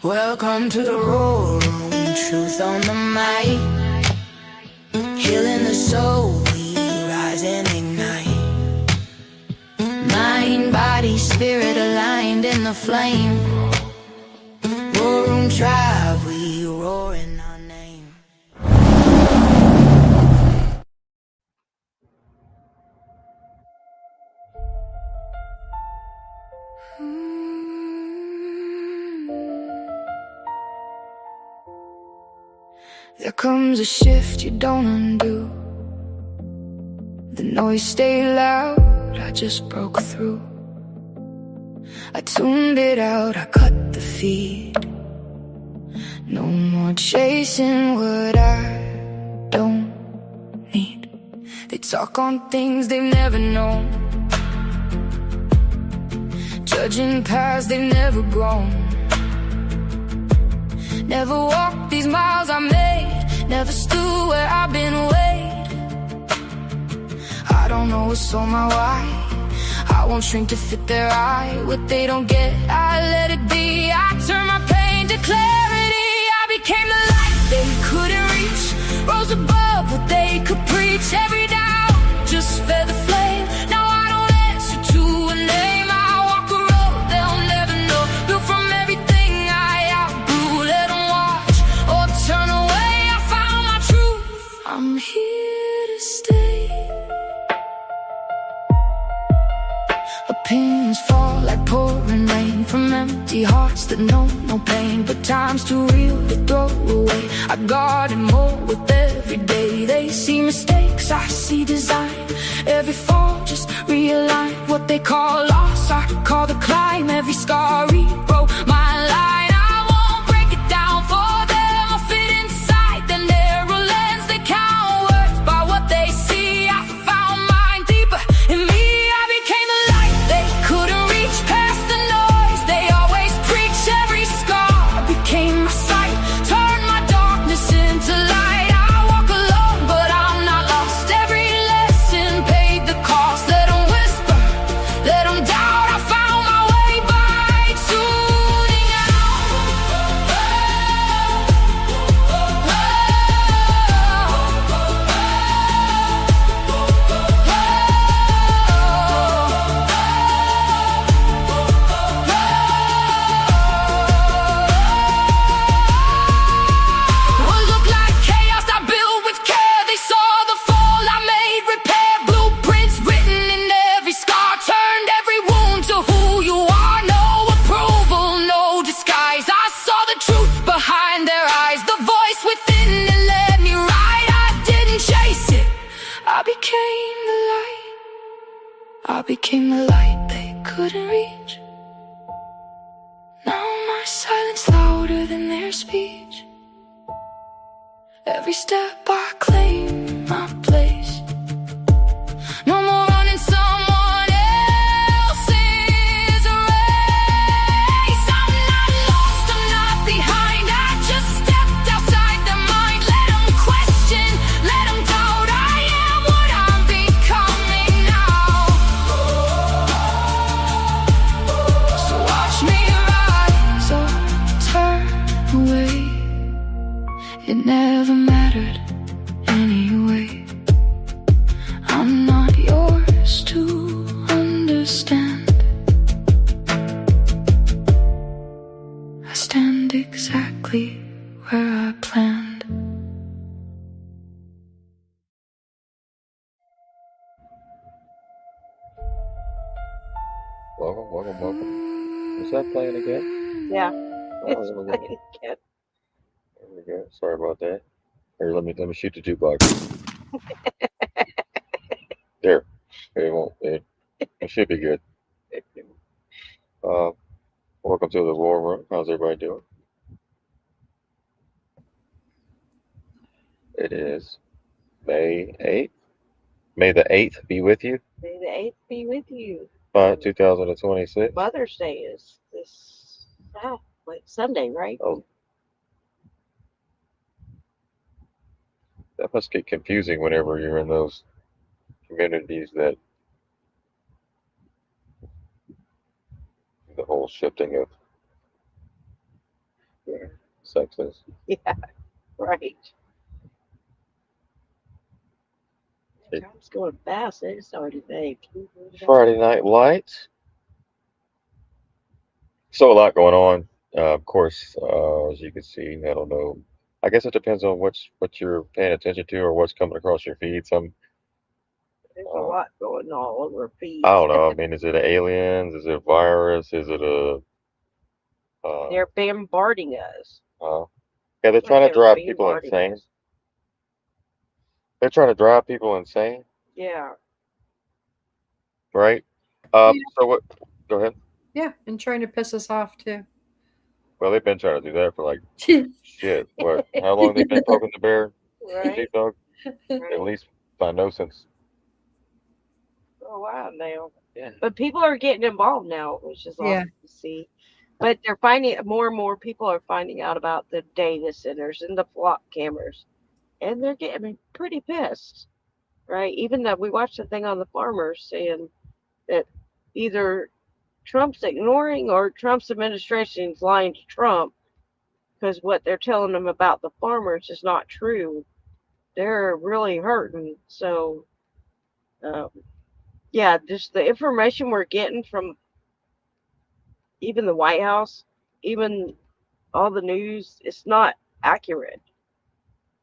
Welcome to the Roar Room, truth on the mic. Healing the soul, we rise and ignite. Mind, body, spirit aligned in the flame. Roar Room tribe, we roar in our name. There comes a shift you don't undo. The noise stayed loud, I just broke through. I tuned it out, I cut the feed. No more chasing what I don't need. They talk on things they've never known, judging paths they've never grown. Never walked these miles I made, never stood where I've been weighed. I don't know what's on my why, I won't shrink to fit their eye. What they don't get, I let it be. I turn my pain to clarity. I became the light they couldn't reach, rose above what they could preach. Every doubt just fed the flame. Now I don't answer to a name. I walk a road they'll never know, built from everything I outgrew. Let them watch or turn away. I found my truth, I'm here to stay. Opinions fall like pouring rain from empty hearts that know no pain. But time's too real to throw away. I guard it more with every day. They see mistakes, I see design. Every fall just realign. What they call loss, I call the climb. Every scar rewrote my line. I won't break it down for them. I'll fit inside the narrow lens. They count worth by what they see. I found mine deeper in me. I became the light they couldn't reach, past the noise they always preach. Every scar became my sight, turned my darkness into light. I walk alone, but I'm not lost. Every lesson paid the cost. Let them whisper, let them doubt. I found my way by tuning out. What looked like chaos I built with care. They saw the fall I made repair. Blueprints written in every scar, turned every wound to who you are. No approval, no disguise. I saw the truth behind their eyes, the voice within it led me right. I didn't chase it, I became the light. I became the light they couldn't reach. Now my silence louder than their speech. Every step I claim my place. No more running someone else's race. I'm not lost, I'm not behind. I just stepped outside their mind. Let them question, let them doubt. I am what I'm becoming now. So watch me rise or turn away. It never mattered anyway. I'm not yours to understand. I stand exactly where I planned. Welcome. Is that playing again? Yeah, Oh, it's there we go. playing again. There we go. Sorry about that. Here, let me shoot the jukebox. There. It won't. It should be good. Uh, welcome to the War Room. How's everybody doing? It is May 8th. May the 8th be with you. May the 8th be with you. 2026. Mother's Day is this Sunday, right? Oh, that must get confusing whenever you're in those communities that the whole shifting of Yeah. sexist. Yeah. Right. It, Time's going fast. It's already late. Friday Night Lights. So a lot going on. Of course, as you can see, I don't know. I guess it depends on what you're paying attention to or what's coming across your feed. There's a Uh, lot going all over I feeds. don't know. I mean, is it aliens? Is it a virus? Is it a uh, They're bombarding us. uh, yeah, they're Like trying to they're drive people bombarding insane. us. They're trying to drive people insane, Yeah. right? Yeah, So what? Go ahead. yeah, and trying to piss us off too. Well, they've been trying to do that for like shit. What? How long they been poking the bear, the Right. sheepdog? At Right. least I know since. Oh wow, now. Yeah. But people are getting involved now, which is Yeah, awesome to see. But they're finding more and more people are finding out about the data centers and the flock cameras, and they're getting pretty pissed, right? Even though we watched the thing on the farmers saying that either Trump's ignoring or Trump's administration is lying to Trump because what they're telling them about the farmers is not true. They're really hurting. So, um, yeah, just the information we're getting from even the White House, even all the news, it's not accurate,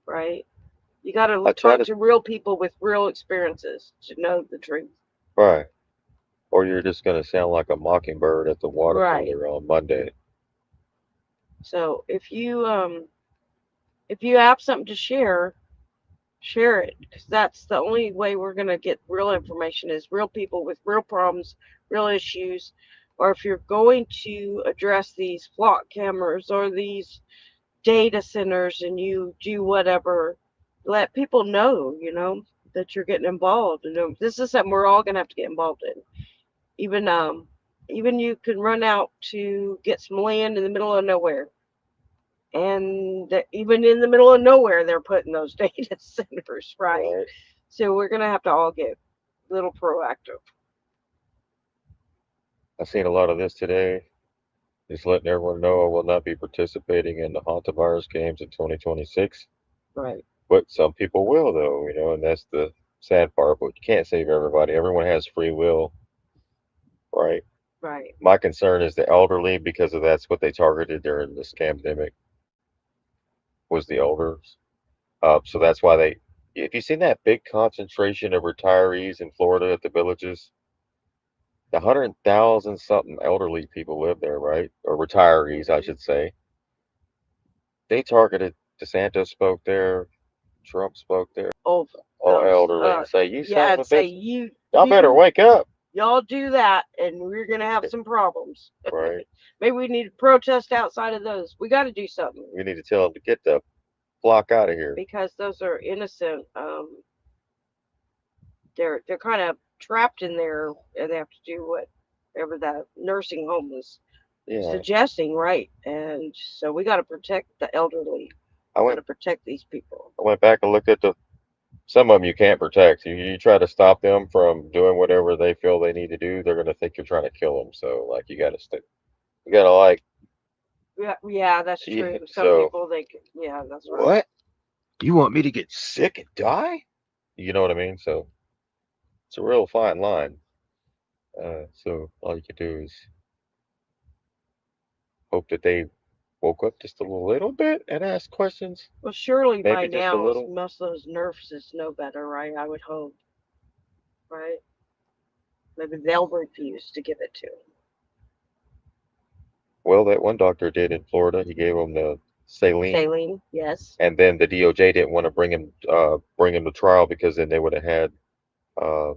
right? You got to I try talk to to real people with real experiences to know the truth. right, or you're just gonna sound like a mockingbird at the water Right. cooler on Monday. So if you have something to share it because that's the only way we're going to get real information is real people with real problems, real issues. Or if you're going to address these flock cameras or these data centers and you do whatever, let people know, that you're getting involved. This is something we're all going to have to get involved in. Even even you can run out to get some land in the middle of nowhere. And even in the middle of nowhere, they're putting those data centers, right? Right. So we're going to have to all get a little proactive. I've seen a lot of this today. Just letting everyone know I will not be participating in the Hantavirus games in 2026. Right. But some people will, though, and that's the sad part. But you can't save everybody. Everyone has free will, right? Right. My concern is the elderly because of that's what they targeted during this pandemic was the elders. So that's why if you've seen that big concentration of retirees in Florida at the villages, the 100,000 something elderly people live there, right? Or retirees, I should say. They targeted DeSantis spoke there, Trump spoke there, Oh, all those. elderly, and say, "You son Yeah, of a I'd say bitch, y'all better wake up!" y'all do that, and we're going to have some problems. Right? Maybe we need to protest outside of those. We got to do something We need to tell them to get the flock out of here. because those are innocent. They're kind of trapped in there, and they have to do whatever that nursing home is Yeah, suggesting, right? And so we got to protect the elderly. I We got went to protect these people. I went back and looked at some of them you can't protect. You try to stop them from doing whatever they feel they need to do, they're gonna think you're trying to kill them. So like you gotta stick. You gotta like Yeah, yeah, that's yeah. true. Some So people yeah, that's right. what? You want me to get sick and die? You know what I mean? So it's a real fine line. So all you can do is hope that they woke up just a little bit and ask questions. Well, surely by Maybe just a now little. most of those nurses know better, right? I would hope, right? Maybe they'll refuse to give it to him. Well, that one doctor did in Florida. He gave them the saline, Saline, yes. and then the DOJ didn't want to bring him to trial because then they would have had uh,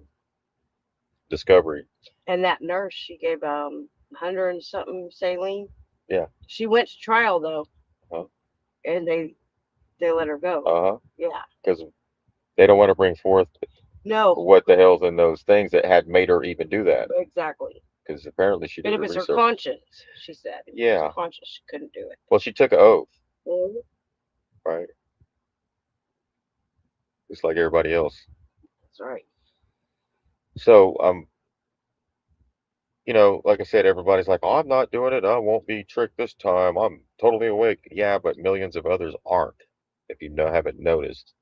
discovery. And that nurse, she gave 100 and something saline. Yeah. She went to trial though, Uh and they let her go. huh. Yeah. Because they don't want to bring forth No, what the hell's in those things that had made her even do that. exactly. Because apparently she But did it her was her research. conscience, she said. It was Yeah. her conscience. She couldn't do it. Well, she took an oath, Mhm. right? Just like everybody else. That's right. So like I said, everybody's like, "Oh, I'm not doing it. I won't be tricked this time. I'm totally awake." Yeah, but millions of others aren't. If you haven't noticed,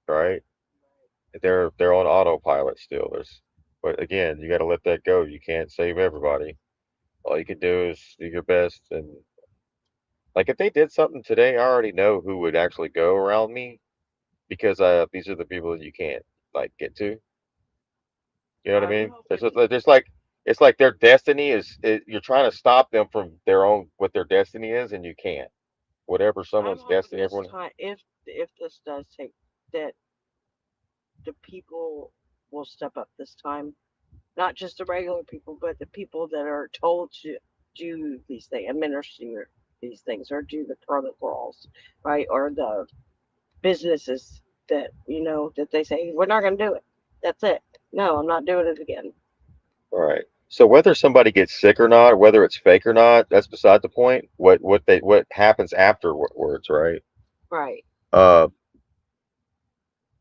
right? They're on autopilot still. But again, you got to let that go. You can't save everybody. All you can do is do your best. And like if they did something today, I already know who would actually go around me because these are the people that you can't like get to. You know what I I'm mean? hoping. There's like it's like their destiny you're trying to stop them from their own what their destiny is, and you can't. Whatever I'm someone's hoping destiny, this everyone. time, if this does take, that the people will step up this time. Not just the regular people, but the people that are told to do these things, administer these things, or do the protocols, right? Or the businesses that that they say we're not going to do it. That's it. No, I'm not doing it again. All right. So whether somebody gets sick or not, or whether it's fake or not, that's beside the point. What happens afterwards, right? Right. Uh,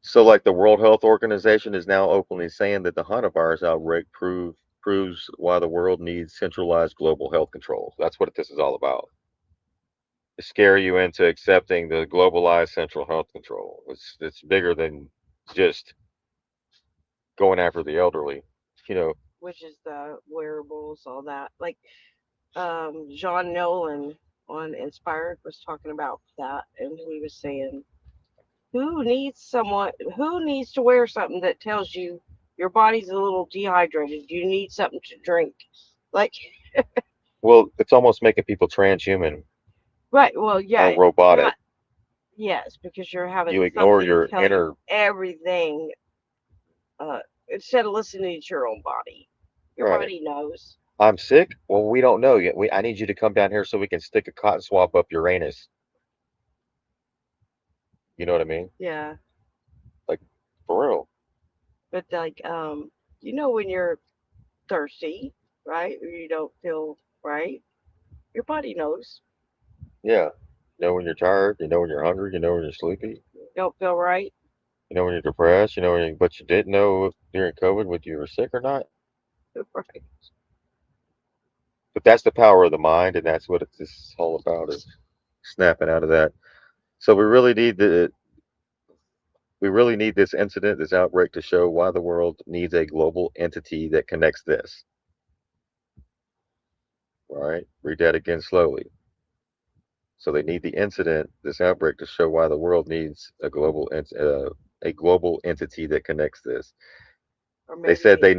so like the World Health Organization is now openly saying that the hantavirus outbreak proves why the world needs centralized global health controls. That's what this is all about. To scare you into accepting the globalized central health control. It's bigger than just going after the elderly. You know, Which is the wearables, all that. Like John Nolan on Inspired was talking about that, and he was saying, who needs to wear something that tells you your body's a little dehydrated? You need something to drink. Like, well, it's almost making people transhuman right, well, yeah, and robotic. not, yes, because you're having You ignore something your tell you inner. everything, uh, instead of listening to your own body. Your Right. body knows. I'm sick. Well, we don't know yet. I need you to come down here so we can stick a cotton swab up your anus. You know what I mean? Yeah, Like for real. but like, when you're thirsty, right, or you don't feel right, your body knows. Yeah. You know when you're tired. You know when you're hungry. You know when you're sleepy. You don't feel right. You know when you're depressed. But you didn't know during COVID whether you were sick or not. Right. But that's the power of the mind, and that's what it's all about is snapping out of that. So we really need this incident, this outbreak, to show why the world needs a global entity that connects this. All right, read that again slowly. So they need the incident, this outbreak, to show why the world needs a global entity that connects this. Or They maybe said they,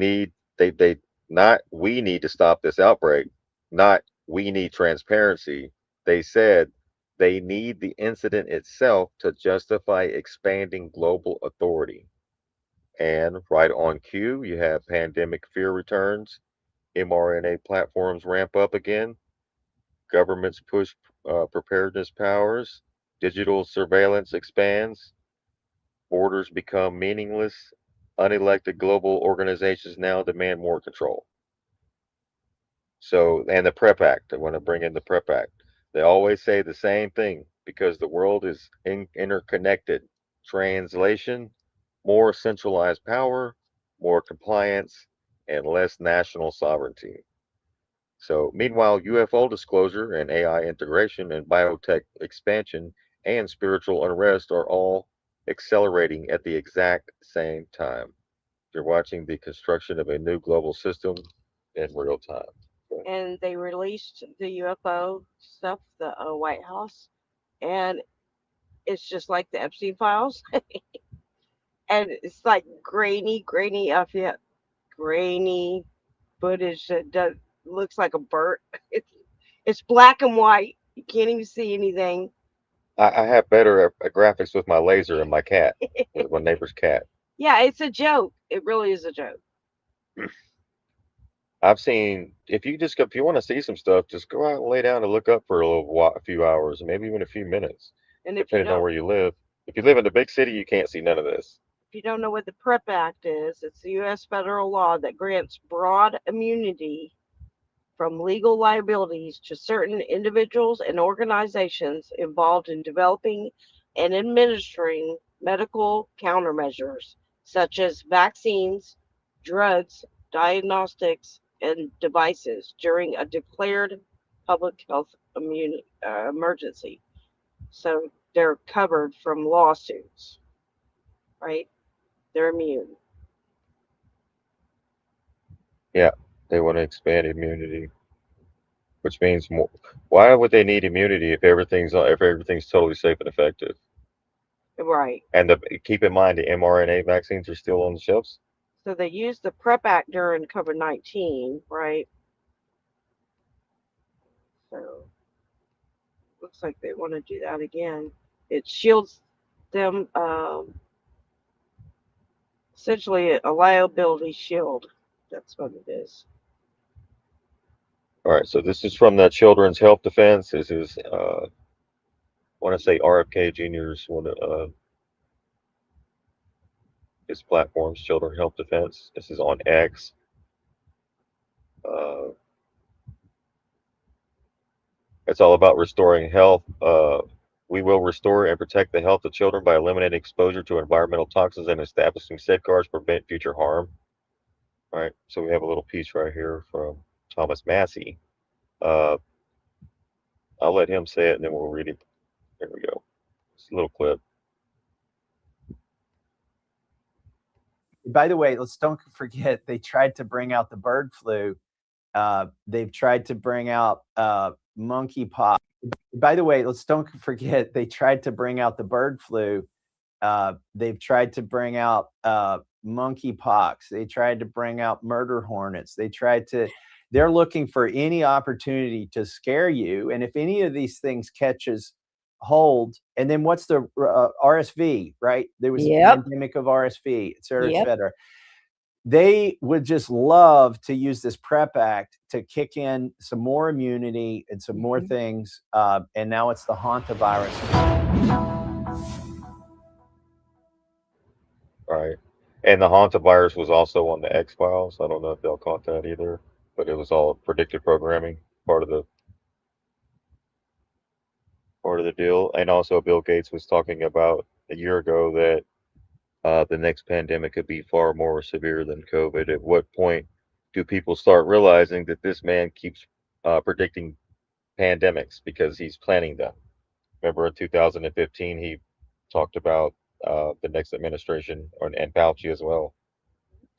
they not we need to stop this outbreak, not we need transparency. They said they need the incident itself to justify expanding global authority. And right on cue, you have pandemic fear returns, mRNA platforms ramp up again, governments push preparedness powers, digital surveillance expands, borders become meaningless, unelected global organizations now demand more control. So, and the PrEP Act, I want to bring in the PrEP Act. They always say the same thing because the world is interconnected. Translation, more centralized power, more compliance, and less national sovereignty. So, meanwhile, UFO disclosure and AI integration and biotech expansion and spiritual unrest are all accelerating at the exact same time. You're watching the construction of a new global system in real time. and they released the UFO stuff, the White House, and it's just like the Epstein files, and it's like grainy, yeah, grainy footage that looks like a bird. It's it's black and white. You can't even see anything. I have better graphics with my laser and my cat, with my neighbor's cat. Yeah, it's a joke. It really is a joke. I've seen if you want to see some stuff, just go out and lay down and look up for a few hours, maybe even a few minutes, And depending on where you live. If you live in the big city, you can't see none of this. if you don't know what the PrEP Act is, it's the U.S. federal law that grants broad immunity from legal liabilities to certain individuals and organizations involved in developing and administering medical countermeasures such as vaccines, drugs, diagnostics, and devices during a declared public health emergency. So they're covered from lawsuits, right? They're immune. Yeah, they want to expand immunity, which means more. Why would they need immunity if everything's totally safe and effective? Right. And keep in mind the mRNA vaccines are still on the shelves. So they used the PrEP Act during COVID-19, right? So looks like they want to do that again. It shields them, essentially a liability shield. That's what it is. All right, so this is from the Children's Health Defense. This is, I want to say RFK Jr.'s one of his platforms, Children's Health Defense. This is on X. Uh, it's all about restoring health. We will restore and protect the health of children by eliminating exposure to environmental toxins and establishing safeguards to prevent future harm. All right, so we have a little piece right here from Thomas Massey. Uh, I'll let him say it and then we'll read it. There we go. It's a little clip. By the way, let's don't forget they tried to bring out the bird flu. They've tried to bring out monkeypox. By the way, let's don't forget they tried to bring out the bird flu. They've tried to bring out monkeypox. They tried to bring out murder hornets. They're looking for any opportunity to scare you. And if any of these things catches hold, and then what's the RSV, right? There was a pandemic of RSV, et cetera, et cetera. They would just love to use this PrEP Act to kick in some more immunity and some more things. And now it's the hantavirus. Right. And the hantavirus was also on the X Files. I don't know if y'all caught that either, but it was all predictive programming, part of the deal. And also, Bill Gates was talking about a year ago that the next pandemic could be far more severe than COVID. At what point do people start realizing that this man keeps predicting pandemics because he's planning them? Remember in 2015, he talked about the next administration, and Fauci as well,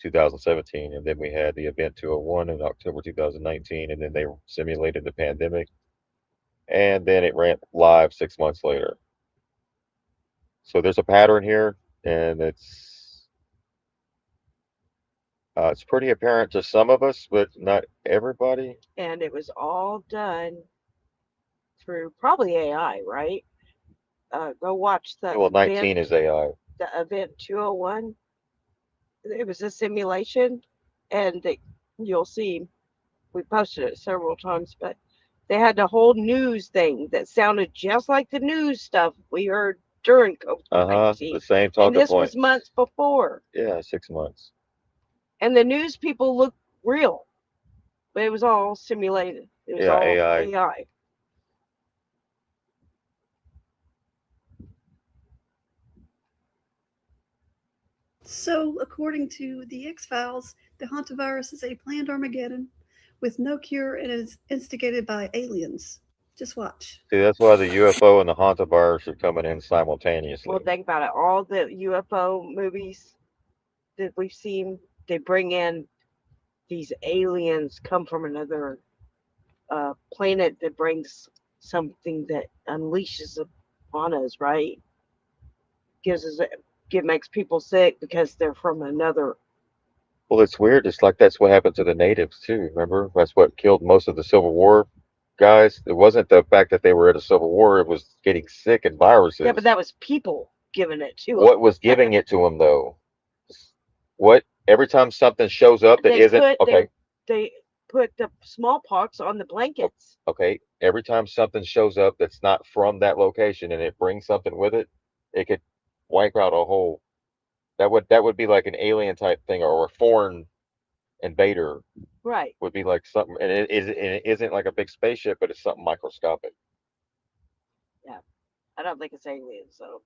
2017. And then we had the event 201 in October 2019, and then they simulated the pandemic. And then it ran live 6 months later. So there's a pattern here, and it's pretty apparent to some of us, but not everybody. And it was all done through probably AI, right? Go watch the Well, 19 is AI. the event 201. It was a simulation, and you'll see we posted it several times, but they had the whole news thing that sounded just like the news stuff we heard during COVID-19. The same And talking this point. was months before. Yeah, 6 months. And the news people looked real, but it was all simulated. It was all AI. So, according to the X Files, the hantavirus is a planned Armageddon with no cure and is instigated by aliens. Just watch. See, that's why the UFO and the hantavirus are coming in simultaneously. Well, think about it. All the UFO movies that we've seen, they bring in these aliens come from another planet that brings something that unleashes upon us, right? Makes people sick because they're from another. Well, it's weird. It's like that's what happened to the natives too. Remember, that's what killed most of the Civil War guys. It wasn't the fact that they were at a Civil War; it was getting sick and viruses. Yeah, but that was people giving it to them. What was giving it to them, though? What every time something shows up that isn't okay. They put the smallpox on the blankets. Okay, every time something shows up that's not from that location and it brings something with it, it could wipe out a whole. That would be like an alien type thing or a foreign invader. Right. Would be like something, and it isn't like a big spaceship, but it's something microscopic. Yeah, I don't think it's aliens, so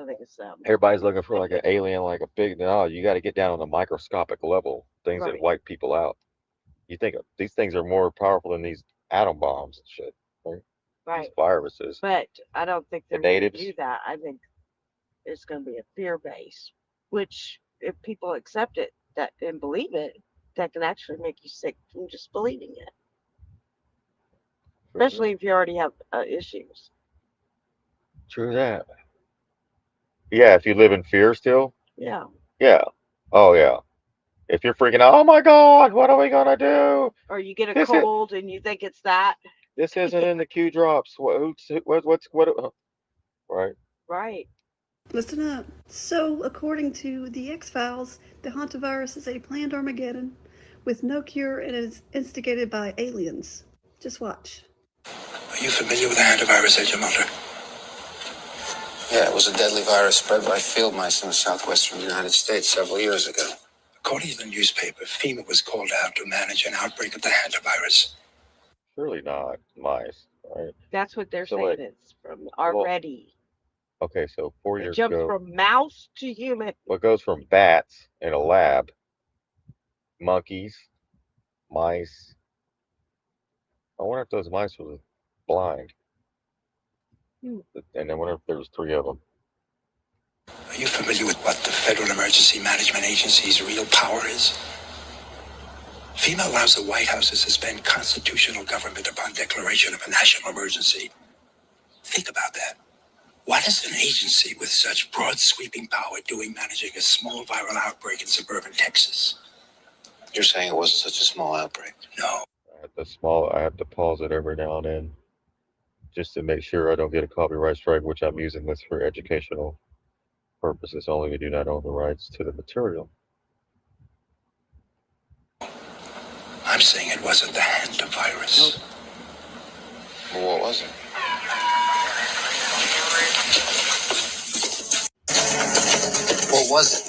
I think it's Everybody's looking for like an alien, like a big. No, you got to get down on the microscopic level, things that wipe people out. You think these things are more powerful than these atom bombs and shit, right? These Right. viruses. But I don't think The they're going to natives. do that. I think it's going to be a fear base, which if people accept it that and believe it, that can actually make you sick from just believing it, especially if you already have issues. True that. Yeah, if you live in fear still. Yeah. Yeah. Oh yeah. If you're freaking out, oh my God, what are we gonna do? Or you get a This is cold and you think it's that. this isn't in the Q drops. What? Right. Right. Listen up. So, according to the X Files, the hantavirus is a planned Armageddon with no cure and is instigated by aliens. Just watch. Are you familiar with the hantavirus, Agent Mulder? Yeah, it was a deadly virus spread by field mice in the southwestern United States several years ago. According to the newspaper, FEMA was called out to manage an outbreak of the hantavirus. Surely not mice, right? That's what they're So saying. like, It's from well, already. okay, so 4 years It jumps ago, from mouse to human. what goes from bats in a lab, monkeys, mice. I wonder if those mice were blind, Hmm. and I wonder if there was 3 of them. Are you familiar with what the Federal Emergency Management Agency's real power is? FEMA allows the White House to suspend constitutional government upon declaration of a national emergency. Think about that. What is an agency with such broad sweeping power doing managing a small viral outbreak in suburban Texas? You're saying it wasn't such a small outbreak? No. I have to pause it every now and then just to make sure I don't get a copyright strike, which I'm using this for educational purposes only. We do not own the rights to the material. I'm saying it wasn't the hantavirus. Well, what was it? What was it?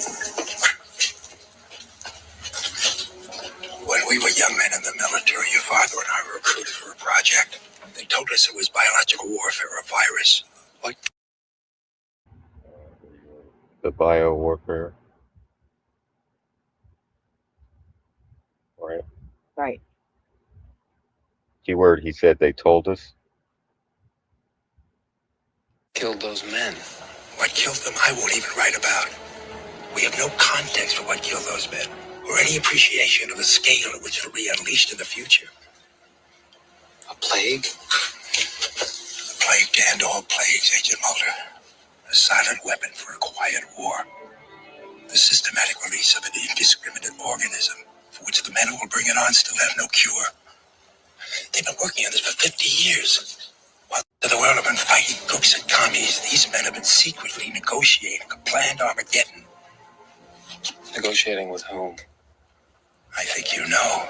When we were young men in the military, your father and I were recruited for a project. They told us it was biological warfare or virus. What? The bio warfare, right? Right. Keyword, he said they told us. Killed those men. What killed them, I won't even write about. We have no context for what killed those men, or any appreciation of the scale at which it'll be unleashed in the future. A plague? The plague to end all plagues, Agent Mulder. A silent weapon for a quiet war. The systematic release of an indiscriminate organism for which the men who will bring it on still have no cure. They've been working on this for 50 years. While the world have been fighting crooks and commies, these men have been secretly negotiating a planned Armageddon. Negotiating with whom? I think you know.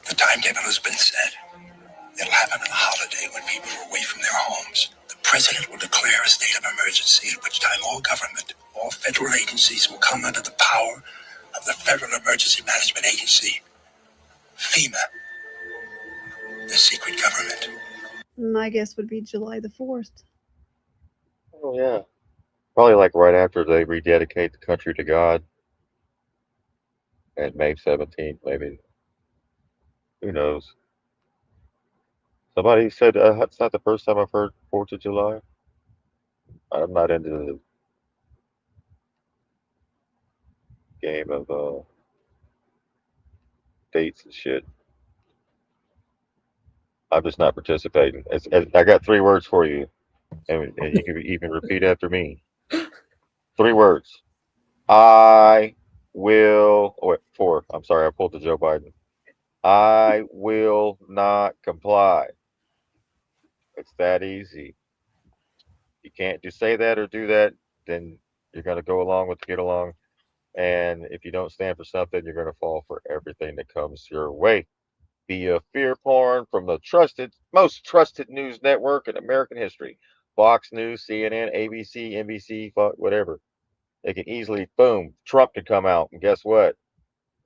The timetable has been set. It'll happen on a holiday when people are away from their homes. The president will declare a state of emergency, at which time all government, all federal agencies will come under the power of the Federal Emergency Management Agency, FEMA, the secret government. My guess would be July the 4th. Oh yeah, probably like right after they rededicate the country to God, and May 17th, maybe. Who knows? Somebody said that's not the first time I've heard 4th of July. I'm not into the game of dates and shit. I'm just not participating. I got 3 words for you, and you can even repeat after me. 3 words. I will. Oh, wait, 4. I'm sorry, I pulled the Joe Biden. I will not comply. It's that easy. You can't just say that or do that, then you're going to go along with get along. And if you don't stand for something, you're going to fall for everything that comes your way. Via fear porn from the most trusted news network in American history. Fox News, CNN, ABC, NBC, whatever. They can easily, boom, Trump could come out. And guess what?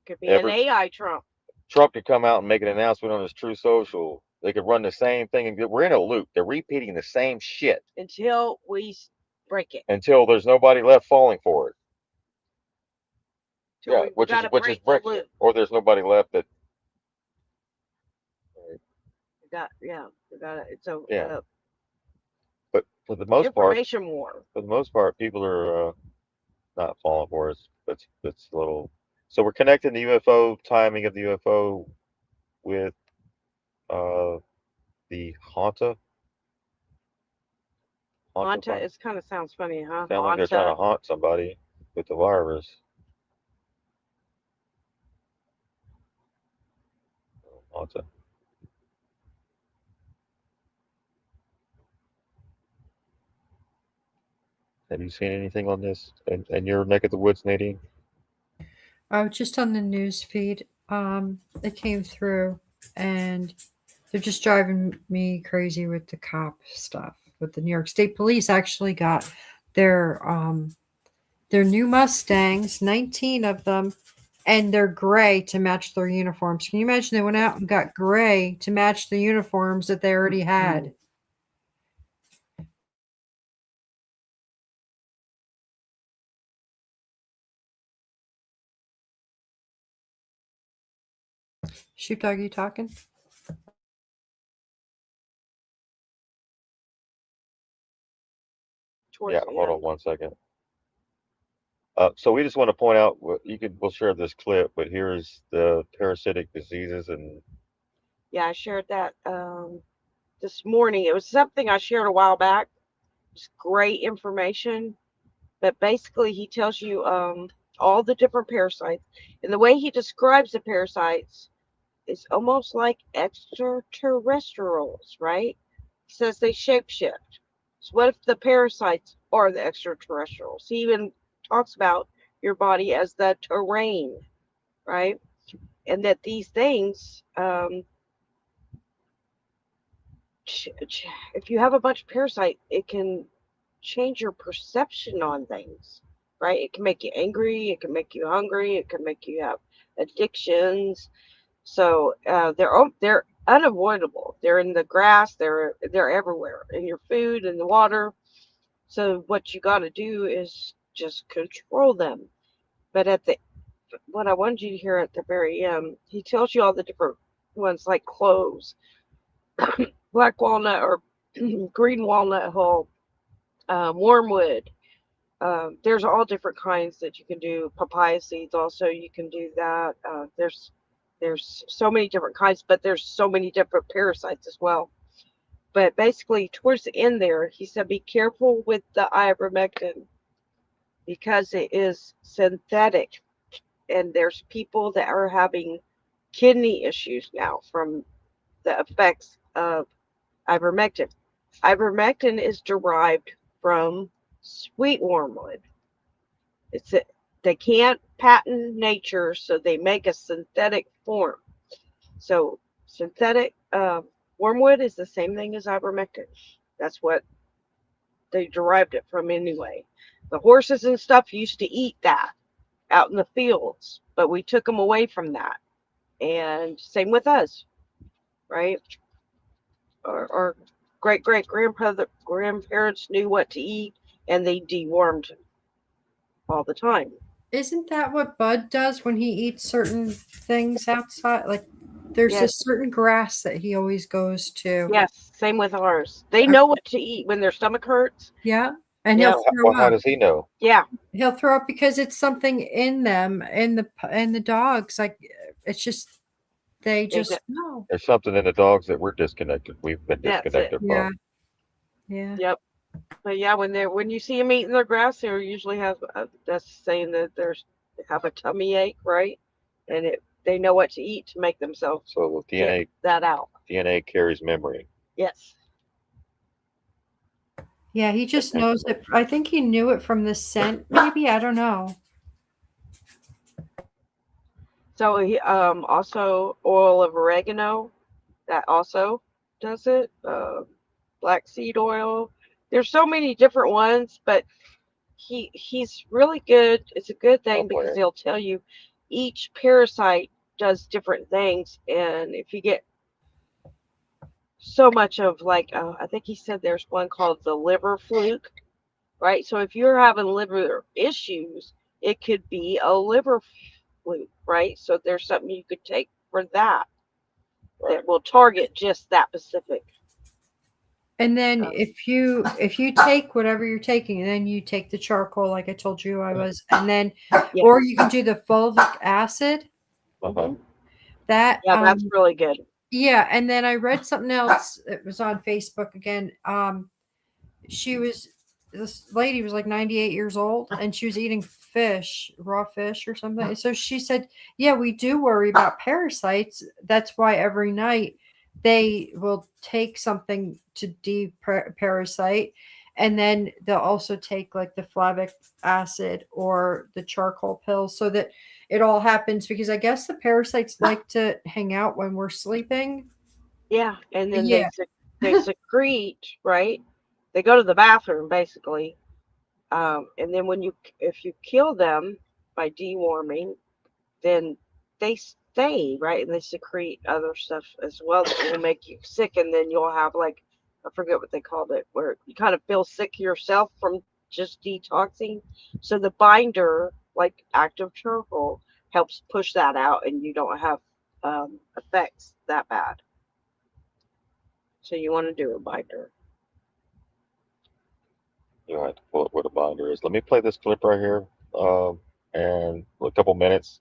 Could be an AI Trump. Trump could come out and make an announcement on his True Social. They could run the same thing. And we're in a loop. They're repeating the same shit Until we break it. until there's nobody left falling for it. till Yeah, we which gotta is break the breaking loop. it, or there's nobody left that. We got it. It's a Yeah, but for the most part, information war. people are not falling for us. That's a little. So we're connecting the UFO timing of the UFO with uh the Hanta Hanta, virus. it kind of sounds funny, huh? Sound like they're trying to Hanta. haunt somebody with the virus. Hanta. Have you seen anything on this in your neck of the woods, Nadine? Oh, just on the news feed. It came through, and they're just driving me crazy with the cop stuff. With the New York State Police actually got their new Mustangs, 19 of them, and they're gray to match their uniforms. Can you imagine they went out and got gray to match the uniforms that they already had? Sheepdog, you talking? Towards Yeah, the hold on end. 1 second. So we just want to point out, we'll share this clip, but here's the parasitic diseases and Yeah, I shared that this morning. It was something I shared a while back. It's great information, but basically he tells you all the different parasites, and the way he describes the parasites is almost like extraterrestrials, right? He says they shapeshift. So what if the parasites are the extraterrestrials? He even talks about your body as the terrain, right? And that these things, if you have a bunch of parasite, it can change your perception on things, right? It can make you angry, it can make you hungry, it can make you have addictions. So they're unavoidable. They're in the grass. They're everywhere in your food and the water. So what you got to do is just control them. But at the what I wanted you to hear at the very end, he tells you all the different ones like cloves, black walnut or green walnut hull, wormwood. There's all different kinds that you can do. Papaya seeds also you can do that. There's so many different kinds, but there's so many different parasites as well. But basically, towards the end there, he said, be careful with the ivermectin because it is synthetic, and there's people that are having kidney issues now from the effects of ivermectin. Ivermectin is derived from sweet wormwood. It's a, they can't patent nature, so they make a synthetic form. So synthetic wormwood is the same thing as ivermectin. That's what they derived it from anyway. The horses and stuff used to eat that out in the fields, but we took them away from that. And same with us, right? Our great grandparents knew what to eat, and they dewormed all the time. Isn't that what Bud does when he eats certain things outside? Like there's a Yes, certain grass that he always goes to. yes, same with ours. They Uh, know what to eat when their stomach hurts. yeah, and he'll Yep. throw well, how up. does he know? Yeah, He'll throw up because it's something in them, in the dogs. Like it's just they just exactly. know. There's something in the dogs that we're disconnected. We've been That's it. disconnected Yeah, from. yeah. Yep. But yeah, when you see them eating their grass, they usually have that's saying that they have a tummy ache, right? And they know what to eat to make themselves So get that out. DNA carries memory. Yes. Yeah, he just knows it. I think he knew it from the scent. Maybe I don't know. So he also oil of oregano that also does it. Black seed oil. There's so many different ones, but he's really good. It's a good thing because Software. they'll tell you each parasite does different things, and if you get so much of like I think he said there's one called the liver fluke, right? So if you're having liver issues, it could be a liver flute, right? So there's something you could take for that that will target just that specific. And then if you take whatever you're taking, and then you take the charcoal, like I told you I was, and then Yeah. or you can do the fulvic acid. Uh-huh. That Yeah, that's really good. yeah, and then I read something else. It was on Facebook again. This lady was like 98 years old, and she was eating fish, raw fish or something. So she said, yeah, we do worry about parasites. That's why every night they will take something to de-parasite, and then they'll also take like the flavic acid or the charcoal pills, so that it all happens, because I guess the parasites like to hang out when we're sleeping. Yeah, and then Yeah. they secrete, right? They go to the bathroom basically, and then if you kill them by deworming, then they stay, right, and they secrete other stuff as well that will make you sick, and then you'll have like, I forget what they called it, where you kind of feel sick yourself from just detoxing. So the binder, like active charcoal, helps push that out, and you don't have effects that bad. So you want to do a binder. You'll have to pull up what a binder is. Let me play this clip right here, and a couple minutes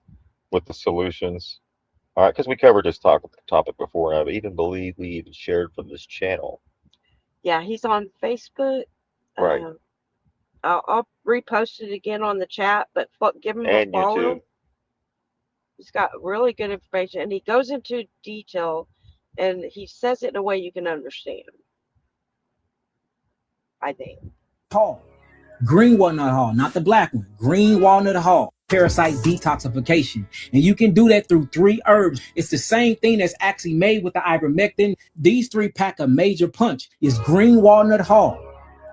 with the solutions. All right, because we covered this topic before, and I even believe we even shared from this channel. Yeah, he's on Facebook. Right. I'll repost it again on the chat, but give him And a follow. YouTube. He's got really good information, and he goes into detail, and he says it in a way you can understand, I think. Hall. Green walnut hull, not the black one. Green walnut hull. Parasite detoxification. And you can do that through 3 herbs. It's the same thing that's actually made with the ivermectin. These 3 pack a major punch. It's green walnut hull.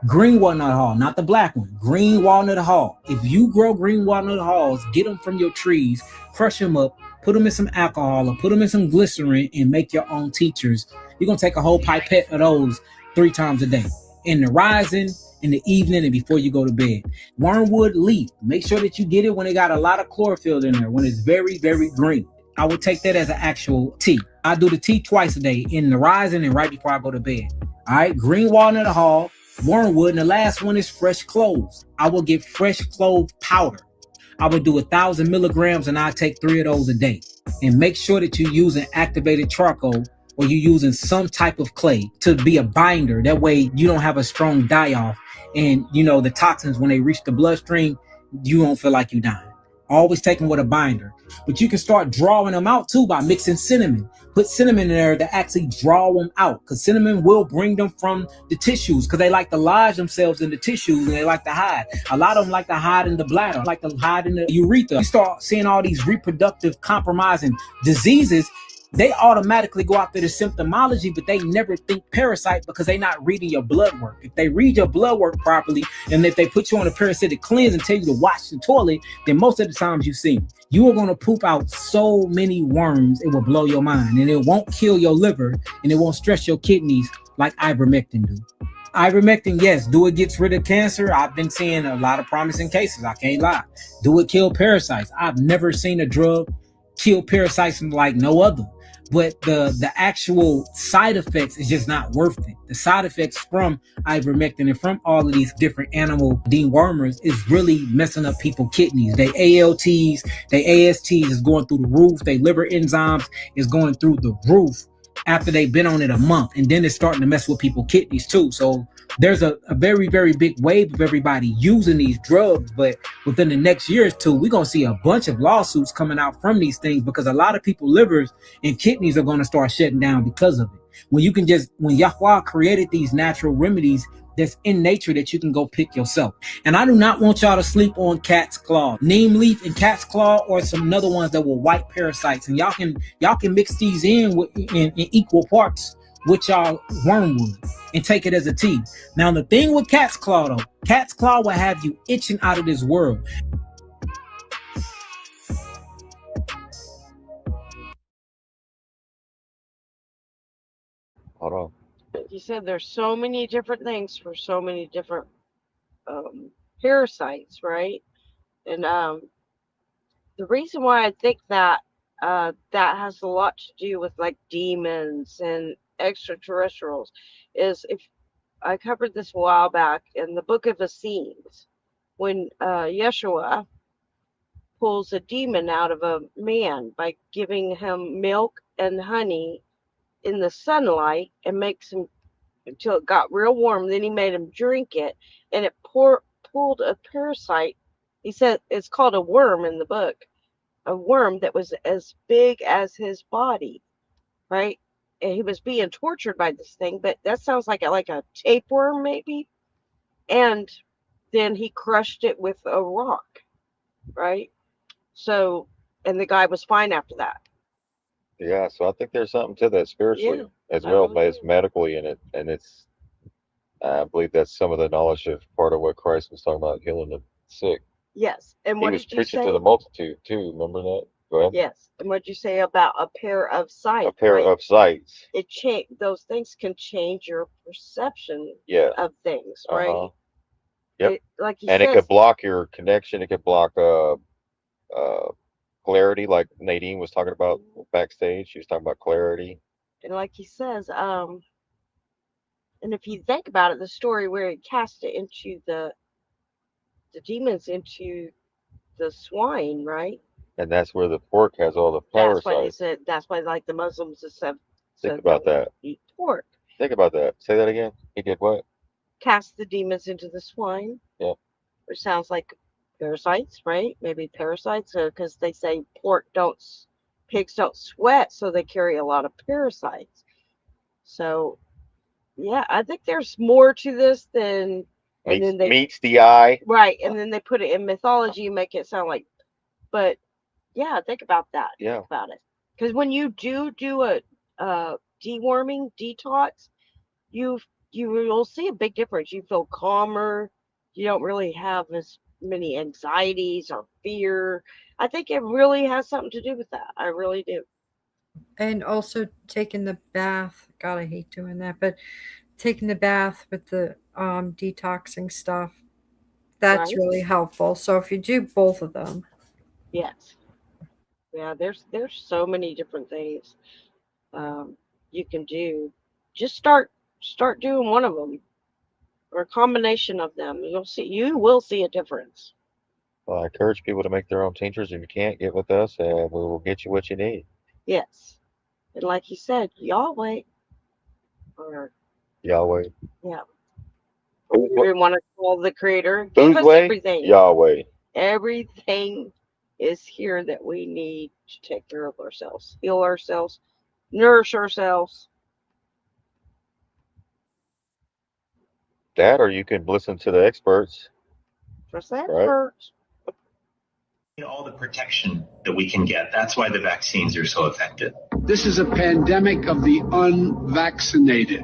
Green walnut hull, not the black one. Green walnut hull. If you grow green walnut hulls, get them from your trees, crush them up, put them in some alcohol or put them in some glycerin and make your own tinctures. You're going to take a whole pipette of those 3 times a day. In the rising, in the evening, and before you go to bed. Wormwood leaf. Make sure that you get it when it got a lot of chlorophyll in there, when it's very, very green. I would take that as an actual tea. I do the tea twice a day, in the rising and right before I go to bed. All right, green walnut hull, wormwood, and the last one is fresh cloves. I will get fresh clove powder. I would do 1,000 milligrams, and I take 3 of those a day. And make sure that you're using activated charcoal, or you're using some type of clay to be a binder. That way you don't have a strong die-off. And the toxins, when they reach the bloodstream, you won't feel like you're dying. Always take them with a binder. But you can start drawing them out too by mixing cinnamon. Put cinnamon in there to actually draw them out, because cinnamon will bring them from the tissues, because they like to lodge themselves in the tissues and they like to hide. A lot of them like to hide in the bladder, like to hide in the urethra. You start seeing all these reproductive compromising diseases. They automatically go after the symptomology, but they never think parasite, because they're not reading your blood work. If they read your blood work properly, and if they put you on a parasitic cleanse and tell you to wash the toilet, then most of the times you see them. You are going to poop out so many worms, it will blow your mind, and it won't kill your liver, and it won't stress your kidneys like ivermectin do. Ivermectin, yes, do it gets rid of cancer? I've been seeing a lot of promising cases, I can't lie. Do it kill parasites? I've never seen a drug kill parasites like no other. But the actual side effects is just not worth it. The side effects from ivermectin and from all of these different animal dewormers is really messing up people's kidneys. Their ALTs, their ASTs is going through the roof. Their liver enzymes is going through the roof after they've been on it a month. And then it's starting to mess with people's kidneys too. So there's a very, very big wave of everybody using these drugs. But within the next year or two, we're going to see a bunch of lawsuits coming out from these things, because a lot of people's livers and kidneys are going to start shutting down because of it. When Yahweh created these natural remedies that's in nature that you can go pick yourself. And I do not want y'all to sleep on cat's claw, neem leaf and cat's claw, or some other ones that will wipe parasites. And y'all can mix these in equal parts with y'all wormwood and take it as a tea. Now, the thing with cat's claw though, cat's claw will have you itching out of this world. Hold on. You said there's so many different things for so many different parasites, right? And the reason why I think that that has a lot to do with like demons and extraterrestrials is if I covered this a while back in the book of Essenes when Yeshua pulls a demon out of a man by giving him milk and honey in the sunlight and makes him until it got real warm. Then he made him drink it, and it pulled a parasite. He said it's called a worm in the book, a worm that was as big as his body, right? And he was being tortured by this thing, but that sounds like a tapeworm, maybe. And then he crushed it with a rock, right? So, and the guy was fine after that. Yeah, so I think there's something to that spiritually Yeah, as I well really as do. medically in it, and it's I believe that's some of the knowledge of part of what Christ was talking about healing the sick. Yes. And He what was did you preaching to say? the multitude too. Remember that? Go ahead. Yes. And what did you say about a pair of A sight, pair right? of sights. It change those things can change your perception Yeah. of things, Uh huh. right? Yep. It like he And it could says, block your connection. It could block clarity, like Nadine was talking about backstage. She was talking about clarity. and like he says, and if you think about it, the story where he cast it into the demons into the swine, right? And that's where the pork has all the That's why they parasites. said that's why like the Muslims have Think said about don't that. eat pork. Think about that. Say that again. He did what? Cast the demons into the swine, Yeah. which sounds like parasites, right? Maybe parasites, because they say pigs don't sweat, so they carry a lot of parasites. So yeah, I think there's more to this than, and then they Meets the eye. right, and then they put it in mythology and make it sound like, but yeah, think about that. Yeah. Think about it, because when you do a deworming detox, you you will see a big difference. You feel calmer. You don't really have as many anxieties or fear. I think it really has something to do with that. I really do. And also taking the bath. God, I hate doing that, but taking the bath with the detoxing stuff, that's Right? really helpful. So if you do both of them, Yes. Yeah. There's so many different things you can do. Just start doing one of them or a combination of them. You will see a difference. Well, I encourage people to make their own tinctures. If you can't, get with us, and we will get you what you need. Yes. And like you said, Yahweh or Yahweh. yeah, Whose we want to call the creator, gave whose us way? everything. Yahweh. Everything is here that we need to take care of ourselves, heal ourselves, nourish ourselves. That, or you can listen to the experts. Trust the Right. experts. All the protection that we can get. That's why the vaccines are so effective. This is a pandemic of the unvaccinated.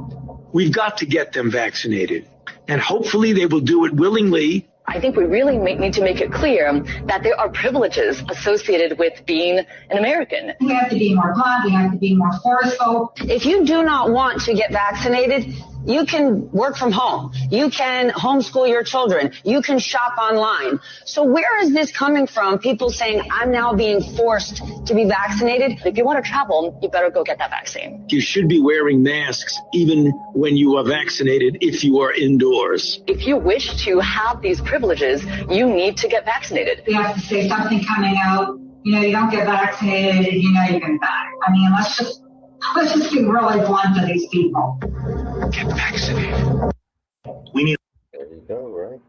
We've got to get them vaccinated, and hopefully they will do it willingly. I think we really need to make it clear that there are privileges associated with being an American. We have to be more blunt. We have to be more forceful. If you do not want to get vaccinated, you can work from home. You can homeschool your children. You can shop online. So where is this coming from? People saying, I'm now being forced to be vaccinated. If you want to travel, you better go get that vaccine. You should be wearing masks even when you are vaccinated if you are indoors. If you wish to have these privileges, you need to get vaccinated. We have to say something coming out. You don't get vaccinated, you can die. I mean, let's just be really blunt to these people. Get vaccinated. We need. There you go, right?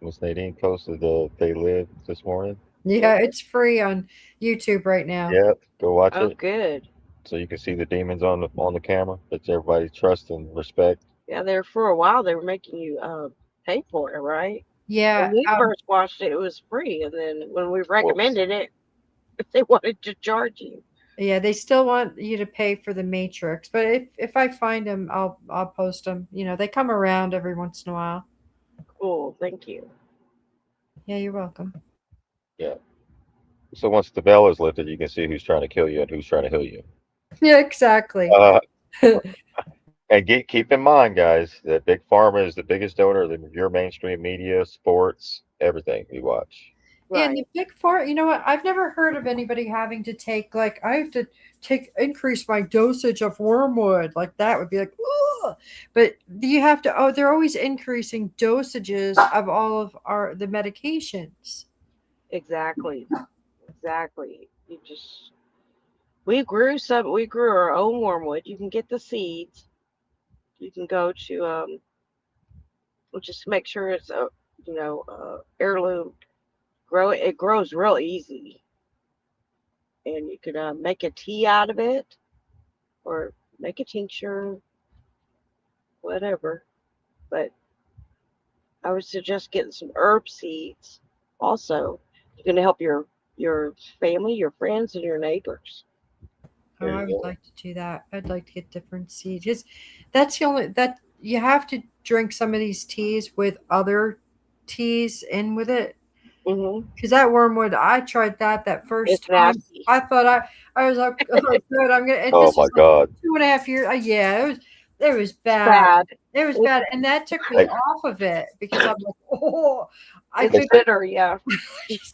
Miss Nadine posted the They Live this morning. yeah, it's free on YouTube right now. Yep, go watch Oh, it. good. So you can see the demons on the camera. That's everybody trust and respect. Yeah, there for a while they were making you pay for it, right? Yeah, When we first watched it, it was free, and then when we recommended it, they wanted to charge you. yeah, they still want you to pay for the Matrix, but if I find them, I'll post them. They come around every once in a while. Cool, thank you. Yeah, you're welcome. Yeah. So once the veil is lifted, you can see who's trying to kill you and who's trying to heal you. Yeah, exactly. And keep in mind, guys, that Big Pharma is the biggest donor of your mainstream media, sports, everything we watch. And Right. the big four, you know what? I've never heard of anybody having to take like I have to increase my dosage of wormwood. Like that would be like, ooh. But you have to. Oh, they're always increasing dosages of all of the medications. Exactly. Exactly. We grew our own wormwood. You can get the seeds. You can go to just make sure it's a heirloom. It grows real easy, and you could make a tea out of it or make a tincture, whatever. But I would suggest getting some herb seeds. Also, you're going to help your family, your friends, and your neighbors. Oh, There I you would go. like to do that. I'd like to get different seeds. That's the only that you have to drink some of these teas with other teas in with it. Hmm. Because that wormwood, I tried that It's first time. nasty. I thought I was like, oh, good. I'm gonna. And Oh this my was like God. 2.5 years. Yeah, it was It's bad. bad. It was It, bad, and that took me They, off of it because I'm like, oh, I it's they could. say bitter. Yeah. It's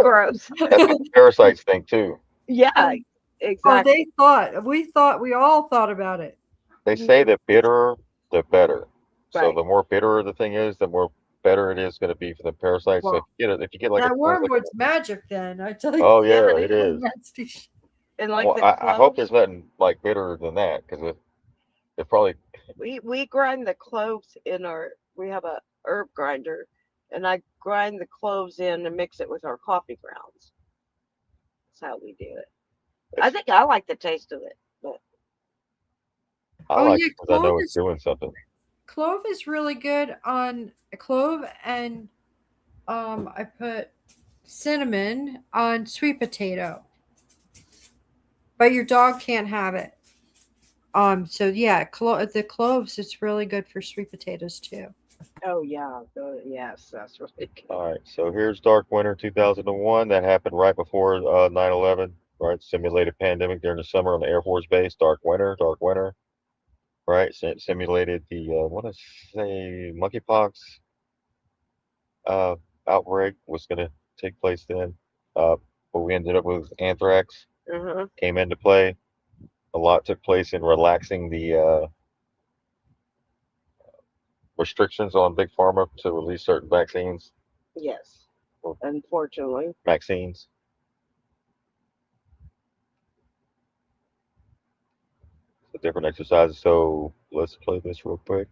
gross. that's what the parasites think too. Yeah. Oh, Exactly. we all thought about it. They say Mhm. the bitterer, the better. So Right. the more bitter the thing is, the more better it is going to be for the parasites. So Well, if you get like a that like wormwood's magic. Then I tell you, oh Yeah, yeah, it it is. is. nasty. And like Well, the I hope there's cloves, nothing like bitterer than that because it probably we grind the cloves in our. We have a herb grinder, and I grind the cloves in and mix it with our coffee grounds. That's how we do it. I it's think I like the taste of it, but I Oh like yeah, it because I know it's doing something. clove is really good on clove, and I put cinnamon on sweet potato, but your dog can't have it. So yeah, the cloves, it's really good for sweet potatoes too. oh yeah, yes, that's really good. All right, so here's Dark Winter 2001. That happened right before 9/11. Right, simulated pandemic during the summer on the Air Force Base. Dark Winter. Right, simulated the want to say monkeypox uh, outbreak was going to take place then, uh, but we ended up with anthrax Uh-huh. came into play. A lot took place in relaxing the restrictions on big pharma to release certain Yes, or unfortunately. vaccines. So different exercises. So let's play this real quick.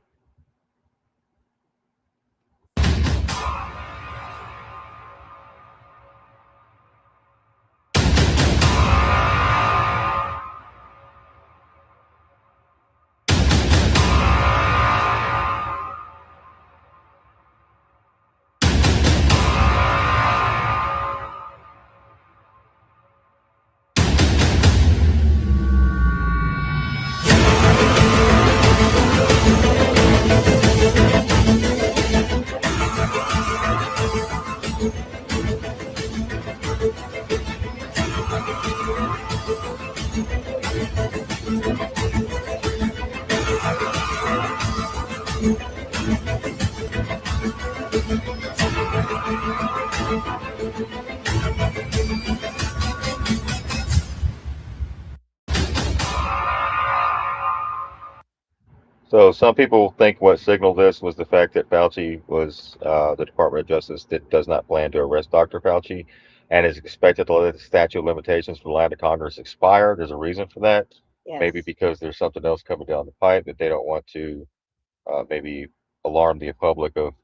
So some people think what signaled this was the fact that Fauci was the Department of Justice does not plan to arrest Dr. Fauci and is expected to let the statute of limitations for the land of Congress expire. There's a reason for that. Maybe Yes. because there's something else coming down the pipe that they don't want to maybe alarm the public of,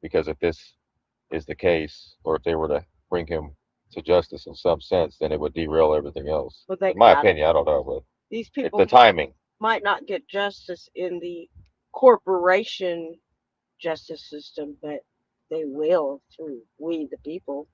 because if this is the case, or if they were to bring him to justice in some sense, then it would derail everything else. Well, In think my about it. opinion, I don't know, but These the people timing. might not get justice in the corporation justice system, but they will through we the people.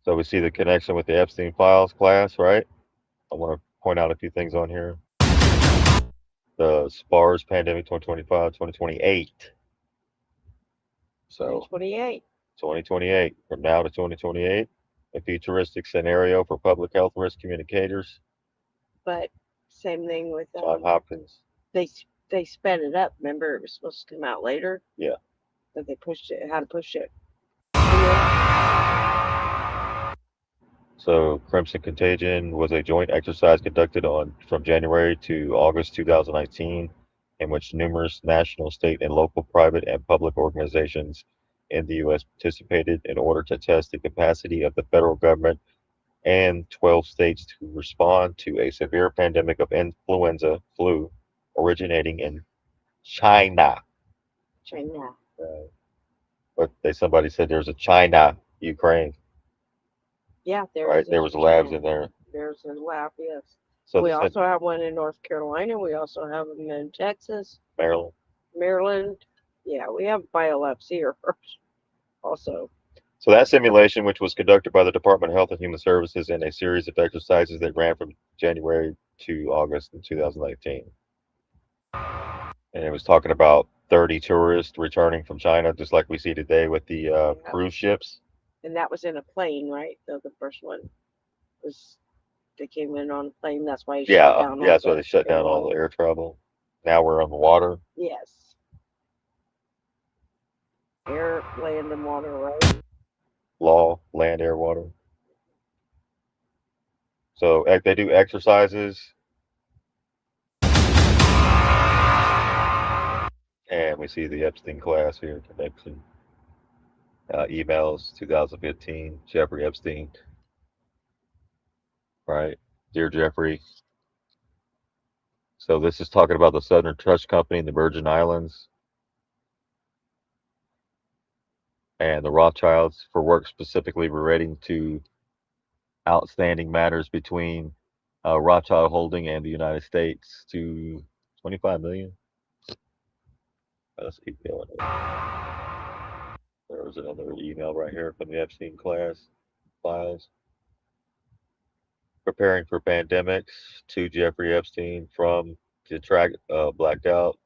So we see the connection with the Epstein files class, right? I want to point out a few things on here. The SPARS pandemic 2025, 2028. So 2028. 2028, from now to 2028. a futuristic scenario for public health risk communicators. But same thing with John Hopkins. They sped it up. Remember, it was supposed to come out later. Yeah. But they pushed it. How to push it? So Crimson Contagion was a joint exercise conducted from January to August 2019, in which numerous national, state, and local private and public organizations in the U.S. participated in order to test the capacity of the federal government and 12 states to respond to a severe pandemic of influenza flu originating in China. China. But somebody said there's a China, Ukraine. Yeah, Right, there was labs in there. There's a lab, yes. So we also have one in North Carolina. We also have them in Texas, Maryland. Yeah, we have biolabs here also. So that simulation, which was conducted by the Department of Health and Human Services in a series of exercises that ran from January to August in 2019. And it was talking about 30 tourists returning from China, just like we see today with the cruise ships. And that was in a plane, right? The first one was, they came in on a plane. That's why they shut down. Yeah, that's why they shut down all the air travel. Now we're on the water. Yes. Air, land, and water, right? Law, land, air, water. So they do exercises. And we see the Epstein class here, connection. Emails, 2015, Jeffrey Epstein. Right. Dear Jeffrey. So this is talking about the Southern Trust Company in the Virgin Islands and the Rothschilds for work specifically relating to outstanding matters between Rothschild Holding and the United States to 25 million. Let's keep going. There was another email right here from the Epstein class files. Preparing for pandemics to Jeffrey Epstein from to track blacked out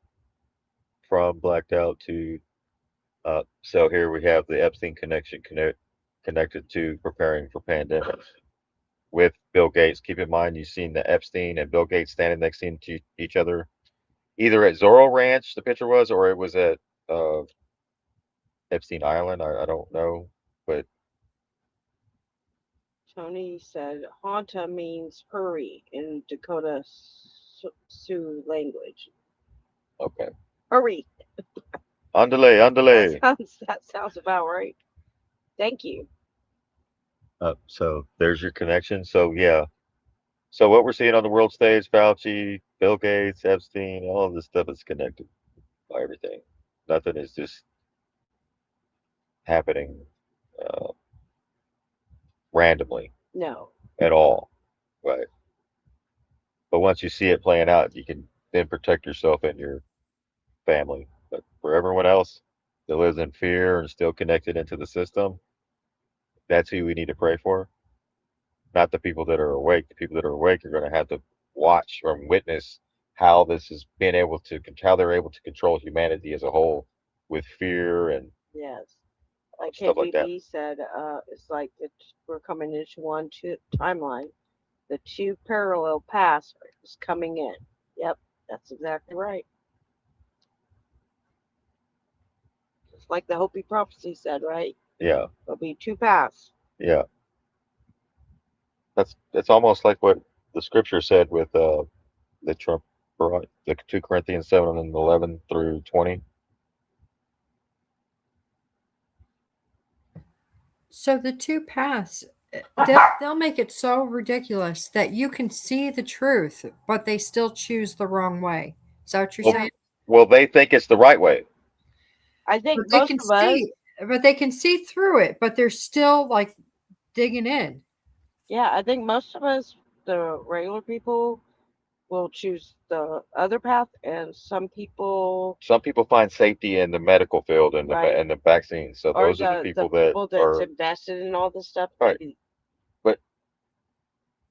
to so here we have the Epstein connection connected to preparing for pandemics with Bill Gates. Keep in mind you've seen the Epstein and Bill Gates standing next to each other, either at Zorro Ranch, the picture was, or it was at Epstein Island. I don't know, but Tony said Honta means hurry in Dakota Sioux language. Okay. Hurry. Andale. That sounds about right. Thank you. So there's your connection. So yeah. So what we're seeing on the world stage, Fauci, Bill Gates, Epstein, all of this stuff is connected by everything. Nothing is just happening randomly. No. At all. Right. But once you see it playing out, you can then protect yourself and your family. But for everyone else that lives in fear and still connected into the system, that's who we need to pray for. Not the people that are awake. The people that are awake are going to have to watch or witness how this has been able to, how they're able to control humanity as a whole with fear and yes, like stuff like that. KGB said, it's like we're coming into one timeline. The two parallel paths is coming in. Yep, that's exactly right. It's like the Hopi prophecy said, right? Yeah. There'll be two paths. Yeah. That's almost like what the scripture said with the Trump, the 2 Corinthians 7 and 11 through 20. So the two paths, they'll make it so ridiculous that you can see the truth, but they still choose the wrong way. Is that what you're saying? Well, they think it's the right way. I think but they can see through it, but they're still like digging in. Yeah, I think most of us, the regular people, will choose the other path, and some people find safety in the medical field and the vaccines. So those are the people that that's invested in all this stuff. Right. But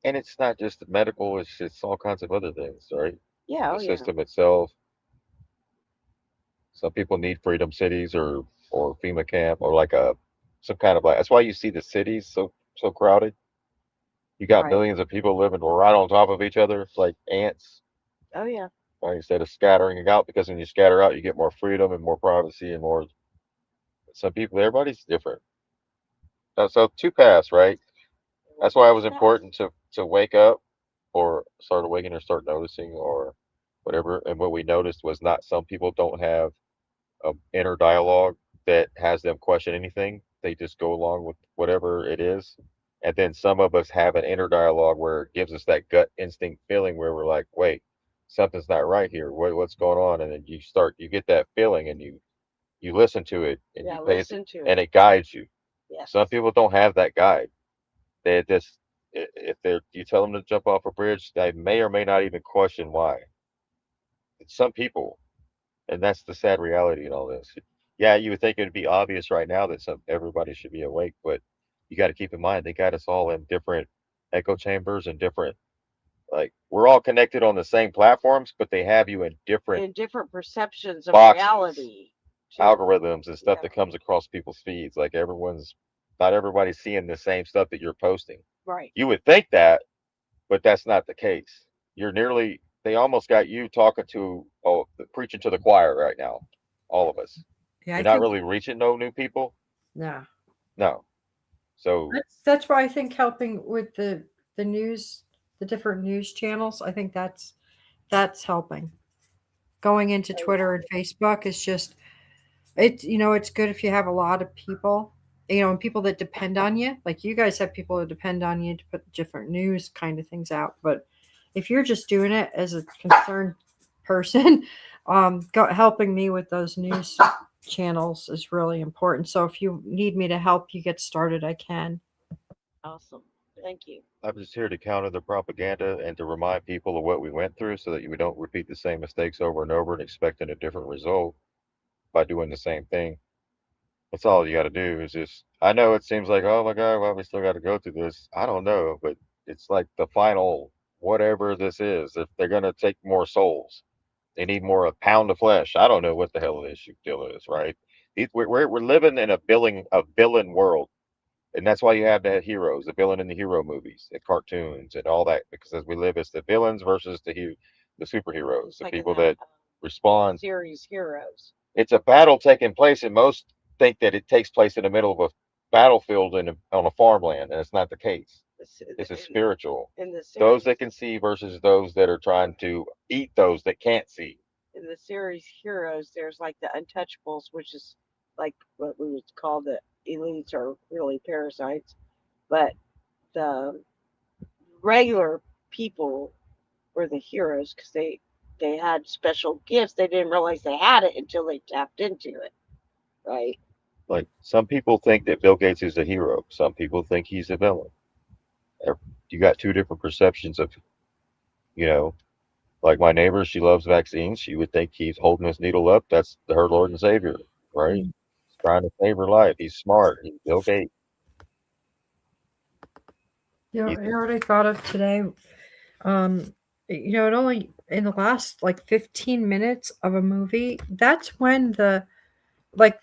and it's not just the medical; it's all kinds of other things, right? Yeah. The system itself. Some people need freedom cities or FEMA camp or like some kind of like. That's why you see the cities so so crowded. You got Right. millions of people living right on top of each other, like ants. Oh yeah. Right? Instead of scattering it out, because when you scatter out, you get more freedom and more privacy and more. Some people, everybody's different. So two paths, right? That's why it was important to wake up or start awakening or start noticing or whatever. And what we noticed was not some people don't have a inner dialogue that has them question anything. They just go along with whatever it is. And then some of us have an inner dialogue where it gives us that gut instinct feeling where we're like, wait, something's not right here. What's going on? And then you get that feeling and you listen to it and Yeah. you pay it Listen to and it. it guides you. Yes. Some people don't have that guide. They just if they're you tell them to jump off a bridge, they may or may not even question why. It's some people, and that's the sad reality in all this. Yeah, you would think it'd be obvious right now that everybody should be awake, but you got to keep in mind they got us all in different echo chambers and different like we're all connected on the same platforms, but they have you in different In different perceptions of boxes, reality. Too. algorithms and stuff Yeah. that comes across people's feeds. Like not everybody's seeing the same stuff that you're posting. Right. You would think that, but that's not the case. They almost got you talking to, preaching to the choir right now, all of us. Yeah, I You're not think really reaching no new people. no. No. So, That's why I think helping with the news, the different news channels, I think that's helping. Going into Twitter and Facebook is just it's good if you have a lot of people, and people that depend on you. Like you guys have people that depend on you to put different news kind of things out. But if you're just doing it as a concerned person, helping me with those news channels is really important. So if you need me to help you get started, I can. Awesome. Thank you. I'm just here to counter the propaganda and to remind people of what we went through so that we don't repeat the same mistakes over and over and expecting a different result by doing the same thing. That's all you got to do is just. I know it seems like, oh my God, well, we still got to go through this. I don't know, but it's like the final, whatever this is. If they're going to take more souls, they need more a pound of flesh. I don't know what the hell this deal is, right? We're living in a villain world, and that's why you have the heroes, the villain in the hero movies, the cartoons, and all that. Because as we live, it's the villains versus the superheroes, the Like in people that that respond. series Heroes. It's a battle taking place, and most think that it takes place in the middle of a battlefield on a farmland, and it's not the case. This is spiritual. In the Those series, that can see versus those that are trying to eat those that can't see. in the series Heroes, there's like the Untouchables, which is like what we would call the elites or really parasites, but the regular people were the heroes because they had special gifts. They didn't realize they had it until they tapped into it, right? Like some people think that Bill Gates is a hero. Some people think he's a villain. You got two different perceptions of, you know, like my neighbor, she loves vaccines. She would think he's holding his needle up. That's her Lord and Savior, right? He's trying to save her life. He's smart. He's Bill Gates. You know what I thought of today? It only in the last like 15 minutes of a movie, that's when like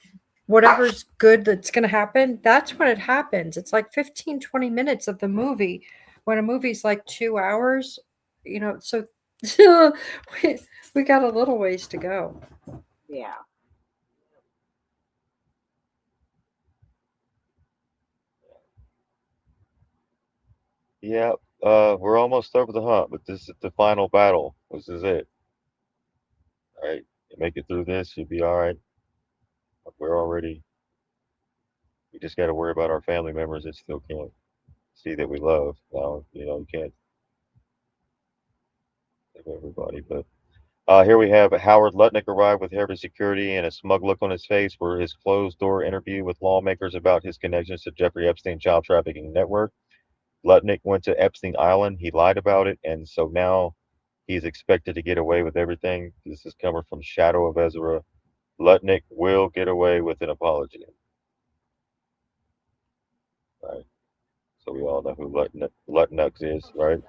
whatever's good that's going to happen, that's when it happens. It's like 15, 20 minutes of the movie when a movie's like 2 hours, so we got a little ways to go. Yeah. Yeah, we're almost over the hump, but this is the final battle. This is it. All right, you make it through this, you'll be all right. We're already. We just got to worry about our family members that still can't see that we love. Now, you can't save everybody, but here we have Howard Lutnick arrived with heavy security and a smug look on his face for his closed-door interview with lawmakers about his connections to Jeffrey Epstein child trafficking network. Lutnick went to Epstein Island. He lied about it, and so now he's expected to get away with everything. This is coming from Shadow of Ezra. Lutnick will get away with an apology. Right. So we all know who Lutnick is, right?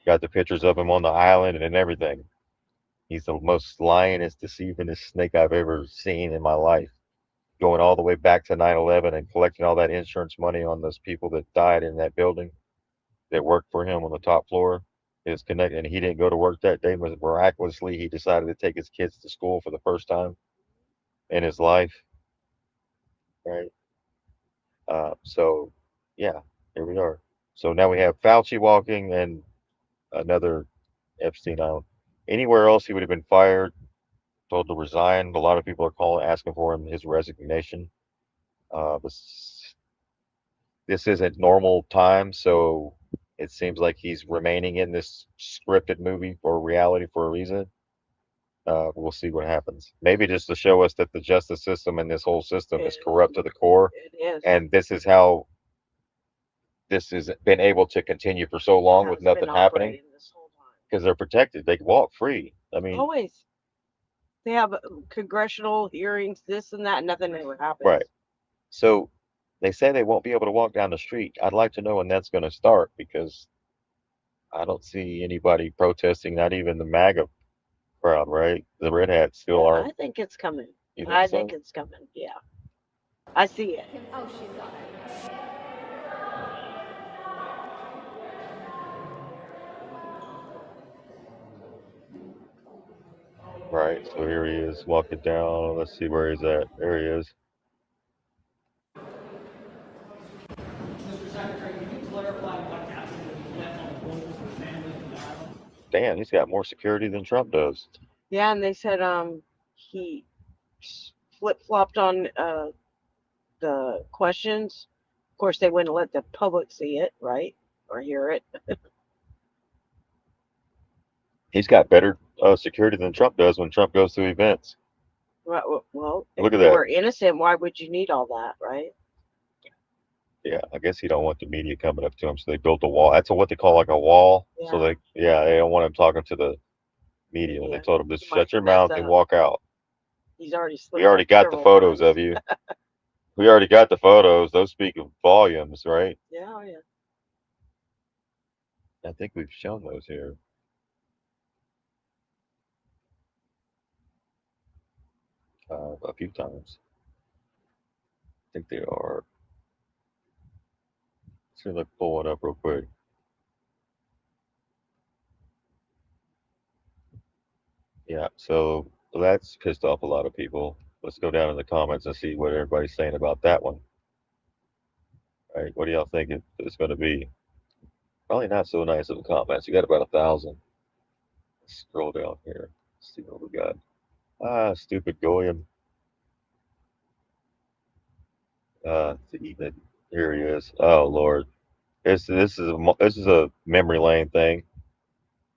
Got the pictures of him on the island and everything. He's the most lyingest, deceivingest snake I've ever seen in my life. going all the way back to 9/11 and collecting all that insurance money on those people that died in that building that worked for him on the top floor. Is connected, and he didn't go to work that day. But miraculously, he decided to take his kids to school for the first time in his life. Right. So, yeah, here we are. So now we have Fauci walking and another Epstein Island. Anywhere else, he would have been fired, told to resign. A lot of people are calling, asking for his resignation. This isn't normal time, so it seems like he's remaining in this scripted movie or reality for a reason. We'll see what happens. Maybe just to show us that the justice system and this whole system is corrupt to the core, It is. and this is how this has been able to continue for so long with It's been nothing happening operating this whole time. because they're protected. They can walk free. I mean, Always. They have congressional hearings, this and that, nothing ever happens. right. So they say they won't be able to walk down the street. I'd like to know when that's going to start because I don't see anybody protesting, not even the MAGA crowd, right? The red hats still I aren't. think it's coming. You I think think so? it's coming. Yeah. I see it. Oh, she's on it. Right. So here he is walking down. Let's see where he's at. There he is. Damn, he's got more security than Trump does. Yeah, and they said he flip flopped on the questions. Of course, they wouldn't let the public see it, right, or hear it. He's got better security than Trump does when Trump goes to events. Well, Look if at they that. were innocent, why would you need all that, right? Yeah, I guess he don't want the media coming up to him, so they built a wall. That's what they call like a wall. So they don't want him talking to the media. They told him just He might shut your mess mouth and up. walk out. He's already slipped. We already up got the several photos times. of you. We already got the photos. Those speak volumes, right? Yeah, oh, yeah. I think we've shown those here. A few times. I think they are. Let's see if I can pull one up real quick. Yeah, so that's pissed off a lot of people. Let's go down in the comments and see what everybody's saying about that one. All right, what do y'all think it's going to be? Probably not so nice of the comments. You got about 1,000. Let's scroll down here. Let's see what we got. Stupid Goyim. Even here he is. Oh Lord, this is a memory lane thing.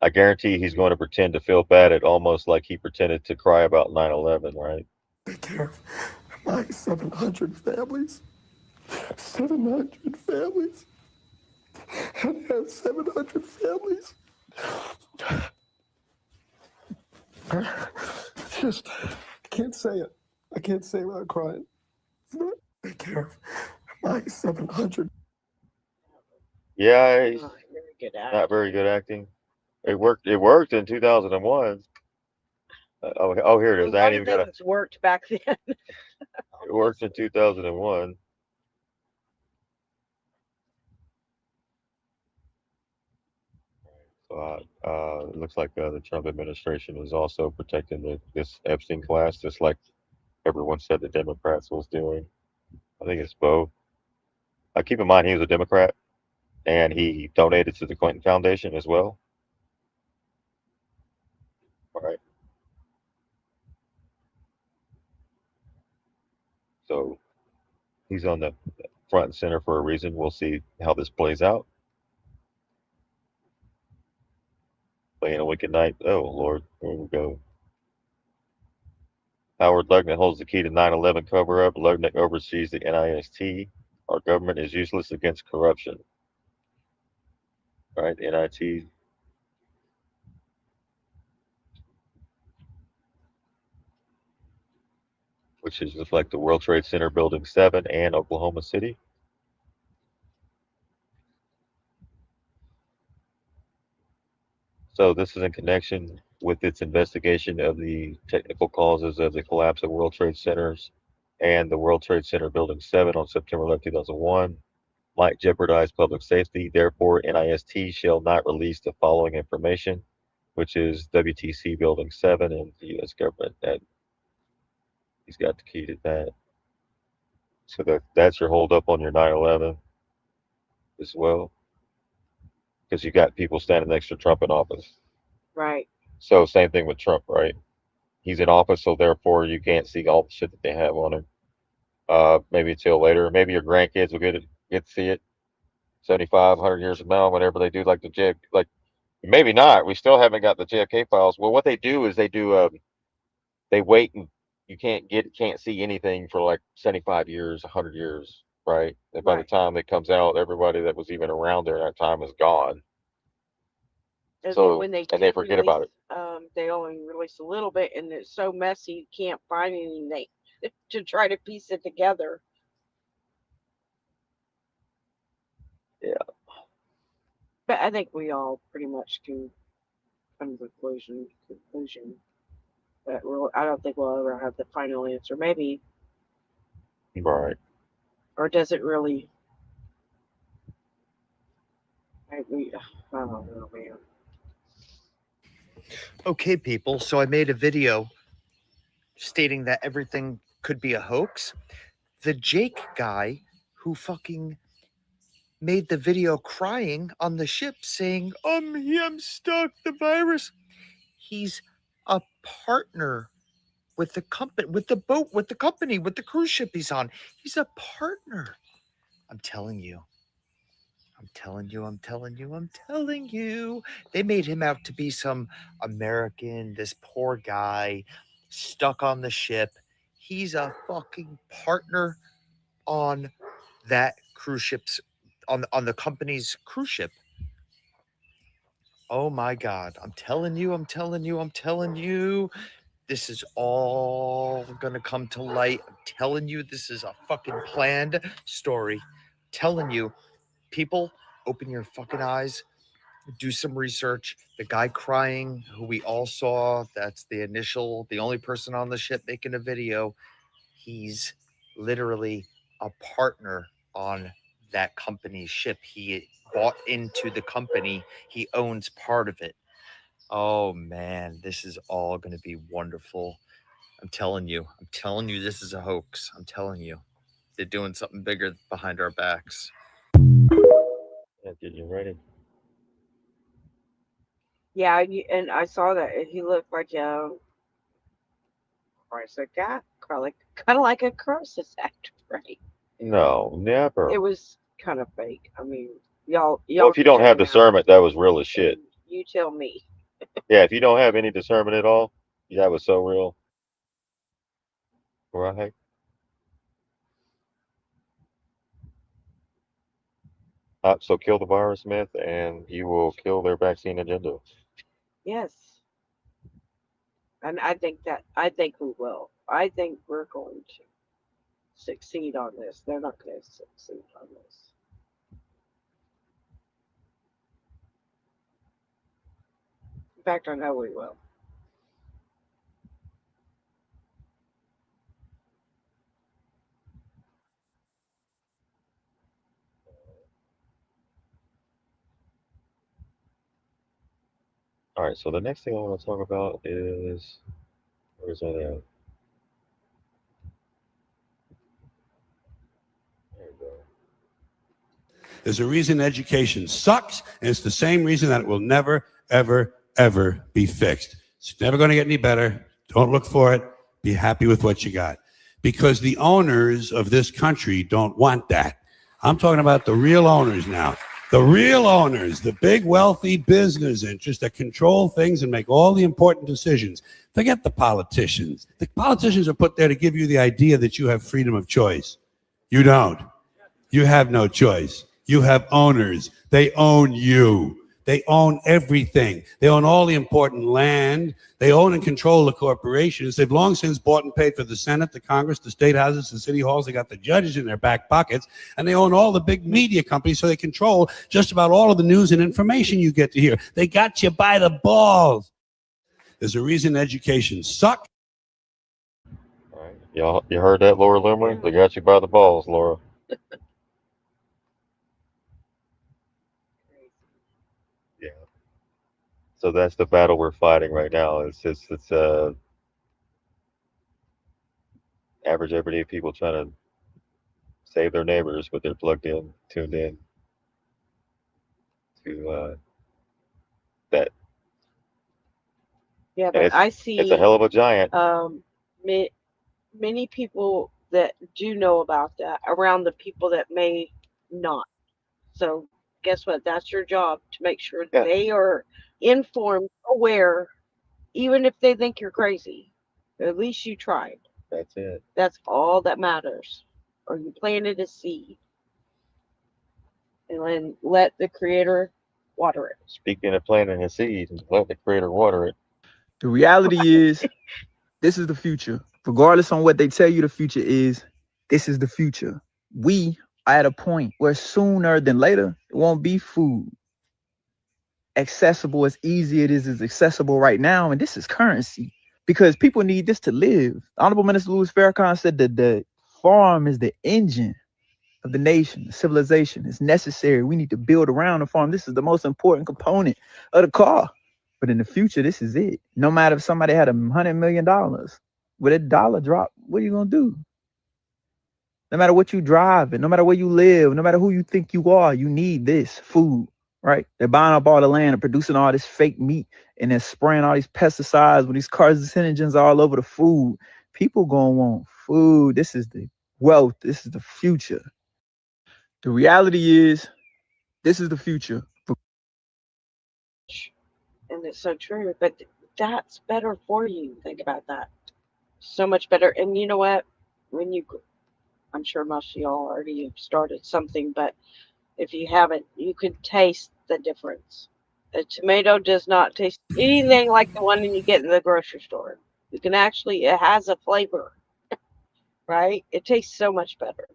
I guarantee he's going to pretend to feel bad at almost like he pretended to cry about 9/11, right? Take care of my 700 families. 700 families. I have 700 families. Just, I can't say it. I can't say it without crying. Take care of my 700. Yeah, he's Not very good at not very good acting. It worked. It worked in 2001. Oh, here it A is. I lot ain't of even got things worked back then. It worked in 2001. So it looks like the Trump administration is also protecting this Epstein class, just like everyone said the Democrats was doing. I think it's both. Keep in mind he was a Democrat and he donated to the Clinton Foundation as well. All right. So he's on the front and center for a reason. We'll see how this plays out. Playing a wicked night. Oh Lord, here we go. Howard Lutnick holds the key to 9/11 cover-up. Lutnick oversees the NIST. Our government is useless against corruption. All right, the NIT. Which is just like the World Trade Center Building 7 and Oklahoma City. So this is in connection with its investigation of the technical causes of the collapse of World Trade Centers and the World Trade Center Building 7 on September 11, 2001 might jeopardize public safety. Therefore, NIST shall not release the following information, which is WTC Building 7 and the U.S. government. That he's got the key to that. So that's your hold up on your 9/11 as well, because you got people standing next to Trump in office. Right. So same thing with Trump, right? He's in office, so therefore you can't see all the shit that they have on him. Maybe until later. Maybe your grandkids will get to see it 75, 100 years from now, whenever they do like the JFK, like maybe not. We still haven't got the JFK files. Well, what they do is they wait and you can't see anything for like 75 years, 100 years, right? And by the time it comes out, everybody that was even around during that time is gone. And So then when they and they forget about it. they only release a little bit, and it's so messy you can't find anything to try to piece it together. Yeah. But I think we all pretty much can come to the conclusion that I don't think we'll ever have the final answer. Maybe. Right. Or does it really? I don't know, man. Okay, people, so I made a video stating that everything could be a hoax. The Jake guy who fucking made the video crying on the ship saying, I'm stuck, the virus. He's a partner with the company, with the boat, with the company, with the cruise ship he's on. He's a partner. I'm telling you. They made him out to be some American, this poor guy stuck on the ship. He's a fucking partner on that cruise ship's, on the company's cruise ship. Oh my God. I'm telling you. This is all going to come to light. I'm telling you, this is a fucking planned story. I'm telling you, people, open your fucking eyes. Do some research. The guy crying, who we all saw, that's the only person on the ship making a video. He's literally a partner on that company's ship. He bought into the company. He owns part of it. Oh man, this is all going to be wonderful. I'm telling you, this is a hoax. I'm telling you, they're doing something bigger behind our backs. Yeah, get you ready. Yeah, and I saw that, and he looked like a guy, kind of like a Croesus actor, right? No, never. It was kind of fake. I mean, y'all. Well, if you don't have discernment, that was real as shit. You tell me. Yeah, if you don't have any discernment at all, that was so real. Right. So kill the virus myth, and you will kill their vaccine agenda. Yes. And I think we will. I think we're going to succeed on this. They're not going to succeed on this. In fact, I know we will. All right, so the next thing I want to talk about is, where's that at? There you go. There's a reason education sucks, and it's the same reason that it will never, ever, ever be fixed. It's never going to get any better. Don't look for it. Be happy with what you got. Because the owners of this country don't want that. I'm talking about the real owners now. The real owners, the big wealthy business interests that control things and make all the important decisions. Forget the politicians. The politicians are put there to give you the idea that you have freedom of choice. You don't. You have no choice. You have owners. They own you. They own everything. They own all the important land. They own and control the corporations. They've long since bought and paid for the Senate, the Congress, the state houses, the city halls. They got the judges in their back pockets, and they own all the big media companies, so they control just about all of the news and information you get to hear. They got you by the balls. There's a reason education sucks. All right, You heard that, Laura Lumley? They got you by the balls, Laura. Yeah. So that's the battle we're fighting right now. It's average everyday people trying to save their neighbors, but they're plugged in, tuned in to that. Yeah, And but I it's a see hell of a giant. ma- many people that do know about that around the people that may not. So guess what? That's your job to make sure Yeah, they are informed, aware, even if they think you're crazy. At least you tried. that's it. That's all that matters. Or you planted a seed and then let the creator water it. Speaking of planting a seed, let the creator water it. The reality is, this is the future. Regardless on what they tell you the future is, this is the future. We are at a point where sooner than later, it won't be food accessible as easy it is accessible right now. And this is currency because people need this to live. Honorable Minister Louis Farrakhan said that the farm is the engine of the nation, the civilization. It's necessary. We need to build around the farm. This is the most important component of the car. But in the future, this is it. No matter if somebody had $100 million, with a dollar drop, what are you gonna do? No matter what you drive, and no matter where you live, no matter who you think you are, you need this food, right? They're buying up all the land and producing all this fake meat, and they're spraying all these pesticides with these carcinogens all over the food. People gonna want food. This is the wealth. This is the future. The reality is, this is the future. And it's so true. But that's better for you. Think about that. So much better. And you know what? When you, I'm sure most of y'all already have started something, but if you haven't, you can taste the difference. A tomato does not taste anything like the one you get in the grocery store. You can actually, it has a flavor, right? It tastes so much better.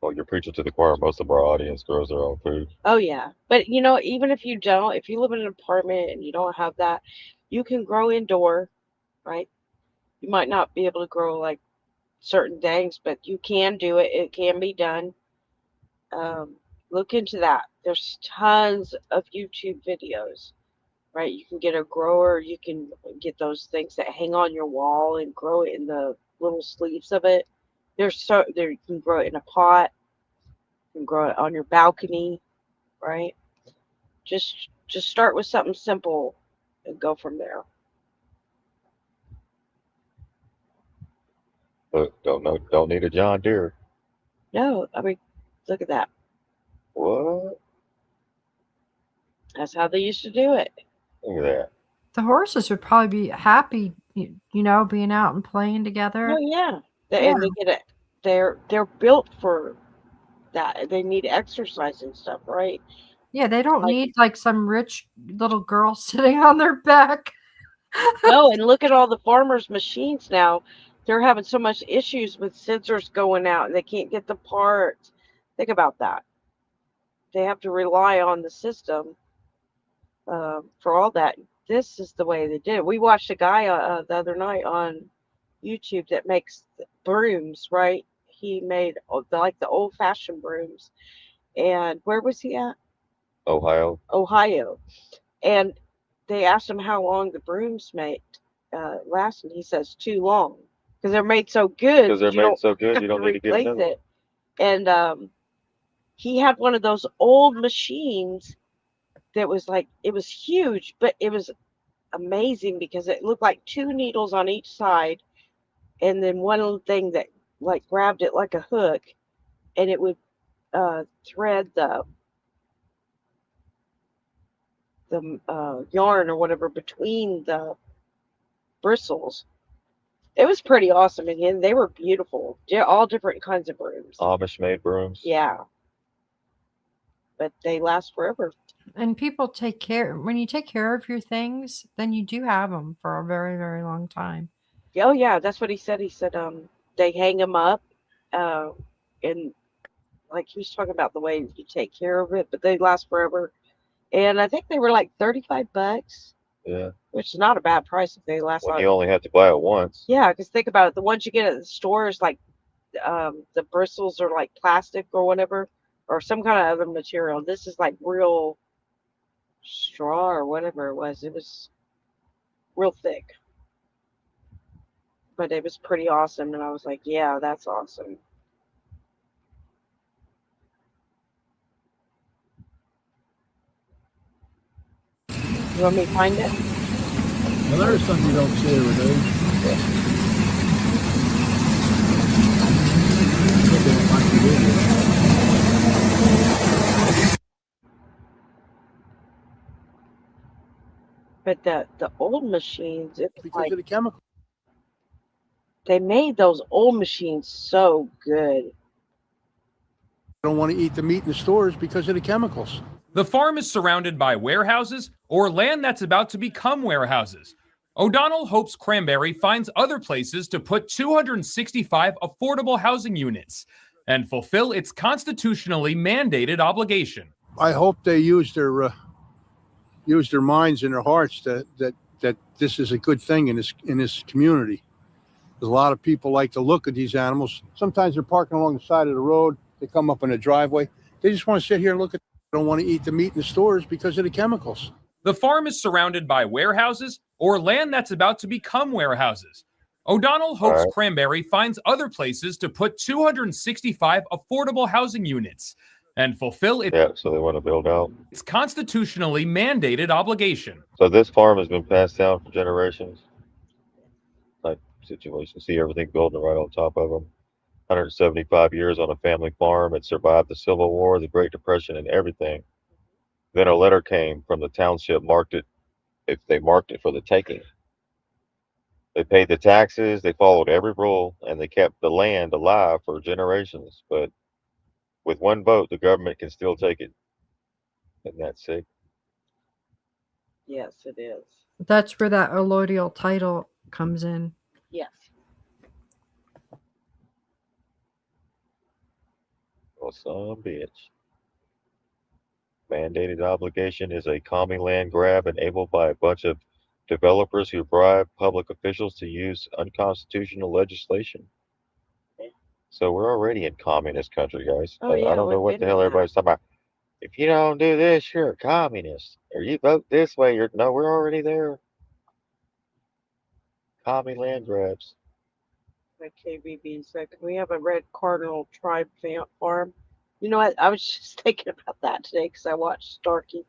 Well, you're preaching to the choir. Most of our audience grows their own food. Oh, yeah. But you know, even if you don't, if you live in an apartment and you don't have that, you can grow indoor, right? You might not be able to grow like certain things, but you can do it. It can be done. Um, look into that. There's tons of YouTube videos, right? You can get a grower. You can get those things that hang on your wall and grow it in the little sleeves of it. There's so there you can grow it in a pot. You can grow it on your balcony, right? Just start with something simple and go from there. But don't need a John Deere. No, I mean, look at that. What? That's how they used to do it. Look at that. The horses would probably be happy, being out and playing together. Oh yeah, Yeah. and they get it. They're built for that. They need exercise and stuff, right? Yeah, they don't Like need like some rich little girl sitting on their back. no, and look at all the farmers' machines now. They're having so much issues with sensors going out, and they can't get the parts. Think about that. They have to rely on the system for all that. This is the way they did it. We watched a guy the other night on YouTube that makes brooms, right? He made like the old-fashioned brooms. And where was he at? Ohio. Ohio. And they asked him how long the brooms made last, and he says too long because they're made so good Because they're you made don't so good, have you to don't need to get replace another one. it. And he had one of those old machines that was like it was huge, but it was amazing because it looked like two needles on each side, and then one little thing that like grabbed it like a hook, and it would thread the yarn or whatever between the bristles. It was pretty awesome, and they were beautiful. All different kinds of brooms. Amish made brooms. Yeah, but they last forever. And people take care. When you take care of your things, then you do have them for a very, very long time. Oh yeah, that's what he said. He said they hang them up, uh, and like he was talking about the way you take care of it, but they last forever. And I think they were like $35. Yeah. which is not a bad price if they last When long. you only have to buy it once. Yeah, because think about it. The ones you get at the stores, like the bristles are like plastic or whatever, or some kind of other material. This is like real straw or whatever it was. It was real thick, but it was pretty awesome. And I was like, yeah, that's awesome. You want me to find it? Well, there's something you don't see every day. But the old machines, it was Because like of the chemical. they made those old machines so good. I don't want to eat the meat in the stores because of the chemicals. The farm is surrounded by warehouses or land that's about to become warehouses. O'Donnell hopes Cranberry finds other places to put 265 affordable housing units and fulfill its constitutionally mandated obligation. I hope they use their minds and their hearts that this is a good thing in this community. Because a lot of people like to look at these animals. Sometimes they're parking along the side of the road. They come up in a driveway. They just want to sit here and look at. They don't want to eat the meat in the stores because of the chemicals. The farm is surrounded by warehouses or land that's about to become warehouses. O'Donnell hopes Cranberry finds other places to put 265 affordable housing units and fulfill its, so they want to build out. its constitutionally mandated obligation. So this farm has been passed down for generations. Type situation. See everything building right on top of them. 175 years on a family farm. It survived the Civil War, the Great Depression, and everything. Then a letter came from the township, marked it for the taking. They paid the taxes, they followed every rule, and they kept the land alive for generations. But with one vote, the government can still take it. Isn't that sick? Yes, it is. That's where that allodial title comes in. Yes. Well, some bitch. Mandated obligation is a commie land grab enabled by a bunch of developers who bribe public officials to use unconstitutional legislation. So we're already in communist country, guys. Oh, yeah, I don't know we've what been the in hell that. everybody's talking about. If you don't do this, you're a communist. Or you vote this way, no, we're already there. Commie land grabs. Like KB being sick. We have a red cardinal tribe farm. You know what? I was just thinking about that today because I watched Starkey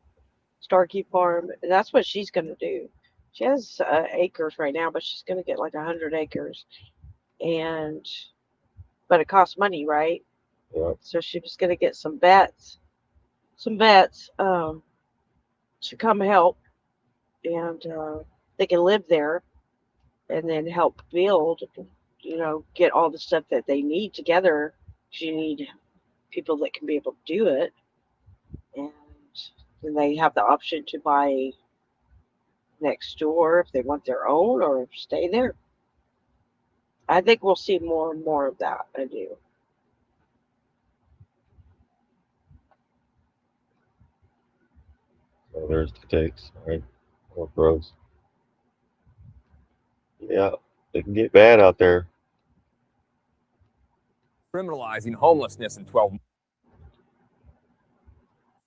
Farm, and that's what she's going to do. She has acres right now, but she's going to get like 100 acres, but it costs money, right? Yeah. So she was going to get some vets to come help, and they can live there, and then help build. Get all the stuff that they need together. 'Cause you need people that can be able to do it, and then they have the option to buy next door if they want their own or stay there. I think we'll see more and more of that. I do. So there's the takes, right? More pros. Yeah, it can get bad out there. Criminalizing homelessness in 12 months.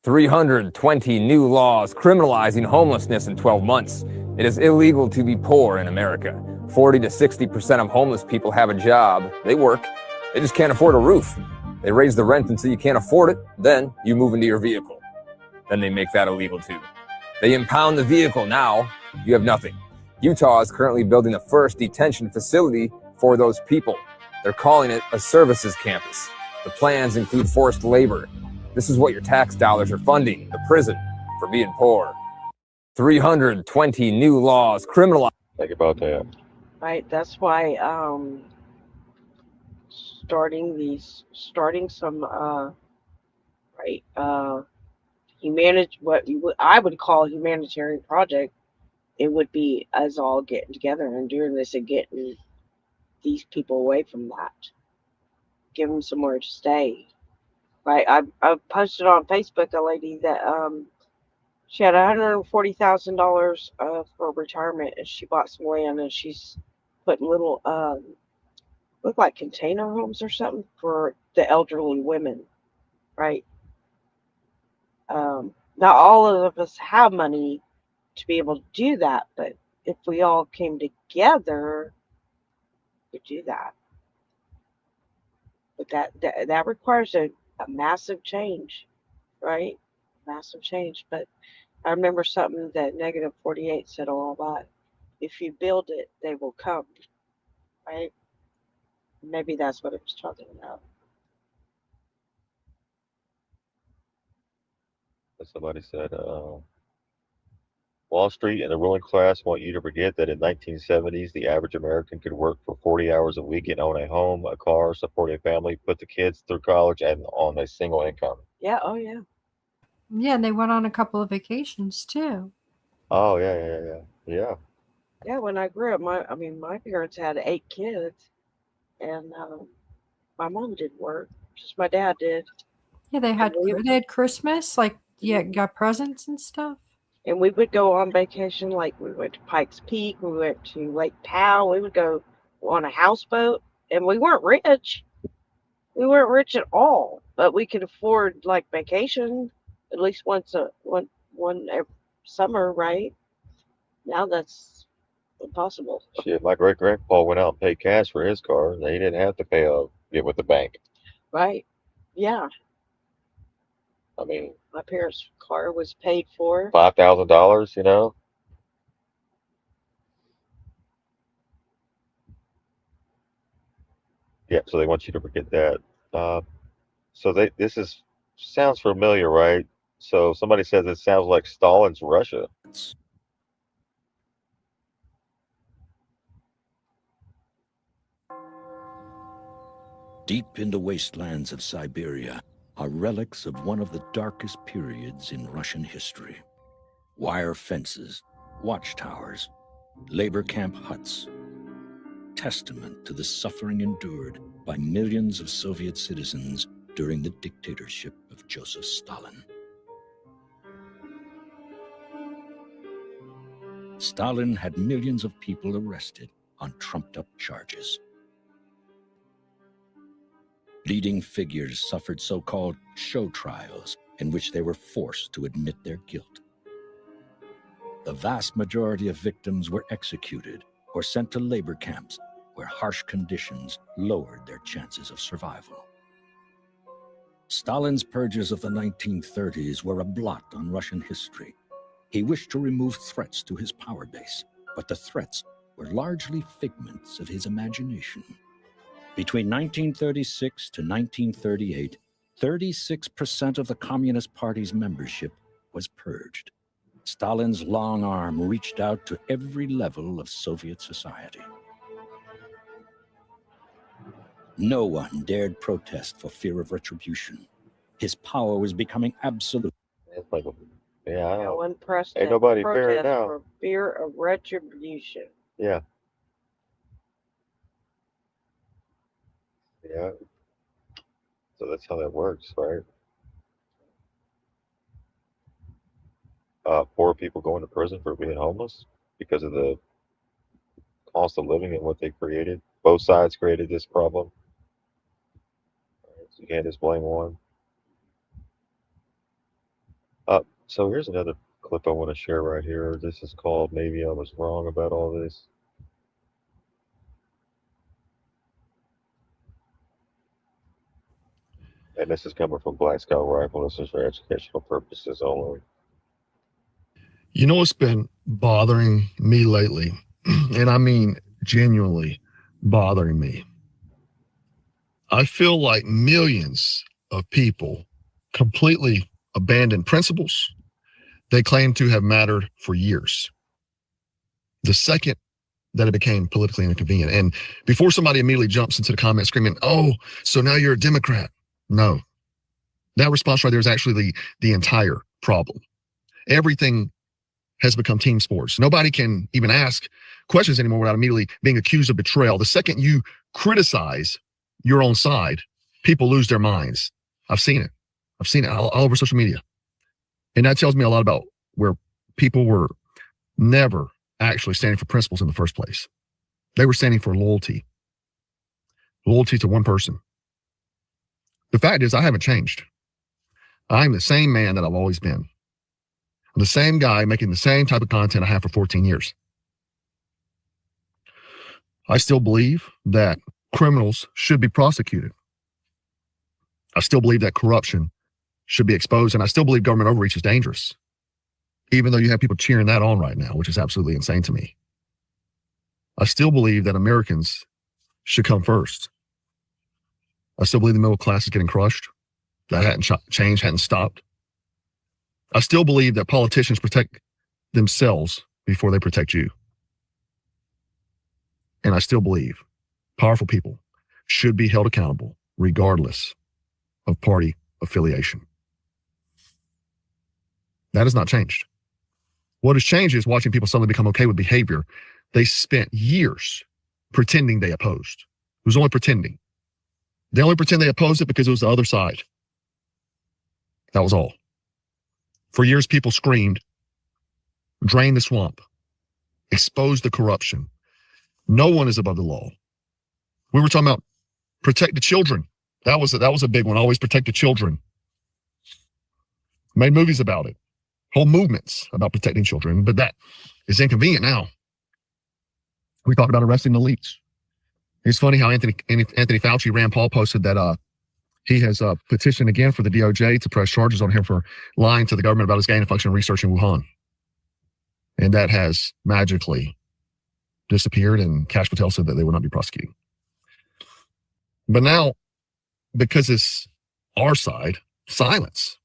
320 new laws criminalizing homelessness in 12 months. It is illegal to be poor in America. 40 to 60% of homeless people have a job. They work. They just can't afford a roof. They raise the rent until you can't afford it. Then you move into your vehicle. Then they make that illegal too. They impound the vehicle. Now you have nothing. Utah is currently building the first detention facility for those people. They're calling it a services campus. The plans include forced labor. This is what your tax dollars are funding, the prison for being poor. 320 new laws criminalize. Think about that. Right. That's why starting some what I would call a humanitarian project. It would be us all getting together and doing this and getting these people away from that. Give them somewhere to stay. Right. I posted on Facebook a lady that She had $140,000 for retirement, and she bought some land, and she's putting little look like container homes or something for the elderly women, right? Not all of us have money to be able to do that, but if we all came together, we could do that. But that requires a massive change, right? Massive change. But I remember something that Negative 48 said a while back. If you build it, they will come, right? Maybe that's what it was talking about. Somebody said, Wall Street and the ruling class want you to forget that in 1970s, the average American could work for 40 hours a week and own a home, a car, support a family, put the kids through college, and on a single income. Yeah, oh yeah. Yeah, and they went on a couple of vacations too. Oh, yeah. Yeah, when I grew up, my parents had 8 kids, and my mom didn't work, just my dad did. Yeah, they had Christmas, like got presents and stuff. And we would go on vacation, like we went to Pikes Peak, we went to Lake Powell, we would go on a houseboat, and we weren't rich. We weren't rich at all, but we could afford like vacation at least one every summer, right? Now that's impossible. Shit, my great grandpa went out and paid cash for his car. And he didn't have to get with the bank. Right? Yeah. I mean, my parents' car was paid for. $5,000, you know? Yeah, so they want you to forget that. So this sounds familiar, right? So somebody says it sounds like Stalin's Russia. Deep in the wastelands of Siberia are relics of one of the darkest periods in Russian history. Wire fences, watchtowers, labor camp huts, testament to the suffering endured by millions of Soviet citizens during the dictatorship of Joseph Stalin. Stalin had millions of people arrested on trumped-up charges. Leading figures suffered so-called show trials in which they were forced to admit their guilt. The vast majority of victims were executed or sent to labor camps where harsh conditions lowered their chances of survival. Stalin's purges of the 1930s were a blot on Russian history. He wished to remove threats to his power base, but the threats were largely figments of his imagination. Between 1936 to 1938, 36% of the Communist Party's membership was purged. Stalin's long arm reached out to every level of Soviet society. No one dared protest for fear of retribution. His power was becoming absolute. It's like, yeah, I No don't. one pressed Ain't nobody fearing it protest now. for fear of retribution. Yeah. Yeah. So that's how that works, right? Poor people going to prison for being homeless because of the cost of living and what they created. Both sides created this problem. So you can't just blame one. So here's another clip I want to share right here. This is called Maybe I Was Wrong About All This. And this is coming from Black Scout Rifle. This is for educational purposes only. You know what's been bothering me lately, and I mean genuinely bothering me? I feel like millions of people completely abandoned principles they claim to have mattered for years. The second that it became politically inconvenient, and before somebody immediately jumps into the comments screaming, "Oh, so now you're a Democrat." No, that response right there is actually the entire problem. Everything has become team sports. Nobody can even ask questions anymore without immediately being accused of betrayal. The second you criticize your own side, people lose their minds. I've seen it all over social media. And that tells me a lot about where people were never actually standing for principles in the first place. They were standing for loyalty to one person. The fact is, I haven't changed. I'm the same man that I've always been. I'm the same guy making the same type of content I have for 14 years. I still believe that criminals should be prosecuted. I still believe that corruption should be exposed, and I still believe government overreach is dangerous, even though you have people cheering that on right now, which is absolutely insane to me. I still believe that Americans should come first. I still believe the middle class is getting crushed. That hadn't changed, hadn't stopped. I still believe that politicians protect themselves before they protect you. And I still believe powerful people should be held accountable regardless of party affiliation. That has not changed. What has changed is watching people suddenly become okay with behavior they spent years pretending they opposed. It was only pretending. They only pretend they opposed it because it was the other side. That was all. For years, people screamed, drain the swamp, expose the corruption. No one is above the law. We were talking about protect the children. That was a big one. Always protect the children. Made movies about it. Whole movements about protecting children. But that is inconvenient now. We talked about arresting the elites. It's funny how Anthony Fauci, Rand Paul posted that he has petitioned again for the DOJ to press charges on him for lying to the government about his gain-of-function research in Wuhan. And that has magically disappeared, and Kash Patel said that they will not be prosecuting. But now, because it's our side, silence.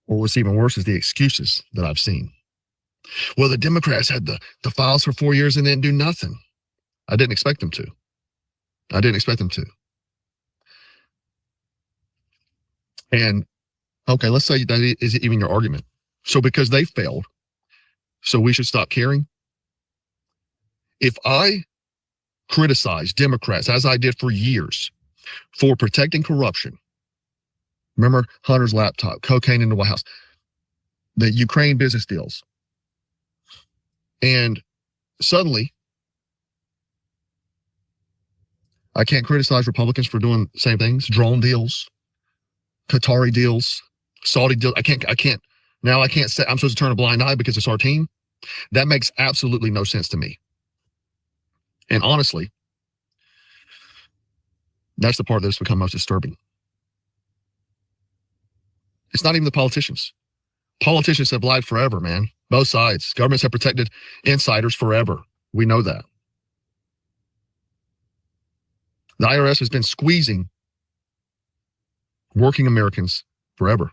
Or what's even worse is the excuses that I've seen. Well, the Democrats had the files for 4 years and didn't do nothing. I didn't expect them to. And, okay, let's say that is even your argument. So because they failed, so we should stop caring? If I criticize Democrats, as I did for years, for protecting corruption, remember Hunter's laptop, cocaine in the White House, the Ukraine business deals, and suddenly I can't criticize Republicans for doing the same things, drone deals, Qatari deals, Saudi deals. I can't now I can't say I'm supposed to turn a blind eye because it's our team. That makes absolutely no sense to me. And honestly, that's the part that's become most disturbing. It's not even the politicians. Politicians have lied forever, man. Both sides. Governments have protected insiders forever. We know that. The IRS has been squeezing working Americans forever.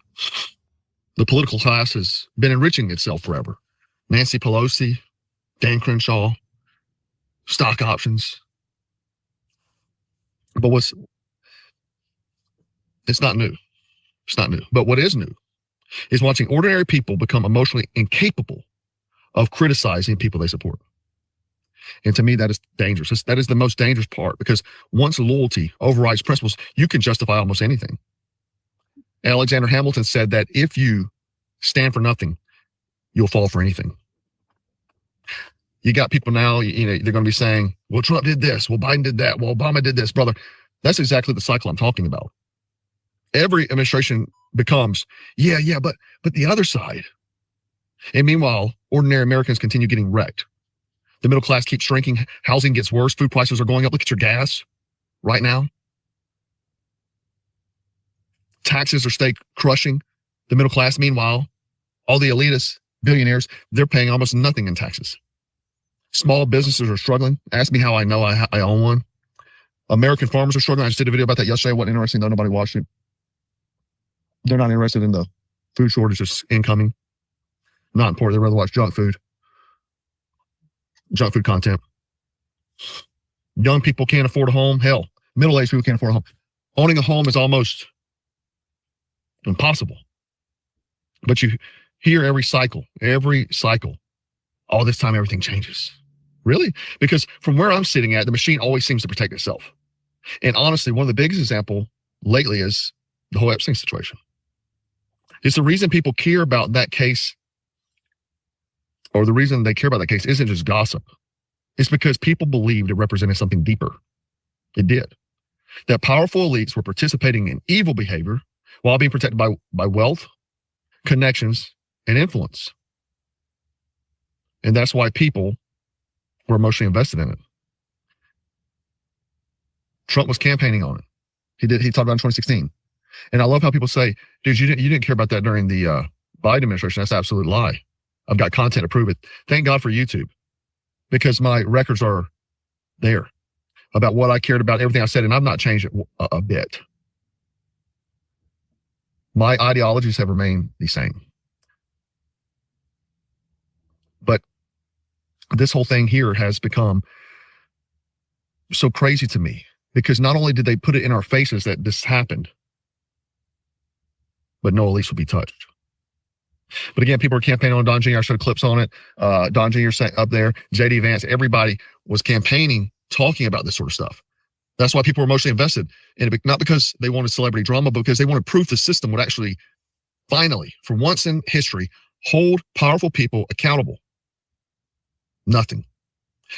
The political class has been enriching itself forever. Nancy Pelosi, Dan Crenshaw, stock options. But it's not new. It's not new. But what is new is watching ordinary people become emotionally incapable of criticizing people they support. And to me, that is dangerous. That is the most dangerous part, because once loyalty overrides principles, you can justify almost anything. Alexander Hamilton said that if you stand for nothing, you'll fall for anything. You got people now, they're going to be saying, well, Trump did this. Well, Biden did that. Well, Obama did this, brother. That's exactly the cycle I'm talking about. Every administration becomes, but the other side. And meanwhile, ordinary Americans continue getting wrecked. The middle class keeps shrinking. Housing gets worse. Food prices are going up. Look at your gas right now. Taxes are stay crushing the middle class. Meanwhile, all the elitists, billionaires, they're paying almost nothing in taxes. Small businesses are struggling. Ask me how I know I own one. American farmers are struggling. I just did a video about that yesterday. It wasn't interesting, though. Nobody watched it. They're not interested in the food shortages incoming. Not important. They'd rather watch junk food content. Young people can't afford a home. Hell, middle-aged people can't afford a home. Owning a home is almost impossible. But you hear every cycle, all this time everything changes. Really? Because from where I'm sitting at, the machine always seems to protect itself. And honestly, one of the biggest examples lately is the whole Epstein situation. It's the reason people care about that case or the reason they care about that case isn't just gossip. It's because people believed it represented something deeper. It did. That powerful elites were participating in evil behavior while being protected by wealth, connections, and influence. And that's why people were emotionally invested in it. Trump was campaigning on it. He talked about it in 2016. And I love how people say, dude, you didn't care about that during the Biden administration. That's an absolute lie. I've got content to prove it. Thank God for YouTube, because my records are there about what I cared about, everything I said, and I've not changed it a bit. My ideologies have remained the same. But this whole thing here has become so crazy to me, because not only did they put it in our faces that this happened, but no elites would be touched. But again, people are campaigning on Don Jr. I showed clips on it. Don Jr. up there, JD Vance, everybody was campaigning, talking about this sort of stuff. That's why people were emotionally invested in it, not because they wanted celebrity drama, but because they wanted proof the system would actually, finally, for once in history, hold powerful people accountable. Nothing.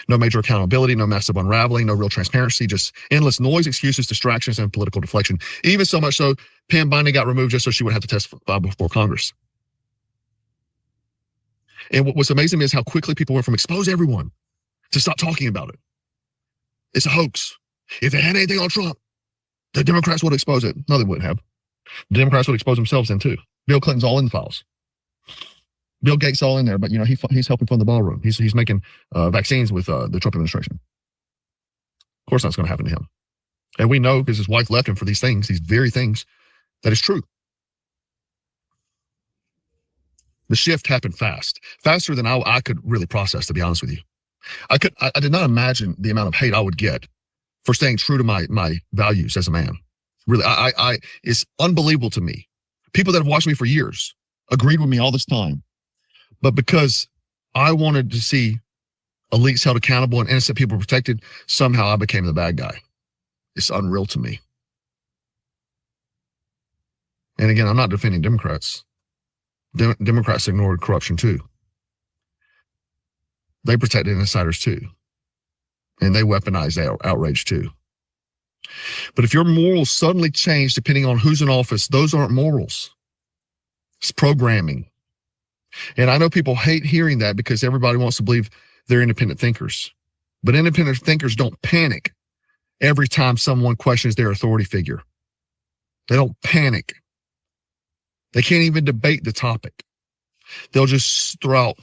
No major accountability, no massive unraveling, no real transparency, just endless noise, excuses, distractions, and political deflection. Even so much so, Pam Bondi got removed just so she would have to testify before Congress. And what's amazing is how quickly people went from expose everyone to stop talking about it. It's a hoax. If they had anything on Trump, the Democrats would expose it. No, they wouldn't have. The Democrats would expose themselves then too. Bill Clinton's all in the files. Bill Gates all in there, but he's helping fund the ballroom. He's making vaccines with the Trump administration. Of course, that's going to happen to him. And we know, because his wife left him for these things, these very things, that is true. The shift happened fast, faster than I could really process, to be honest with you. I did not imagine the amount of hate I would get for staying true to my values as a man. Really, it's unbelievable to me. People that have watched me for years agreed with me all this time, but because I wanted to see elites held accountable and innocent people protected, somehow I became the bad guy. It's unreal to me. And again, I'm not defending Democrats. Democrats ignored corruption too. They protected insiders too. And they weaponized outrage too. But if your morals suddenly change depending on who's in office, those aren't morals. It's programming. And I know people hate hearing that because everybody wants to believe they're independent thinkers. But independent thinkers don't panic every time someone questions their authority figure. They don't panic. They can't even debate the topic. They'll just throw out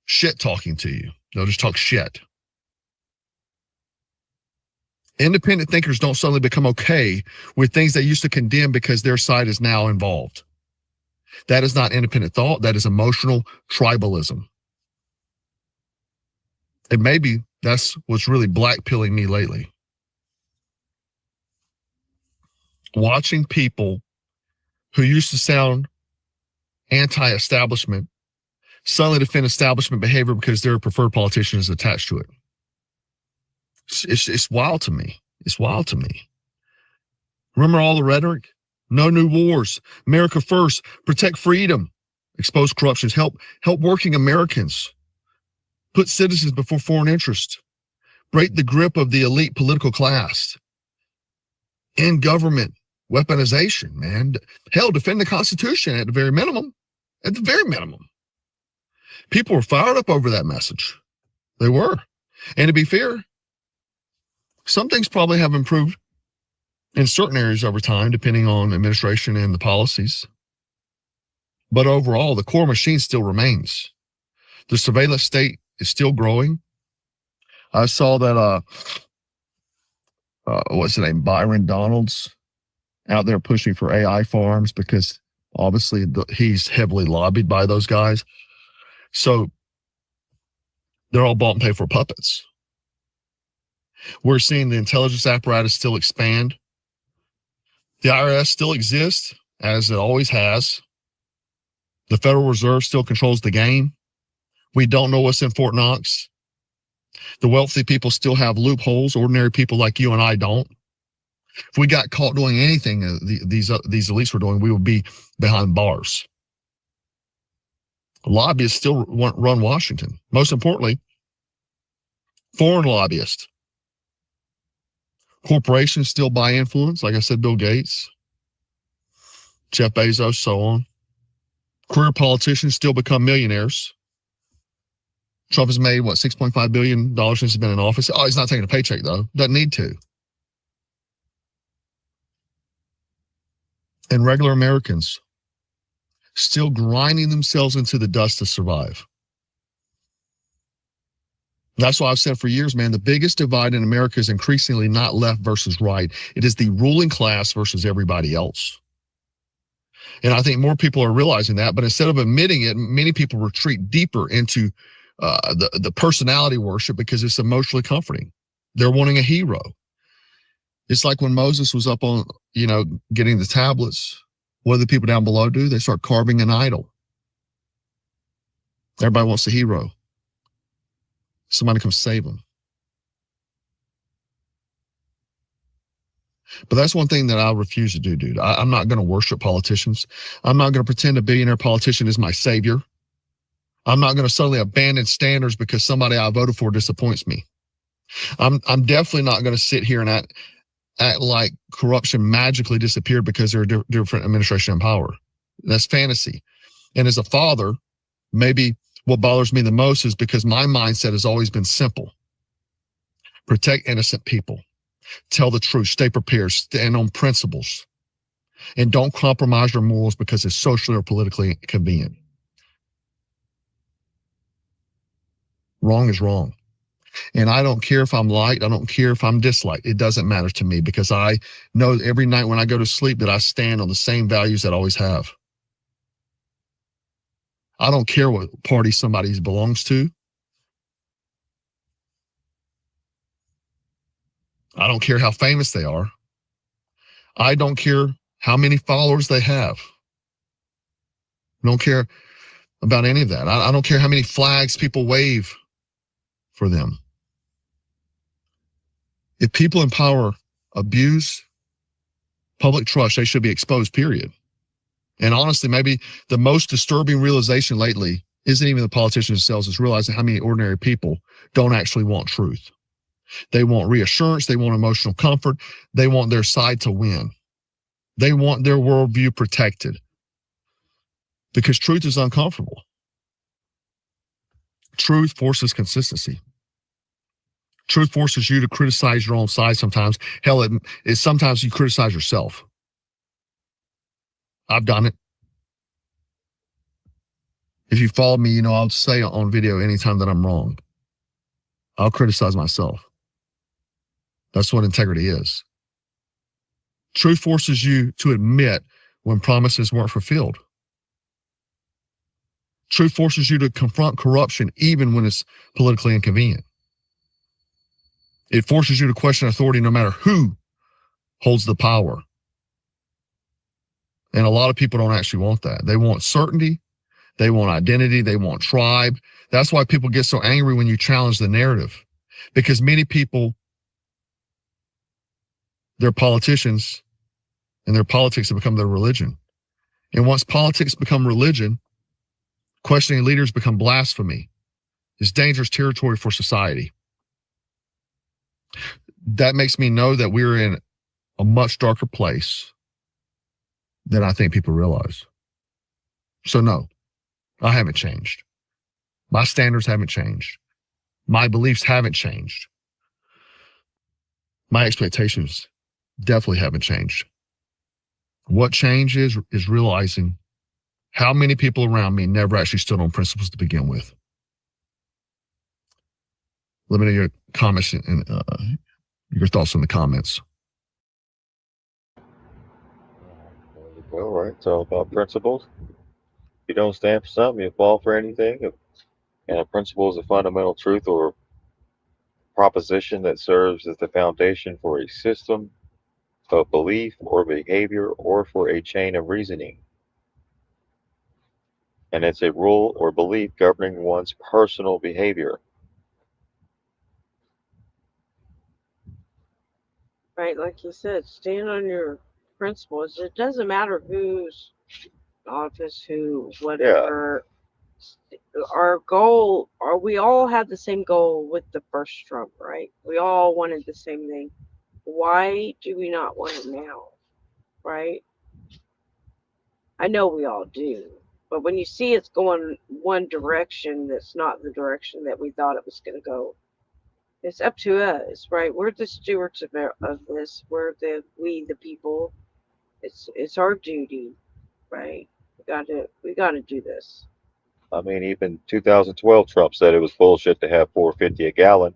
shit talking to you. They'll just talk shit. Independent thinkers don't suddenly become okay with things they used to condemn because their side is now involved. That is not independent thought. That is emotional tribalism. And maybe that's what's really blackpilling me lately. Watching people who used to sound anti-establishment suddenly defend establishment behavior because their preferred politician is attached to it. It's wild to me. It's wild to me. Remember all the rhetoric? No new wars. America first. Protect freedom. Expose corruptions. Help working Americans. Put citizens before foreign interests. Break the grip of the elite political class. End government weaponization, man. Hell, defend the Constitution at the very minimum. At the very minimum. People were fired up over that message. They were. And to be fair, some things probably have improved in certain areas over time, depending on administration and the policies. But overall, the core machine still remains. The surveillance state is still growing. I saw that, what's his name, Byron Donalds, out there pushing for AI farms because obviously he's heavily lobbied by those guys. So they're all bought and paid for puppets. We're seeing the intelligence apparatus still expand. The IRS still exists, as it always has. The Federal Reserve still controls the game. We don't know what's in Fort Knox. The wealthy people still have loopholes. Ordinary people like you and I don't. If we got caught doing anything these elites were doing, we would be behind bars. Lobbyists still run Washington. Most importantly, foreign lobbyists. Corporations still buy influence. Like I said, Bill Gates, Jeff Bezos, so on. Career politicians still become millionaires. Trump has made, what, $6.5 billion since he's been in office? Oh, he's not taking a paycheck, though. Doesn't need to. And regular Americans still grinding themselves into the dust to survive. That's why I've said for years, man, the biggest divide in America is increasingly not left versus right. It is the ruling class versus everybody else. And I think more people are realizing that, but instead of admitting it, many people retreat deeper into the personality worship because it's emotionally comforting. They're wanting a hero. It's like when Moses was up on, getting the tablets. What do the people down below do? They start carving an idol. Everybody wants a hero. Somebody come save them. But that's one thing that I refuse to do, dude. I'm not going to worship politicians. I'm not going to pretend a billionaire politician is my savior. I'm not going to suddenly abandon standards because somebody I voted for disappoints me. I'm definitely not going to sit here and act like corruption magically disappeared because there are different administration in power. That's fantasy. And as a father, maybe what bothers me the most is because my mindset has always been simple. Protect innocent people. Tell the truth. Stay prepared. Stand on principles. And don't compromise your morals because it's socially or politically convenient. Wrong is wrong. And I don't care if I'm liked. I don't care if I'm disliked. It doesn't matter to me because I know every night when I go to sleep that I stand on the same values that I always have. I don't care what party somebody belongs to. I don't care how famous they are. I don't care how many followers they have. I don't care about any of that. I don't care how many flags people wave for them. If people in power abuse public trust, they should be exposed, period. And honestly, maybe the most disturbing realization lately isn't even the politicians themselves, it's realizing how many ordinary people don't actually want truth. They want reassurance. They want emotional comfort. They want their side to win. They want their worldview protected because truth is uncomfortable. Truth forces consistency. Truth forces you to criticize your own side sometimes. Hell, sometimes you criticize yourself. I've done it. If you follow me, I'll say on video anytime that I'm wrong. I'll criticize myself. That's what integrity is. Truth forces you to admit when promises weren't fulfilled. Truth forces you to confront corruption even when it's politically inconvenient. It forces you to question authority no matter who holds the power. And a lot of people don't actually want that. They want certainty. They want identity. They want tribe. That's why people get so angry when you challenge the narrative. Because many people, they're politicians, and their politics have become their religion. And once politics become religion, questioning leaders become blasphemy. It's dangerous territory for society. That makes me know that we're in a much darker place than I think people realize. So no, I haven't changed. My standards haven't changed. My beliefs haven't changed. My expectations definitely haven't changed. What changed is realizing how many people around me never actually stood on principles to begin with. Let me know your comments and your thoughts in the comments. All right, it's all about principles. If you don't stand for something, you fall for anything. And a principle is a fundamental truth or proposition that serves as the foundation for a system of belief or behavior or for a chain of reasoning. And it's a rule or belief governing one's personal behavior. Right, like you said, stand on your principles. It doesn't matter who's office, who, whatever. our goal, or we all had the same goal with the first Trump, right? We all wanted the same thing. Why do we not want it now, right? I know we all do, but when you see it's going one direction that's not the direction that we thought it was going to go, it's up to us, right? We're the stewards of this. We're the people. It's our duty, right? We gotta do this. I mean, even 2012, Trump said it was bullshit to have 450 a gallon,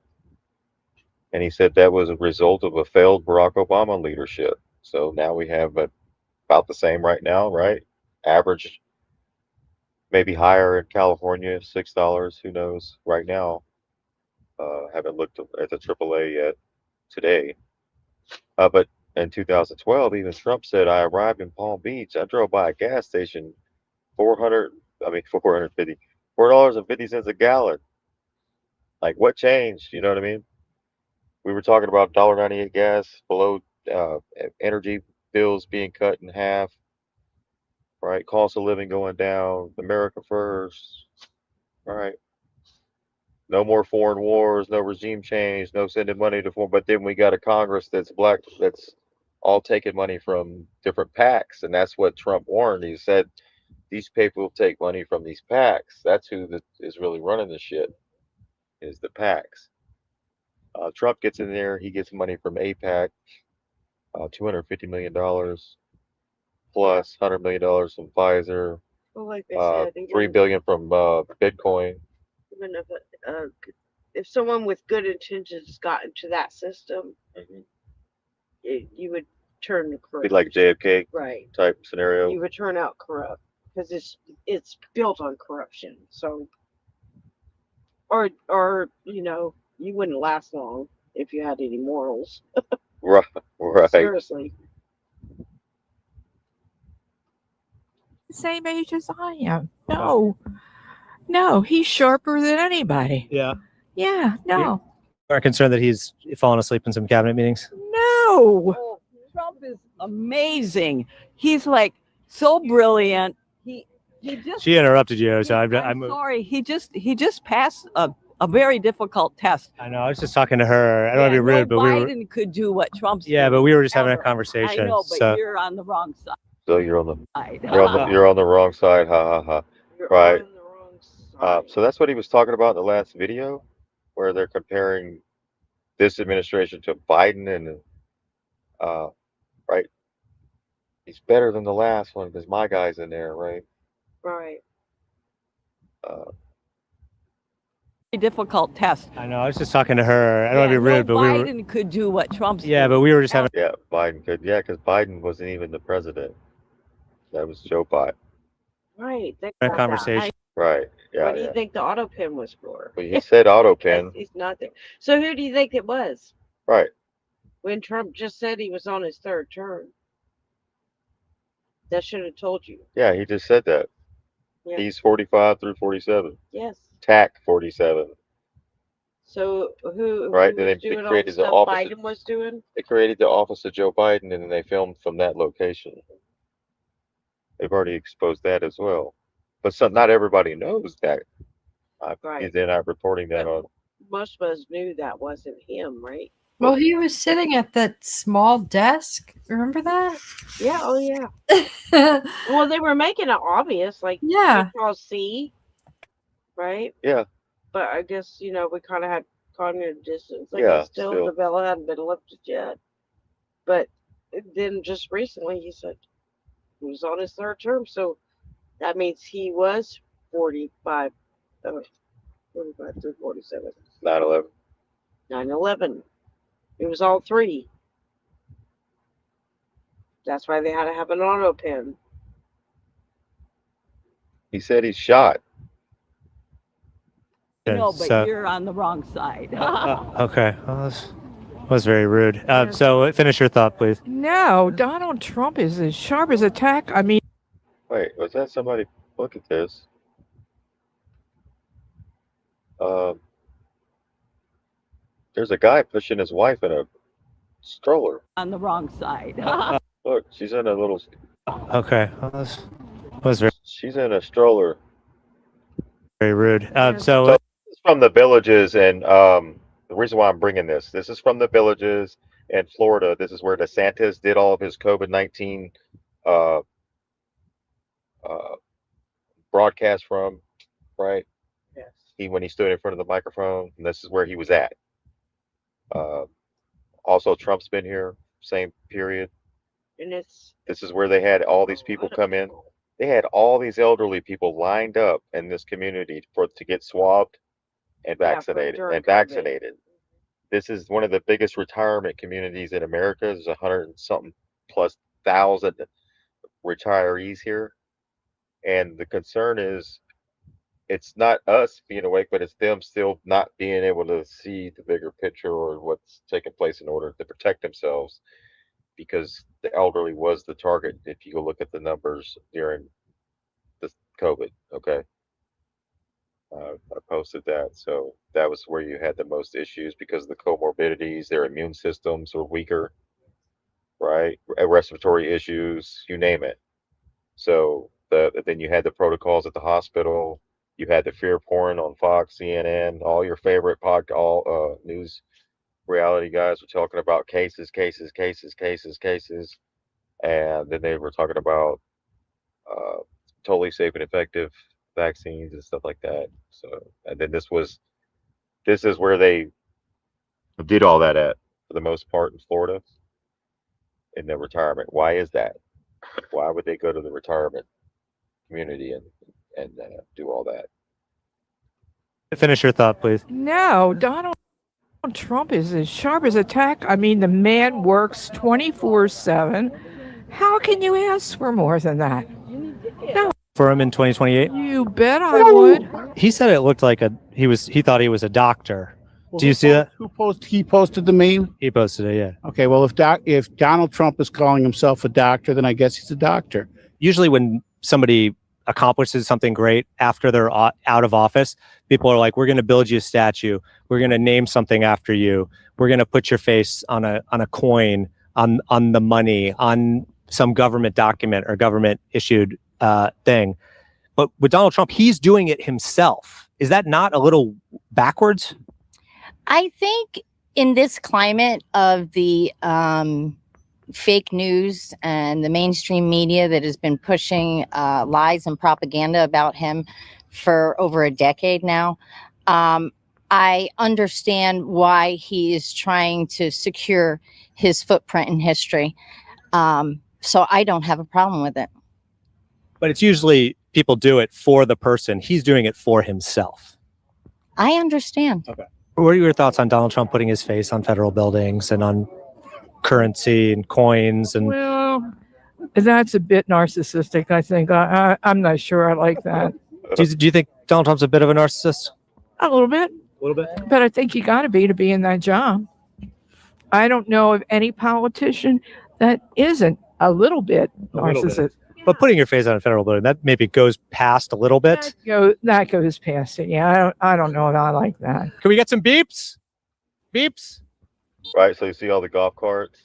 and he said that was a result of a failed Barack Obama leadership. So now we have about the same right now, right? Average, maybe higher in California, $6. Who knows? Right now, haven't looked at the AAA yet today. But in 2012, even Trump said, I arrived in Palm Beach. I drove by a gas station, 450, $4.50 a gallon. Like, what changed? You know what I mean? We were talking about $1.98 gas, below energy bills being cut in half, right? Cost of living going down, America first, right? No more foreign wars, no regime change, no sending money to foreign. But then we got a Congress that's black, that's all taking money from different PACs, and that's what Trump warned. He said these people take money from these PACs. That's who is really running the shit, is the PACs. Trump gets in there, he gets money from APAC, $250 million plus $100 million from Pfizer, Well, like they said, $3 billion from Bitcoin. even if someone with good intentions got into that system, you would turn corrupt. Be like JFK Right. type scenario. You would turn out corrupt because it's built on corruption. So, or you wouldn't last long if you had any morals. Right. Seriously. Same age as I am. No, he's sharper than anybody. Yeah. Yeah, no. You are concerned that he's fallen asleep in some cabinet meetings? No. Trump is amazing. He's like so brilliant. He just. She interrupted you, so I'm sorry. He just passed a very difficult test. I know. I was just talking to her. I don't want to be rude, but Biden could do what Trump's. Yeah, but we were just having a conversation. I know, but so. you're on the wrong side. So you're on the wrong side. Ha ha ha. Right. So that's what he was talking about in the last video, where they're comparing this administration to Biden, and right, he's better than the last one because my guy's in there, right? Right. Difficult test. I know. I was just talking to her. I don't want to be rude, but Biden could do what Trump's. Yeah, but we were just having. Yeah, Biden could. Yeah, because Biden wasn't even the president. That was Joe Biden. Right. A conversation. Right. Yeah. What do you think the auto pen was for? Well, he said auto pen. He's not there. So who do you think it was? Right. When Trump just said he was on his third term. That should have told you. Yeah, he just said that. Yeah. He's 45 through 47. Yes. TAC 47. So who right? Then they created the office. Biden was doing? They created the office of Joe Biden, and then they filmed from that location. They've already exposed that as well. But not everybody knows that. Right. They're not reporting that on. Most of us knew that wasn't him, right? Well, he was sitting at that small desk. Remember that? Yeah. Oh, yeah. Well, they were making it obvious, like Control C, right? Yeah. But I guess we kind of had cognitive distance. Like still the bell hadn't been lifted yet. But then just recently, he said he was on his third term, so that means he was 45 through 47. 9/11. 9/11. It was all three. That's why they had to have an auto pen. He said he's shot. No, but you're on the wrong side. Okay. Well, that was very rude. So finish your thought, please. No, Donald Trump is as sharp as a tack. I mean. Wait, was that somebody? Look at this. There's a guy pushing his wife in a stroller. On the wrong side. Look, she's in a little. Okay. Well, that was very. She's in a stroller. Very rude. So this is from the villages, and the reason why I'm bringing this is from the villages in Florida. This is where DeSantis did all of his COVID-19 uh, uh, broadcast from, right? Yes. When he stood in front of the microphone, and this is where he was at. Also, Trump's been here, same period. And This is where they had all these people come in. They had all these elderly people lined up in this community to get swabbed and vaccinated. This is one of the biggest retirement communities in America. There's 100 and something plus thousand retirees here. And the concern is it's not us being awake, but it's them still not being able to see the bigger picture or what's taking place in order to protect themselves, because the elderly was the target. If you go look at the numbers during the COVID, okay. I posted that. So that was where you had the most issues because of the comorbidities. Their immune systems were weaker, right? Respiratory issues, you name it. So then you had the protocols at the hospital. You had the fear porn on Fox, CNN, all your favorite news reality guys were talking about cases, and then they were talking about totally safe and effective vaccines and stuff like that. So, and then this is where they did all that at, for the most part, in Florida, in their retirement. Why is that? Why would they go to the retirement community and do all that? Finish your thought, please. No, Donald Trump is as sharp as a tack. I mean, the man works 24/7. How can you ask for more than that? No. For him in 2028? You bet I would. He said it looked like he thought he was a doctor. Do you see that? He posted the meme? He posted it, yeah. Okay, well, if Donald Trump is calling himself a doctor, then I guess he's a doctor. Usually when somebody accomplishes something great after they're out of office, people are like, we're going to build you a statue. We're going to name something after you. We're going to put your face on a coin, on the money, on some government document or government issued thing. But with Donald Trump, he's doing it himself. Is that not a little backwards? I think in this climate of the fake news and the mainstream media that has been pushing lies and propaganda about him for over a decade now, I understand why he is trying to secure his footprint in history. So I don't have a problem with it. But it's usually people do it for the person. He's doing it for himself. I understand. Okay. What are your thoughts on Donald Trump putting his face on federal buildings and on currency and coins? And Well, that's a bit narcissistic, I think. I'm not sure I like that. Do you think Donald Trump's a bit of a narcissist? A little bit. A little bit. But I think you got to be in that job. I don't know of any politician that isn't a little bit narcissist. But putting your face on a federal building, that maybe goes past a little bit. That goes past it. Yeah, I don't know if I like that. Can we get some beeps? Beeps? Right, so you see all the golf carts?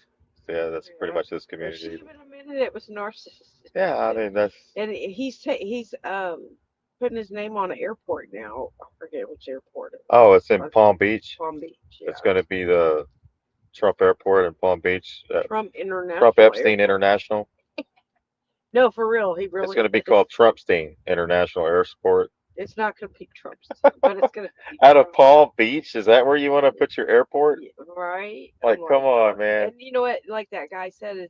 Yeah, that's pretty much this community. It was narcissistic. Yeah, I mean, that's... And he's putting his name on an airport now. I forget which airport it is. Oh, it's in Palm Beach. Palm Beach, yeah. It's going to be the Trump Airport in Palm Beach. Trump International. Trump Epstein International. No, for real. He really. It's going to be called Trumpstein International Airport. It's not going to be Trump's, but it's going to be Out of Palm Beach? Is that where you want to put your airport? right. Like, come on, man. And you know what? Like that guy said,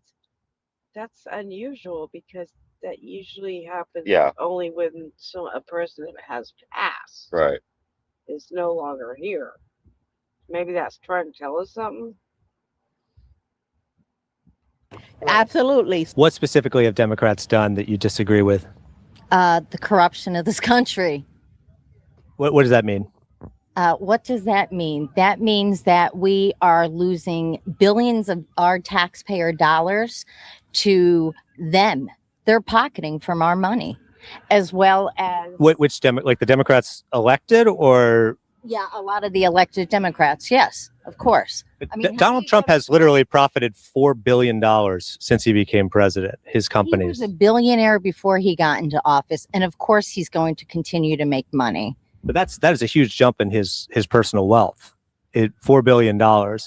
that's unusual because that usually happens only when a president has passed. Right. Is no longer here. Maybe that's trying to tell us something. Absolutely. What specifically have Democrats done that you disagree with? The corruption of this country. What does that mean? What does that mean? That means that we are losing billions of our taxpayer dollars to them. They're pocketing from our money, as well as Which like the Democrats elected, or Yeah, a lot of the elected Democrats. Yes, of course. I mean, Donald Trump has literally profited $4 billion since he became president. His he companies. was a billionaire before he got into office, and of course, he's going to continue to make money. But that is a huge jump in his personal wealth. $4 billion. That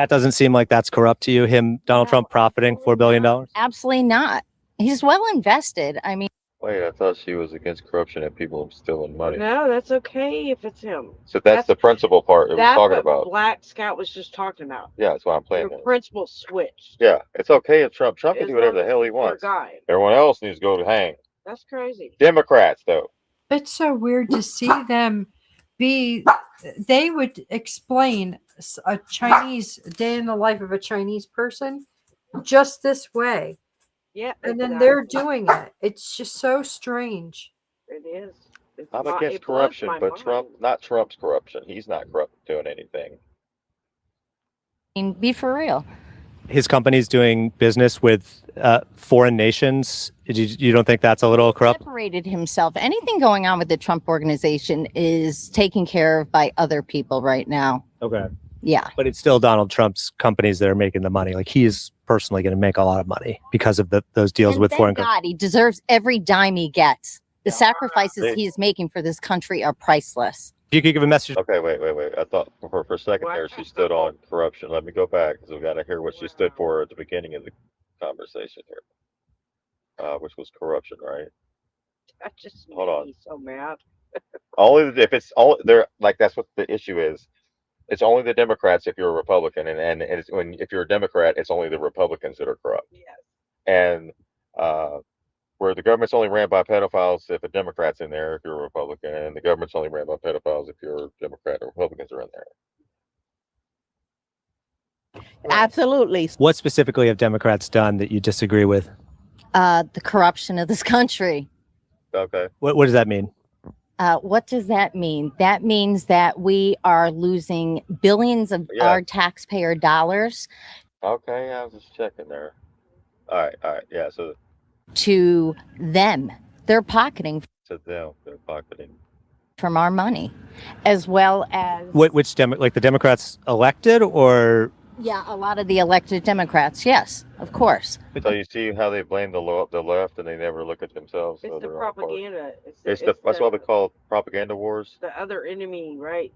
doesn't seem like that's corrupt to you. Donald Trump profiting $4 billion. Absolutely not. He's well invested. I mean, Wait, I thought she was against corruption and people stealing money. No, that's okay if it's him. So that's the principal part it was That's talking what about. Black Scout was just talking about. Yeah, that's why I'm playing Your it. principle switched. Yeah, it's okay if Trump can As do whatever long the hell he as he's your wants. guy. Everyone else needs to go to hang. That's crazy. Democrats, though. It's so weird to see them be. They would explain a Chinese day in the life of a Chinese person just this way. Yeah, And then exactly. they're doing it. It's just so strange. It is. I'm against corruption, but not Trump's corruption. He's not corrupt doing anything. be for real. His company's doing business with foreign nations. You don't think that's a little corrupt? Separated himself. Anything going on with the Trump organization is taken care of by other people right now. Okay. Yeah. But it's still Donald Trump's companies that are making the money. Like he is personally going to make a lot of money because of those deals with foreign Thank countries. God, he deserves every dime he gets. The sacrifices he is making for this country are priceless. If you could give a message. Okay, wait. I thought for a second there she stood on corruption. Let me go back because we got to hear what she stood for at the beginning of the conversation here, which was corruption, right? That just Hold made on. me so mad. Only if it's all there. Like that's what the issue is. It's only the Democrats if you're a Republican, and it's if you're a Democrat, it's only the Republicans that are corrupt. Yes. And where the government's only ran by pedophiles if a Democrat's in there, if you're a Republican, and the government's only ran by pedophiles if you're a Democrat or Republicans are in there. Absolutely. What specifically have Democrats done that you disagree with? The corruption of this country. Okay. What does that mean? What does that mean? That means that we are losing billions of our taxpayer dollars. Okay, I was just checking there. All right. Yeah, so to them. They're pocketing to them, they're pocketing from our money, as well as which like the Democrats elected, or yeah, a lot of the elected Democrats. Yes, of course. So you see how they blame the left, and they never look at themselves. It's the propaganda. That's why they call propaganda wars. The other enemy, right?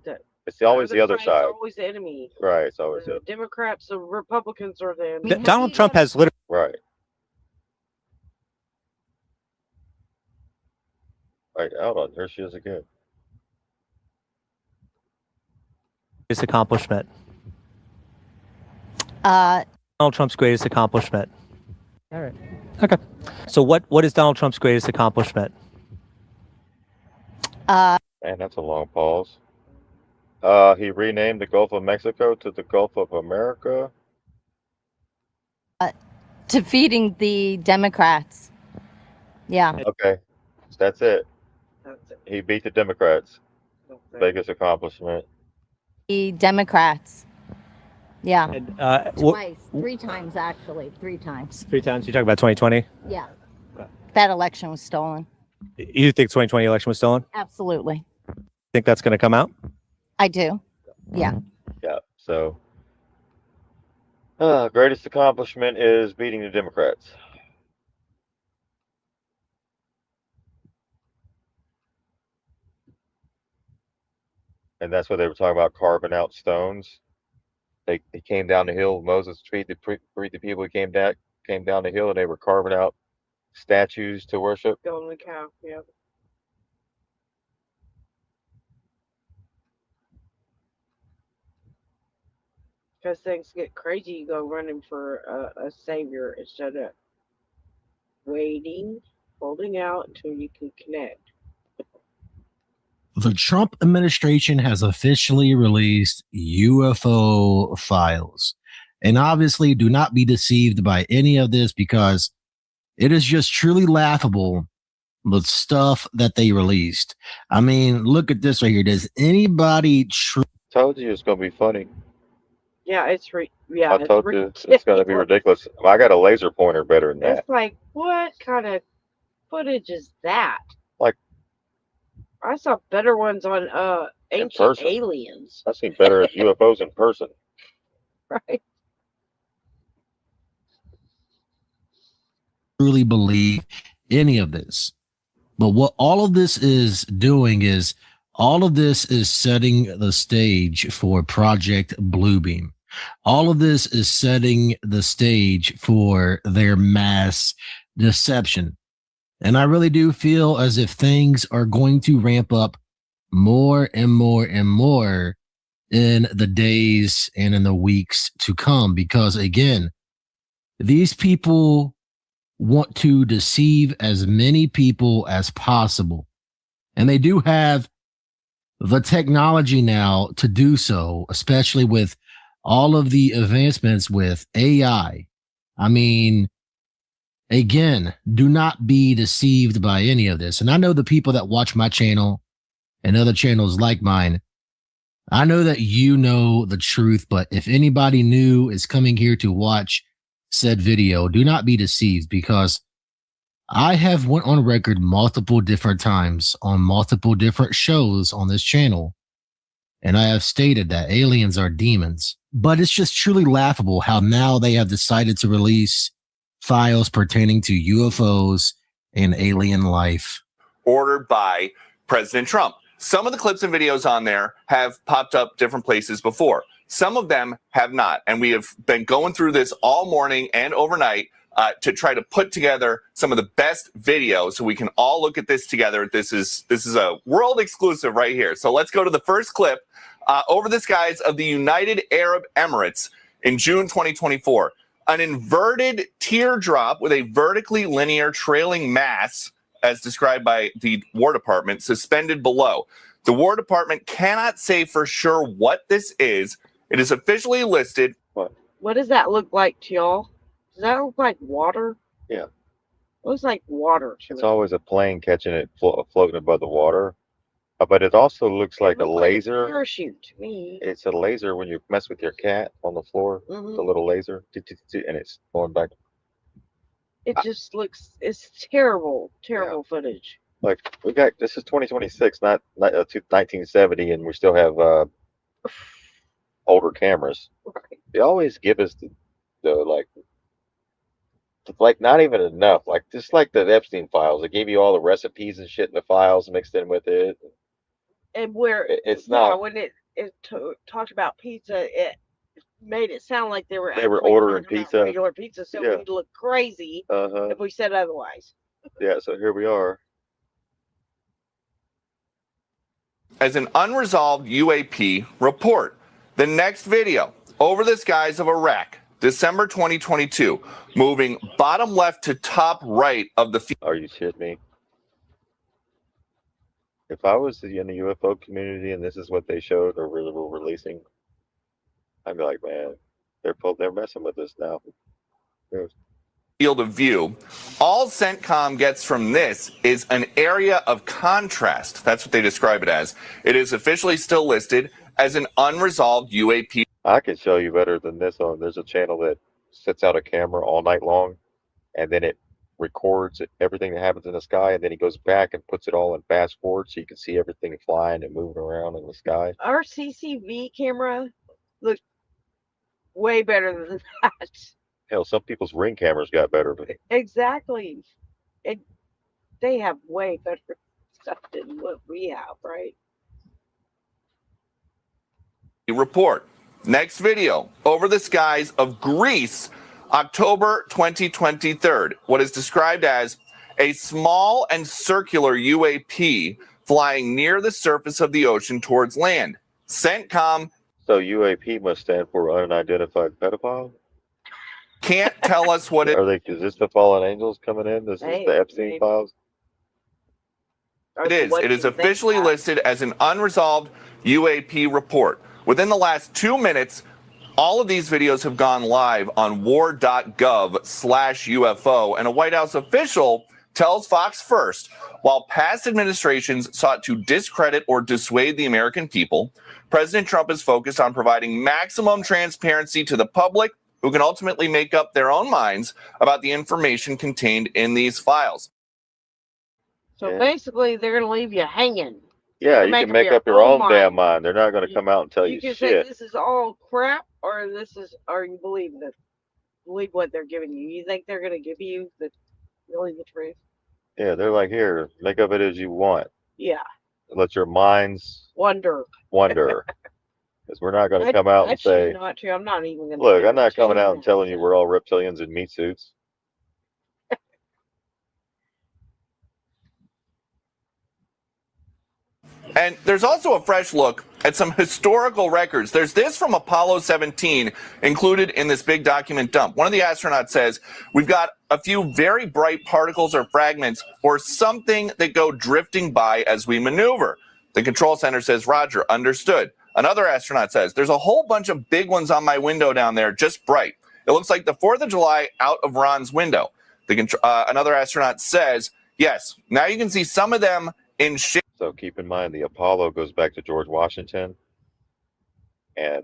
It's always the other side. It's always the enemy. Right. It's always the Democrats. The Republicans are the enemy. Donald Trump has literally right. Right, hold on. There she is again. Greatest accomplishment. Donald Trump's greatest accomplishment. All right. Okay. So what is Donald Trump's greatest accomplishment? Man, that's a long pause. He renamed the Gulf of Mexico to the Gulf of America. Defeating the Democrats. Yeah. Okay. That's it. He beat the Democrats. Biggest accomplishment. The Democrats. Yeah. And, twice. 3 times, actually. 3 times. 3 times? You talk about 2020? Yeah. That election was stolen. You think 2020 election was stolen? Absolutely. Think that's going to come out? I do. Yeah. Yeah. So, greatest accomplishment is beating the Democrats. And that's what they were talking about, carving out stones. They came down the hill. Moses freed the people who came down the hill, and they were carving out statues to worship. Golden cow. Yeah. Because things get crazy, you go running for a savior instead of waiting, holding out until you can connect. The Trump administration has officially released UFO files. And obviously, do not be deceived by any of this because it is just truly laughable, the stuff that they released. I mean, look at this right here. Does anybody Told you it's going to be funny. Yeah, I told you it's going to be ridiculous. I got a laser pointer better than that. It's like, what kind of footage is that? Like, I saw better ones on in Ancient person. Aliens. I've seen better UFOs in person. Right. Truly believe any of this. But what all of this is doing is all of this is setting the stage for Project Bluebeam. All of this is setting the stage for their mass deception. And I really do feel as if things are going to ramp up more and more and more in the days and in the weeks to come. Because again, these people want to deceive as many people as possible. And they do have the technology now to do so, especially with all of the advancements with AI. I mean, again, do not be deceived by any of this. And I know the people that watch my channel and other channels like mine, I know that you know the truth, but if anybody new is coming here to watch said video, do not be deceived, because I have went on record multiple different times on multiple different shows on this channel, and I have stated that aliens are demons. But it's just truly laughable how now they have decided to release files pertaining to UFOs and alien life. Ordered by President Trump. Some of the clips and videos on there have popped up different places before. Some of them have not. And we have been going through this all morning and overnight to try to put together some of the best videos so we can all look at this together. This is a world exclusive right here. So let's go to the first clip. Over the skies of the United Arab Emirates in June 2024. An inverted teardrop with a vertically linear trailing mass, as described by the War Department, suspended below. The War Department cannot say for sure what this is. It is officially listed. What does that look like to y'all? Does that look like water? Yeah. It looks like water to It's me. always a plane catching it floating above the water. But it also looks like a Looks laser. Parachute to me. It's a laser when you mess with your cat on the floor, the little laser, and it's going back. It just looks, it's terrible footage. Like, this is 2026, not 1970, and we still have older cameras. Right. They always give us the like not even enough. Like, just like the Epstein files, they gave you all the recipes and shit in the files mixed in with it. And where It's not. when it talked about pizza, it made it sound like they were ordering talking about pizza. regular pizza, so Yeah. we'd look crazy if we said otherwise. Yeah, so here we are. As an unresolved UAP report. The next video, over the skies of Iraq, December 2022, moving bottom left to top right of the field. Are you shitting me? If I was in the UFO community and this is what they showed or really were releasing, I'd be like, man, they're messing with us now. Field of view. All CENTCOM gets from this is an area of contrast. That's what they describe it as. It is officially still listed as an unresolved UAP. I could show you better than this. There's a channel that sets out a camera all night long, and then it records everything that happens in the sky, and then he goes back and puts it all in fast forward so you can see everything flying and moving around in the sky. Our CCV camera looked way better than that. Hell, some people's Ring cameras got better, but Exactly. They have way better stuff than what we have, right? Report. Next video, over the skies of Greece, October 2023. What is described as a small and circular UAP flying near the surface of the ocean towards land. CENTCOM. So UAP must stand for unidentified pedophile? Can't tell us what it is. This the fallen angels coming in? This is the Epstein files? It is. It is officially listed as an unresolved UAP report. Within the last 2 minutes, all of these videos have gone live on war.gov/UFO, and a White House official tells Fox First, while past administrations sought to discredit or dissuade the American people, President Trump is focused on providing maximum transparency to the public, who can ultimately make up their own minds about the information contained in these files. So basically, they're going to leave you hanging. Yeah, you can make up your own damn mind. They're not going to come out and tell you can shit. say this is all crap, or you believe what they're giving you. You think they're going to give you really the truth? Yeah, they're like, here, make of it as you want. Yeah. Let your minds Wonder. Because we're not going to come out and say, not to. I'm not even going to. look, I'm not coming out and telling you we're all reptilians in meat suits. And there's also a fresh look at some historical records. There's this from Apollo 17 included in this big document dump. One of the astronauts says, we've got a few very bright particles or fragments or something that go drifting by as we maneuver. The control center says, Roger, understood. Another astronaut says, there's a whole bunch of big ones on my window down there, just bright. It looks like the 4th of July out of Ron's window. Another astronaut says, yes, now you can see some of them in shape. So keep in mind the Apollo goes back to George Washington. And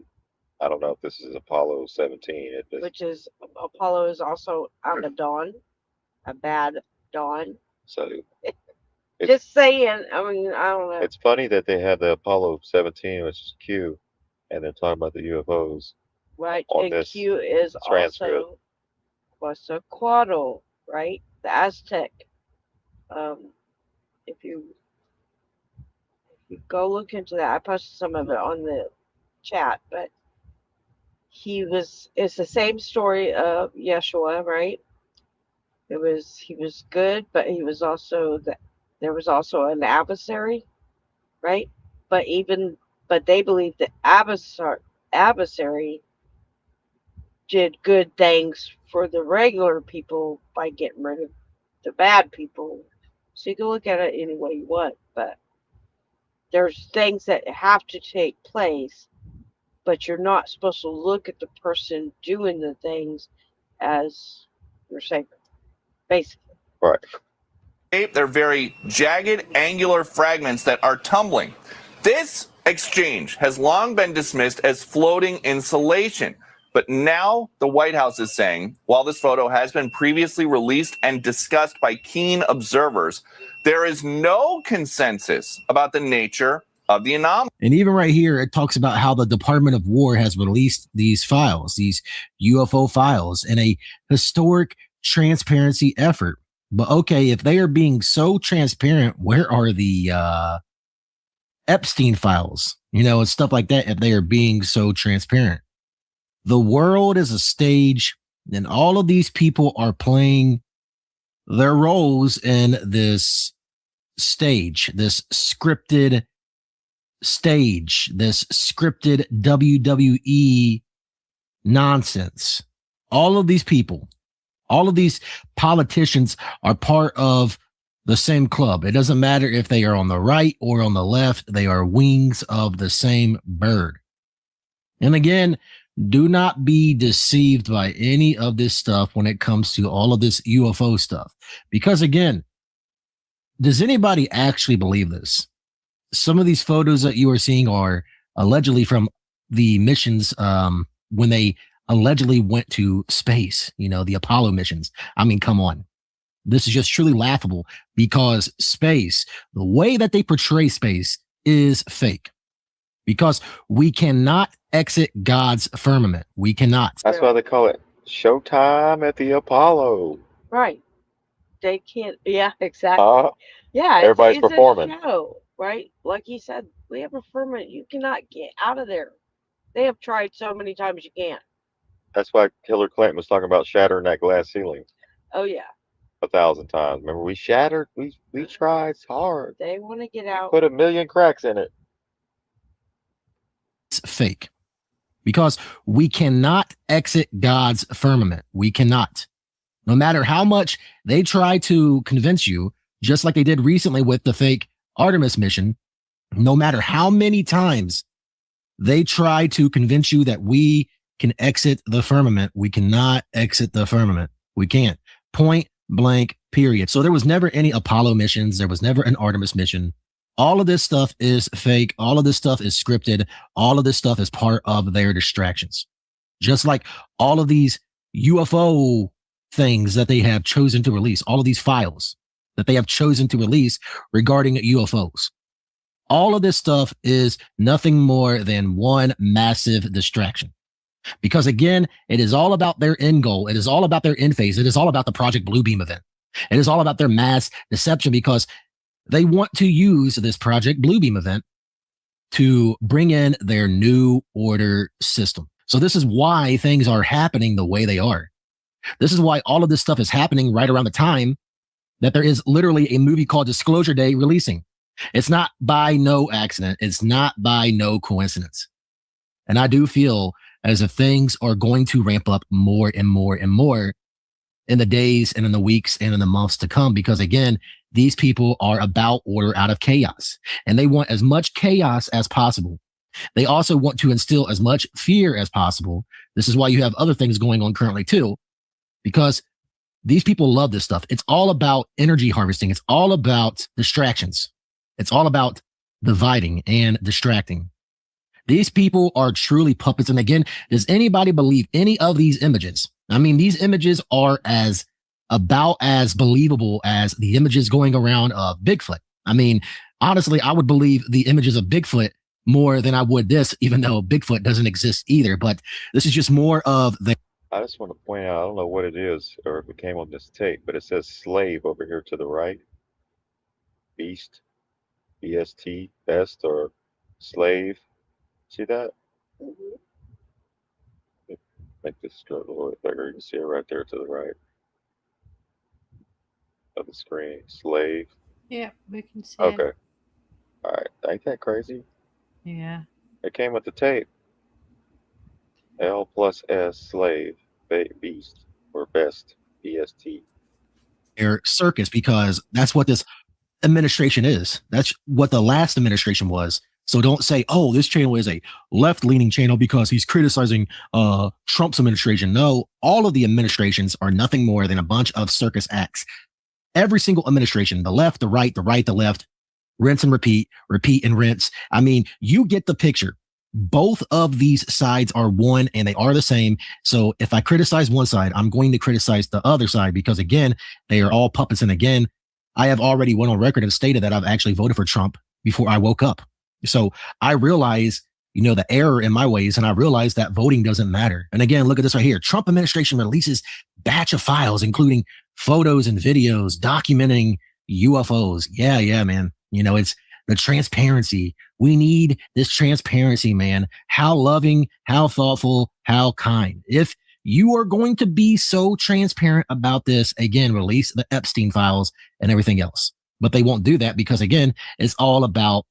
I don't know if this is Apollo 17. Which is, Apollo is also on the dawn. A bad dawn. So just saying. I mean, I don't know. It's funny that they have the Apollo 17, which is Q, and they're talking about the UFOs. Right. On And this Q is transcript. also Quetzalcoatl, right? The Aztec. If you go look into that, I posted some of it on the chat, but it's the same story of Yeshua, right? He was good, but he was also there was also an adversary, right? But they believe the adversary did good things for the regular people by getting rid of the bad people. So you can look at it any way you want, but there's things that have to take place, but you're not supposed to look at the person doing the things as your savior, basically. Right. They're very jagged, angular fragments that are tumbling. This exchange has long been dismissed as floating insulation. But now the White House is saying, while this photo has been previously released and discussed by keen observers, there is no consensus about the nature of the anomaly. And even right here, it talks about how the Department of War has released these files, these UFO files, in a historic transparency effort. But okay, if they are being so transparent, where are the Epstein files, and stuff like that, if they are being so transparent? The world is a stage, and all of these people are playing their roles in this stage, this scripted stage, this scripted WWE nonsense. All of these people, all of these politicians are part of the same club. It doesn't matter if they are on the right or on the left. They are wings of the same bird. And again, do not be deceived by any of this stuff when it comes to all of this UFO stuff. Because again, does anybody actually believe this? Some of these photos that you are seeing are allegedly from the missions when they allegedly went to space, the Apollo missions. I mean, come on. This is just truly laughable because space, the way that they portray space is fake. Because we cannot exit God's firmament. We cannot. That's why they call it Showtime at the Apollo. Right. They can't. Yeah, exactly. Yeah. Everybody's it's performing. A show, right? Like you said, we have a firmament. You cannot get out of there. They have tried so many times you can't. That's why Hillary Clinton was talking about shattering that glass ceiling. Oh, yeah. 1,000 times. Remember, we shattered. We tried hard. They want to get out. Put 1,000,000 cracks in it. It's fake because we cannot exit God's firmament. We cannot. No matter how much they try to convince you, just like they did recently with the fake Artemis mission, no matter how many times they try to convince you that we can exit the firmament, we cannot exit the firmament. We can't. Point blank, period. So there was never any Apollo missions. There was never an Artemis mission. All of this stuff is fake. All of this stuff is scripted. All of this stuff is part of their distractions. Just like all of these UFO things that they have chosen to release, all of these files that they have chosen to release regarding UFOs. All of this stuff is nothing more than one massive distraction. Because again, it is all about their end goal. It is all about their end phase. It is all about the Project Bluebeam event. It is all about their mass deception because they want to use this Project Bluebeam event to bring in their new order system. So this is why things are happening the way they are. This is why all of this stuff is happening right around the time that there is literally a movie called Disclosure Day releasing. It's not by no accident. It's not by no coincidence. And I do feel as if things are going to ramp up more and more and more in the days and in the weeks and in the months to come, because again, these people are about order out of chaos and they want as much chaos as possible. They also want to instill as much fear as possible. This is why you have other things going on currently too, because these people love this stuff. It's all about energy harvesting. It's all about distractions. It's all about dividing and distracting. These people are truly puppets. And again, does anybody believe any of these images? I mean, these images are about as believable as the images going around of Bigfoot. I mean, honestly, I would believe the images of Bigfoot more than I would this, even though Bigfoot doesn't exist either. But this is just more of the. I just want to point out, I don't know what it is or if it came on this tape, but it says slave over here to the right. Beast, BST, best, or slave. See that? Make this screen a little bit bigger. You can see it right there to the right of the screen. Slave. Yeah, we can see Okay. it. All right. Ain't that crazy? Yeah. It came with the tape. L plus S slave, beast, or best, BST. Circus, because that's what this administration is. That's what the last administration was. So don't say, oh, this channel is a left-leaning channel because he's criticizing Trump's administration. No, all of the administrations are nothing more than a bunch of circus acts. Every single administration, the left, the right, the left, rinse and repeat, repeat and rinse. I mean, you get the picture. Both of these sides are one and they are the same. So if I criticize one side, I'm going to criticize the other side because, again, they are all puppets. And again, I have already went on record and stated that I've actually voted for Trump before I woke up. So I realize, the error in my ways, and I realize that voting doesn't matter. And again, look at this right here. Trump administration releases batch of files, including photos and videos documenting UFOs. Yeah, man. It's the transparency. We need this transparency, man. How loving, how thoughtful, how kind. If you are going to be so transparent about this, again, release the Epstein files and everything else. But they won't do that because, again, it's all about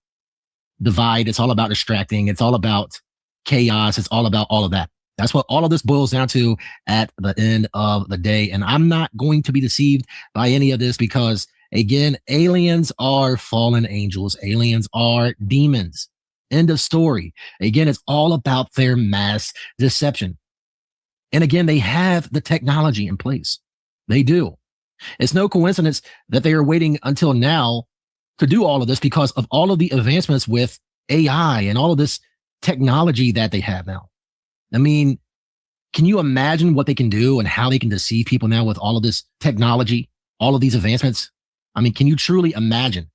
divide. It's all about distracting. It's all about chaos. It's all about all of that. That's what all of this boils down to at the end of the day. And I'm not going to be deceived by any of this because, again, aliens are fallen angels. Aliens are demons. End of story. Again, it's all about their mass deception. And again, they have the technology in place. They do. It's no coincidence that they are waiting until now to do all of this because of all of the advancements with AI and all of this technology that they have now. I mean, can you imagine what they can do and how they can deceive people now with all of this technology, all of these advancements? I mean, can you truly imagine?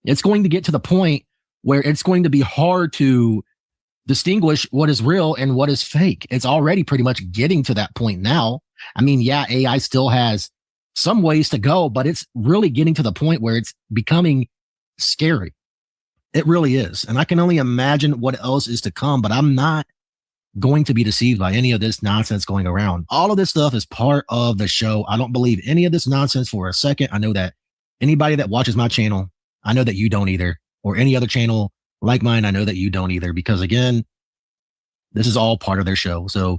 It's going to get to the point where it's going to be hard to distinguish what is real and what is fake. It's already pretty much getting to that point now. I mean, yeah, AI still has some ways to go, but it's really getting to the point where it's becoming scary. It really is. And I can only imagine what else is to come, but I'm not going to be deceived by any of this nonsense going around. All of this stuff is part of the show. I don't believe any of this nonsense for a second. I know that anybody that watches my channel, I know that you don't either, or any other channel like mine, I know that you don't either, because again, this is all part of their show. So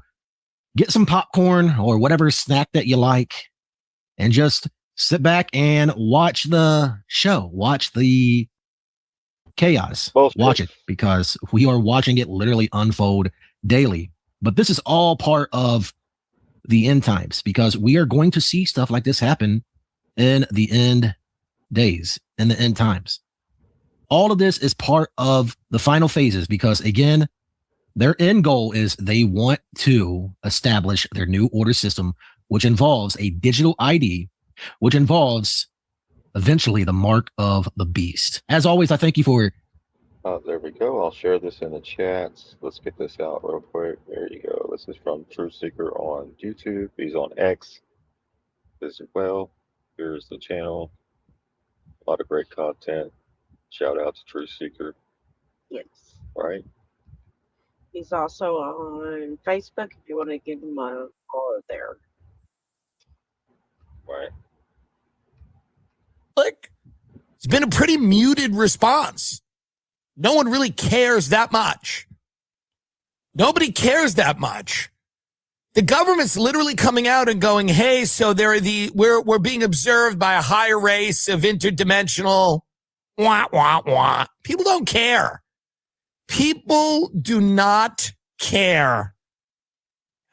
get some popcorn or whatever snack that you like and just sit back and watch the show, watch the chaos, watch it, because we are watching it literally unfold daily. But this is all part of the end times, because we are going to see stuff like this happen in the end days, in the end times. All of this is part of the final phases, because again, their end goal is they want to establish their new order system, which involves a digital ID, which involves eventually the mark of the beast. As always, I thank you for There we go. I'll share this in the chats. Let's get this out real quick. There you go. This is from True Seeker on YouTube. He's on X as well. Here's the channel. A lot of great content. Shout out to True Seeker. Yes. Right. He's also on Facebook if you want to give him a follow there. Right. It's been a pretty muted response. No one really cares that much. Nobody cares that much. The government's literally coming out and going, hey, so we're being observed by a higher race of interdimensional wah, wah, wah. People don't care. People do not care.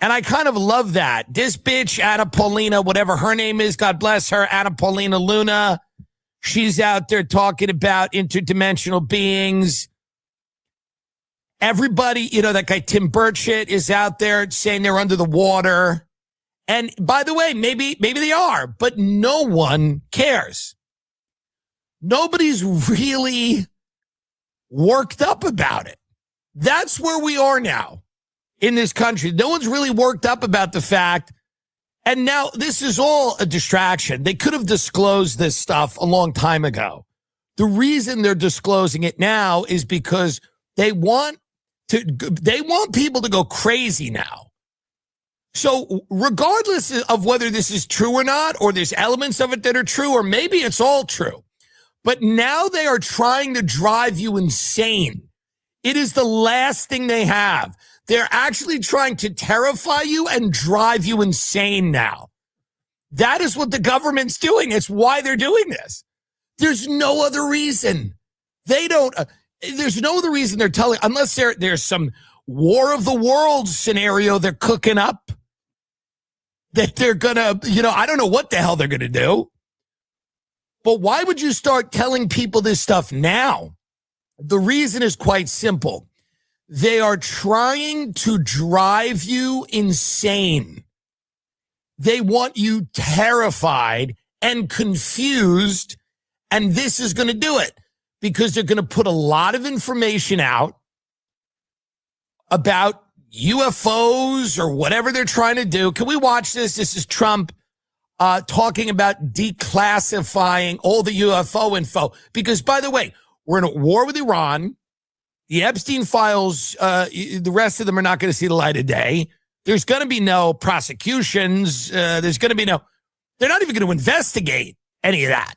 And I kind of love that. This bitch, Anna Paulina, whatever her name is, God bless her, Anna Paulina Luna, she's out there talking about interdimensional beings. Everybody, that guy Tim Burchett is out there saying they're under the water. And by the way, maybe they are, but no one cares. Nobody's really worked up about it. That's where we are now in this country. No one's really worked up about the fact. And now this is all a distraction. They could have disclosed this stuff a long time ago. The reason they're disclosing it now is because they want people to go crazy now. So regardless of whether this is true or not, or there's elements of it that are true, or maybe it's all true, but now they are trying to drive you insane. It is the last thing they have. They're actually trying to terrify you and drive you insane now. That is what the government's doing. It's why they're doing this. There's no other reason. There's no other reason they're telling, unless there's some War of the Worlds scenario they're cooking up that they're going to, I don't know what the hell they're going to do. But why would you start telling people this stuff now? The reason is quite simple. They are trying to drive you insane. They want you terrified and confused, and this is going to do it because they're going to put a lot of information out about UFOs or whatever they're trying to do. Can we watch this? This is Trump talking about declassifying all the UFO info. Because, by the way, we're in a war with Iran. The Epstein files, the rest of them are not going to see the light of day. There's going to be no prosecutions. There's going to be they're not even going to investigate any of that.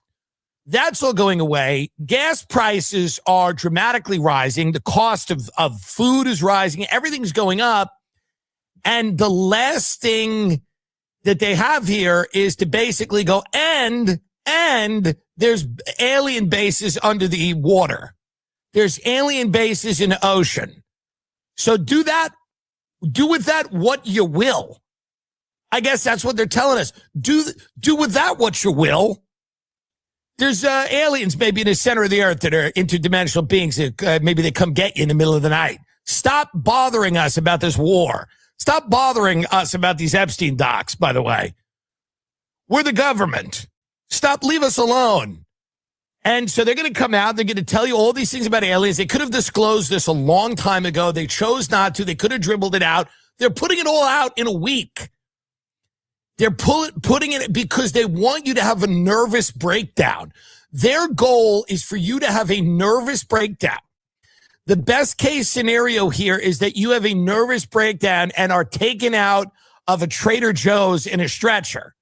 That's all going away. Gas prices are dramatically rising. The cost of food is rising. Everything's going up. And the last thing that they have here is to basically go, and there's alien bases under the water. There's alien bases in the ocean. So do with that what you will. I guess that's what they're telling us. Do with that what you will. There's aliens maybe in the center of the earth that are interdimensional beings. Maybe they come get you in the middle of the night. Stop bothering us about this war. Stop bothering us about these Epstein docs, by the way. We're the government. Leave us alone. And so they're going to come out. They're going to tell you all these things about aliens. They could have disclosed this a long time ago. They chose not to. They could have dribbled it out. They're putting it all out in a week. They're putting it because they want you to have a nervous breakdown. Their goal is for you to have a nervous breakdown. The best case scenario here is that you have a nervous breakdown and are taken out of a Trader Joe's in a stretcher.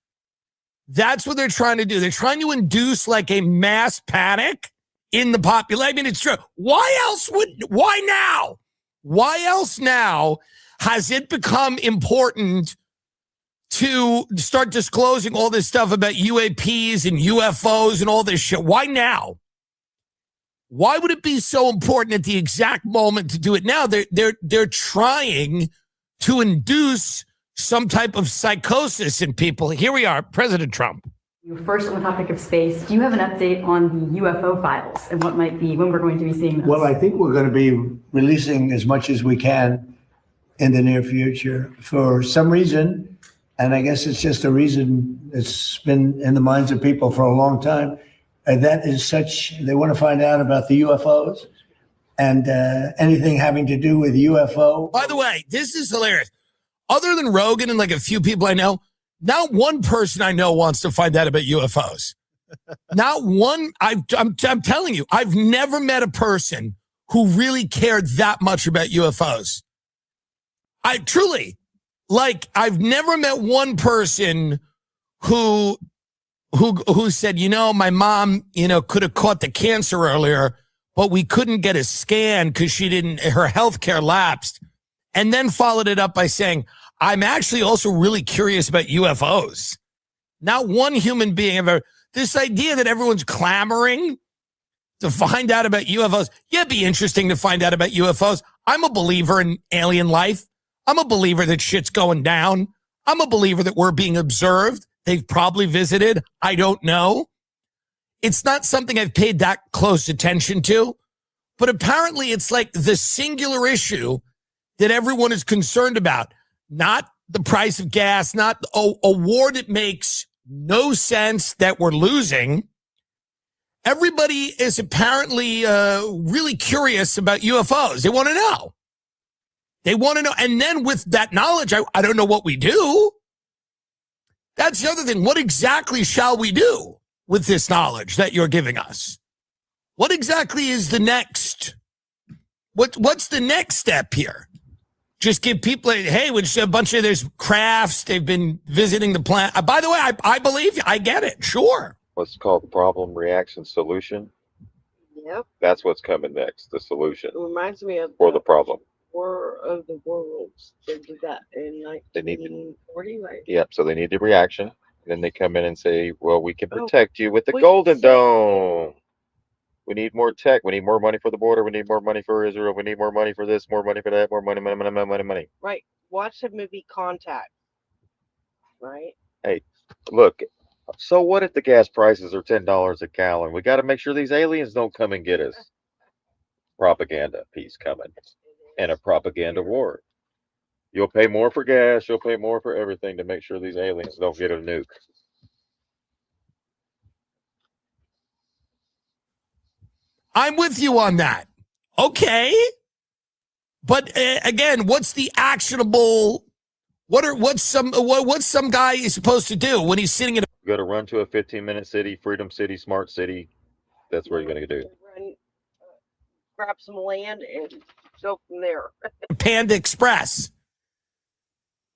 That's what they're trying to do. They're trying to induce like a mass panic in the population. I mean, it's true. Why now? Why else now has it become important to start disclosing all this stuff about UAPs and UFOs and all this shit? Why now? Why would it be so important at the exact moment to do it now? They're trying to induce some type of psychosis in people. Here we are, President Trump. First, on the topic of space, do you have an update on the UFO files and when we're going to be seeing those? Well, I think we're going to be releasing as much as we can in the near future. For some reason, and I guess it's just a reason that's been in the minds of people for a long time, and that is such, they want to find out about the UFOs. and anything having to do with UFO. By the way, this is hilarious. Other than Rogan and like a few people I know, not one person I know wants to find out about UFOs. Not one. I'm telling you, I've never met a person who really cared that much about UFOs. I truly, like, I've never met one person who said, you know, my mom, you know, could have caught the cancer earlier, but we couldn't get a scan because her health care lapsed. And then followed it up by saying, I'm actually also really curious about UFOs. Not one human being ever. This idea that everyone's clamoring to find out about UFOs. Yeah, it'd be interesting to find out about UFOs. I'm a believer in alien life. I'm a believer that shit's going down. I'm a believer that we're being observed. They've probably visited. I don't know. It's not something I've paid that close attention to. But apparently it's like the singular issue that everyone is concerned about. Not the price of gas, not a war that makes no sense that we're losing. Everybody is apparently really curious about UFOs. They want to know. They want to know. And then with that knowledge, I don't know what we do. That's the other thing. What exactly shall we do with this knowledge that you're giving us? What exactly is the next? What's the next step here? Just give people, hey, which a bunch of there's crafts. They've been visiting the plant. By the way, I believe you. I get it. Sure. What's called problem, reaction, solution. Yep. That's what's coming next. The solution. It reminds me of or the problem. War of the Worlds. They did that in 1940, right? Yep. So they need the reaction. Then they come in and say, well, we can protect you with the Golden Dome. We need more tech. We need more money for the border. We need more money for Israel. We need more money for this, more money for that, more money, money. Right. Watch the movie Contact. Right? Hey, look, so what if the gas prices are $10 a gallon? We got to make sure these aliens don't come and get us. Propaganda piece coming. And a propaganda war. You'll pay more for gas. You'll pay more for everything to make sure these aliens don't get a nuke. I'm with you on that. Okay. But again, what's the actionable, what's some guy is supposed to do when he's sitting in a... You got to run to a 15-minute city, Freedom City, Smart City. That's where you're going to do. Grab some land and go from there. Panda Express.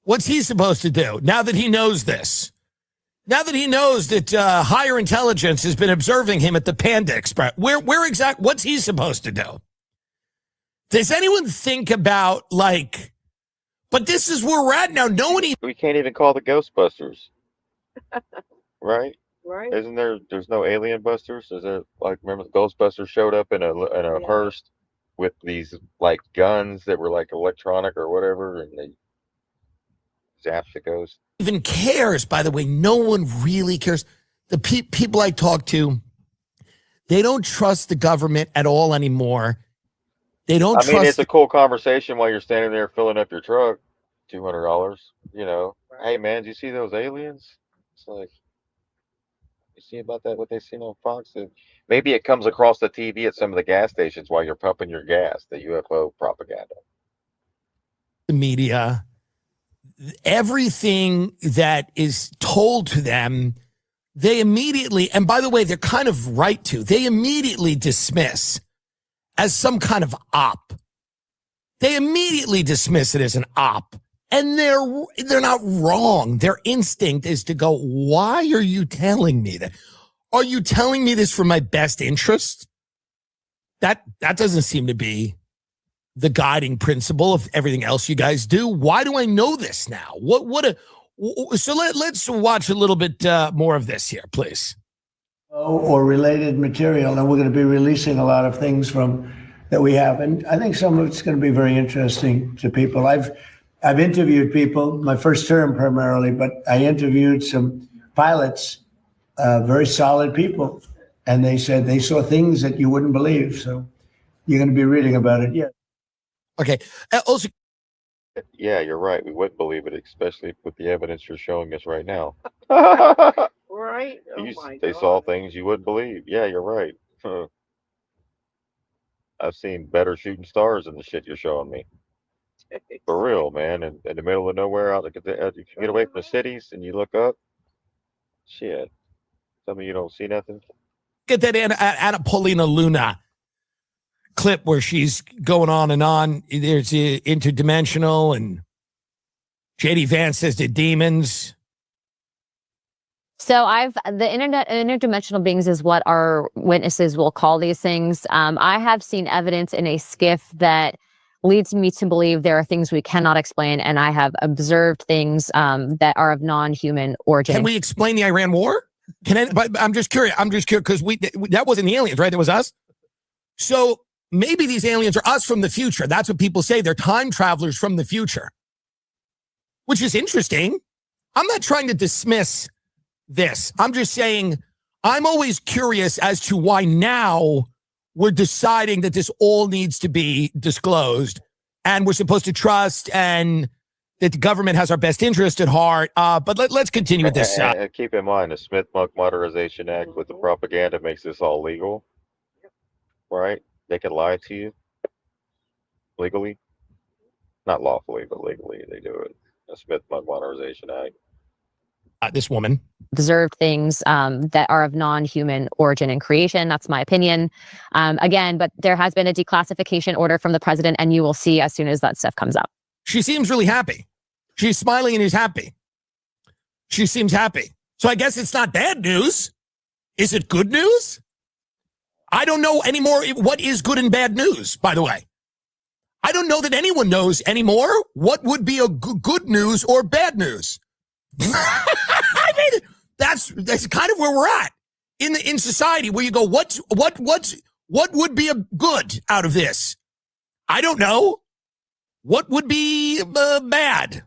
What's he supposed to do now that he knows this? Now that he knows that higher intelligence has been observing him at the Panda Express, where exactly, what's he supposed to do? Does anyone think about, like, but this is where we're at now. We can't even call the Ghostbusters. Right? Right. Isn't there's no alien busters? Is there, like, remember the Ghostbusters showed up in a hearse with these, like, guns that were, like, electronic or whatever, and they zapped the ghost. Even cares, by the way. No one really cares. The people I talk to, they don't trust the government at all anymore. They don't trust. I mean, it's a cool conversation while you're standing there filling up your truck. $200, you know. Right. Hey, man, do you see those aliens? It's like, you see about that, what they seen on Fox? Maybe it comes across the TV at some of the gas stations while you're pumping your gas, the UFO propaganda. The media, everything that is told to them, they immediately, and by the way, they're kind of right to, they immediately dismiss as some kind of op. They immediately dismiss it as an op. And they're not wrong. Their instinct is to go, why are you telling me that? Are you telling me this for my best interest? That doesn't seem to be the guiding principle of everything else you guys do. Why do I know this now? So let's watch a little bit more of this here, please. Or related material, and we're going to be releasing a lot of things that we have, and I think some of it's going to be very interesting to people. I've interviewed people, my first term primarily, but I interviewed some pilots, very solid people, and they said they saw things that you wouldn't believe. So you're going to be reading about it. Yeah. Okay. Also, yeah, you're right. We would believe it, especially with the evidence you're showing us right now. Right? Oh They saw things you wouldn't believe. Yeah, you're right. I've seen better shooting stars than the shit you're showing me. For real, man. In the middle of nowhere, out you can get away from the cities, and you look up. Shit, some of you don't see nothing. Get that Anna Paulina Luna clip where she's going on and on. There's interdimensional, and JD Vance says the demons. So the interdimensional beings is what our witnesses will call these things. I have seen evidence in a skiff that leads me to believe there are things we cannot explain, and I have observed things that are of non-human origin. Can we explain the Iran war? But I'm just curious. Because that wasn't the aliens, right? That was us. So maybe these aliens are us from the future. That's what people say. They're time travelers from the future, which is interesting. I'm not trying to dismiss this. I'm just saying I'm always curious as to why now we're deciding that this all needs to be disclosed and we're supposed to trust and that the government has our best interest at heart. But let's continue with this. And keep in mind, the Smith-Munk Modernization Act with the propaganda makes this all legal, right? They can lie to you legally. Not lawfully, but legally they do it. The Smith-Munk Modernization Act. This woman observed things that are of non-human origin and creation. That's my opinion. Again, but there has been a declassification order from the president, and you will see as soon as that stuff comes up. She seems really happy. She's smiling and is happy. She seems happy. So I guess it's not bad news. Is it good news? I don't know anymore what is good and bad news, by the way. I don't know that anyone knows anymore what would be a good news or bad news. I mean, that's kind of where we're at in society, where you go, what would be a good out of this? I don't know. What would be bad?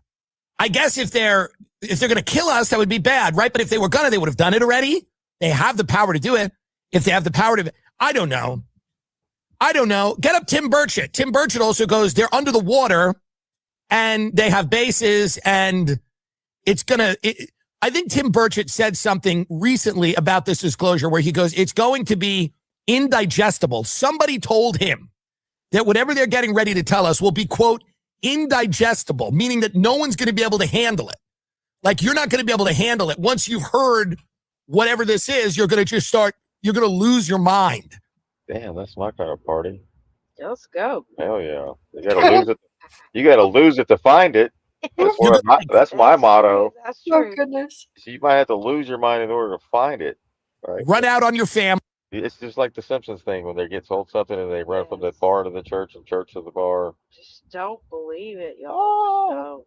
I guess if they're going to kill us, that would be bad, right? But if they were gonna, they would have done it already. They have the power to do it. If they have the power to, I don't know. Get up Tim Burchett. Tim Burchett also goes, they're under the water and they have bases and I think Tim Burchett said something recently about this disclosure where he goes, it's going to be indigestible. Somebody told him that whatever they're getting ready to tell us will be, quote, indigestible, meaning that no one's going to be able to handle it. Like, you're not going to be able to handle it. Once you've heard whatever this is, you're going to you're going to lose your mind. Damn, that's my kind of party. Let's go. Hell yeah. You got to lose it. You got to lose it to find it. That's my motto. That's true. Oh, goodness. So you might have to lose your mind in order to find it. Right? Run out on your family. It's just like the Simpsons thing when they get told something and they run from the bar to the church and church to the bar. Just don't believe it, y'all. Don't.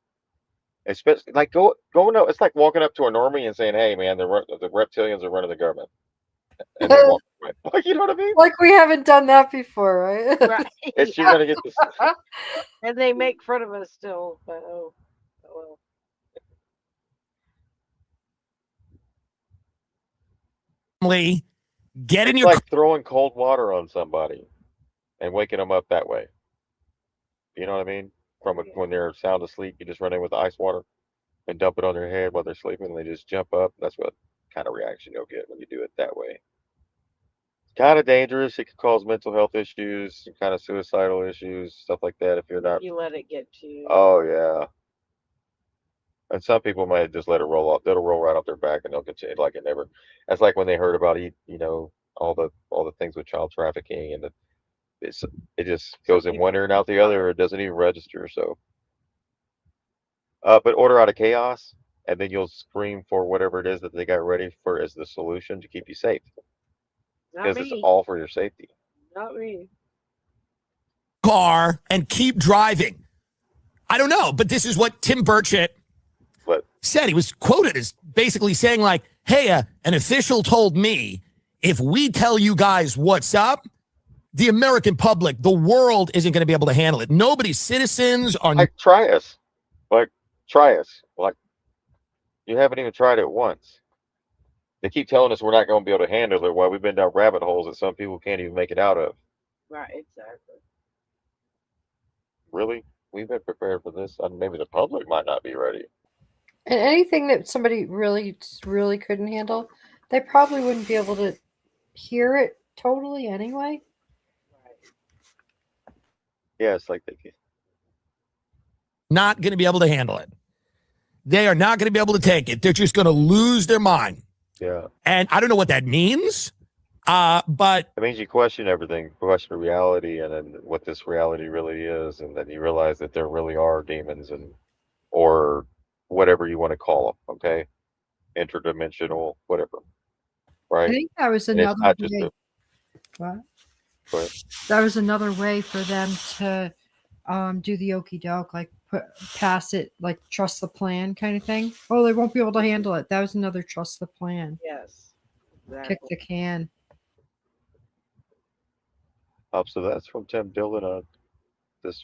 Especially like going. It's like walking up to a normie and saying, "Hey, man, the reptilians are running the government," and then walk away. Like, you know what I mean? Like we haven't done that before, right? Right. You're gonna get this. And they make fun of us still, but oh well. Get in it's your like throwing cold water on somebody and waking them up that way. You know what I mean? When they're sound asleep, you just run in with ice water and dump it on their head while they're sleeping, and they just jump up. That's what kind of reaction you'll get when you do it that way. It's kind of dangerous. It could cause mental health issues, kind of suicidal issues, stuff like that if you're not. You let it get to you. Oh yeah. And some people might just let it roll off. It'll roll right off their back, and they'll get like it never. That's like when they heard about all the things with child trafficking, and it just goes in one ear and out the other. It doesn't even register. So, but order out of chaos, and then you'll scream for whatever it is that they got ready for as the solution to keep you safe. Because it's all for your safety. Not me. Car and keep driving. I don't know, but this is what Tim Burchett said. He was quoted as basically saying, like, hey, an official told me if we tell you guys what's up, the American public, the world isn't going to be able to handle it. Nobody's citizens are. Like, try us. Like, you haven't even tried it once. They keep telling us we're not going to be able to handle it while we've been down rabbit holes that some people can't even make it out of. Right, exactly. Really? We've been prepared for this. Maybe the public might not be ready. And anything that somebody really, really couldn't handle, they probably wouldn't be able to hear it totally anyway. Yeah, it's like they can. Not going to be able to handle it. They are not going to be able to take it. They're just going to lose their mind. Yeah. And I don't know what that means, but it means you question everything, question reality, and then what this reality really is, and then you realize that there really are demons and or whatever you want to call them. Okay, interdimensional, whatever. Right. I think that was And it's another not just way. a. What? But That was another way for them to do the okey doke, like pass it, like trust the plan kind of thing. Oh, they won't be able to handle it. That was another trust the plan. Yes. Kick the can. So that's from Tim Dillon.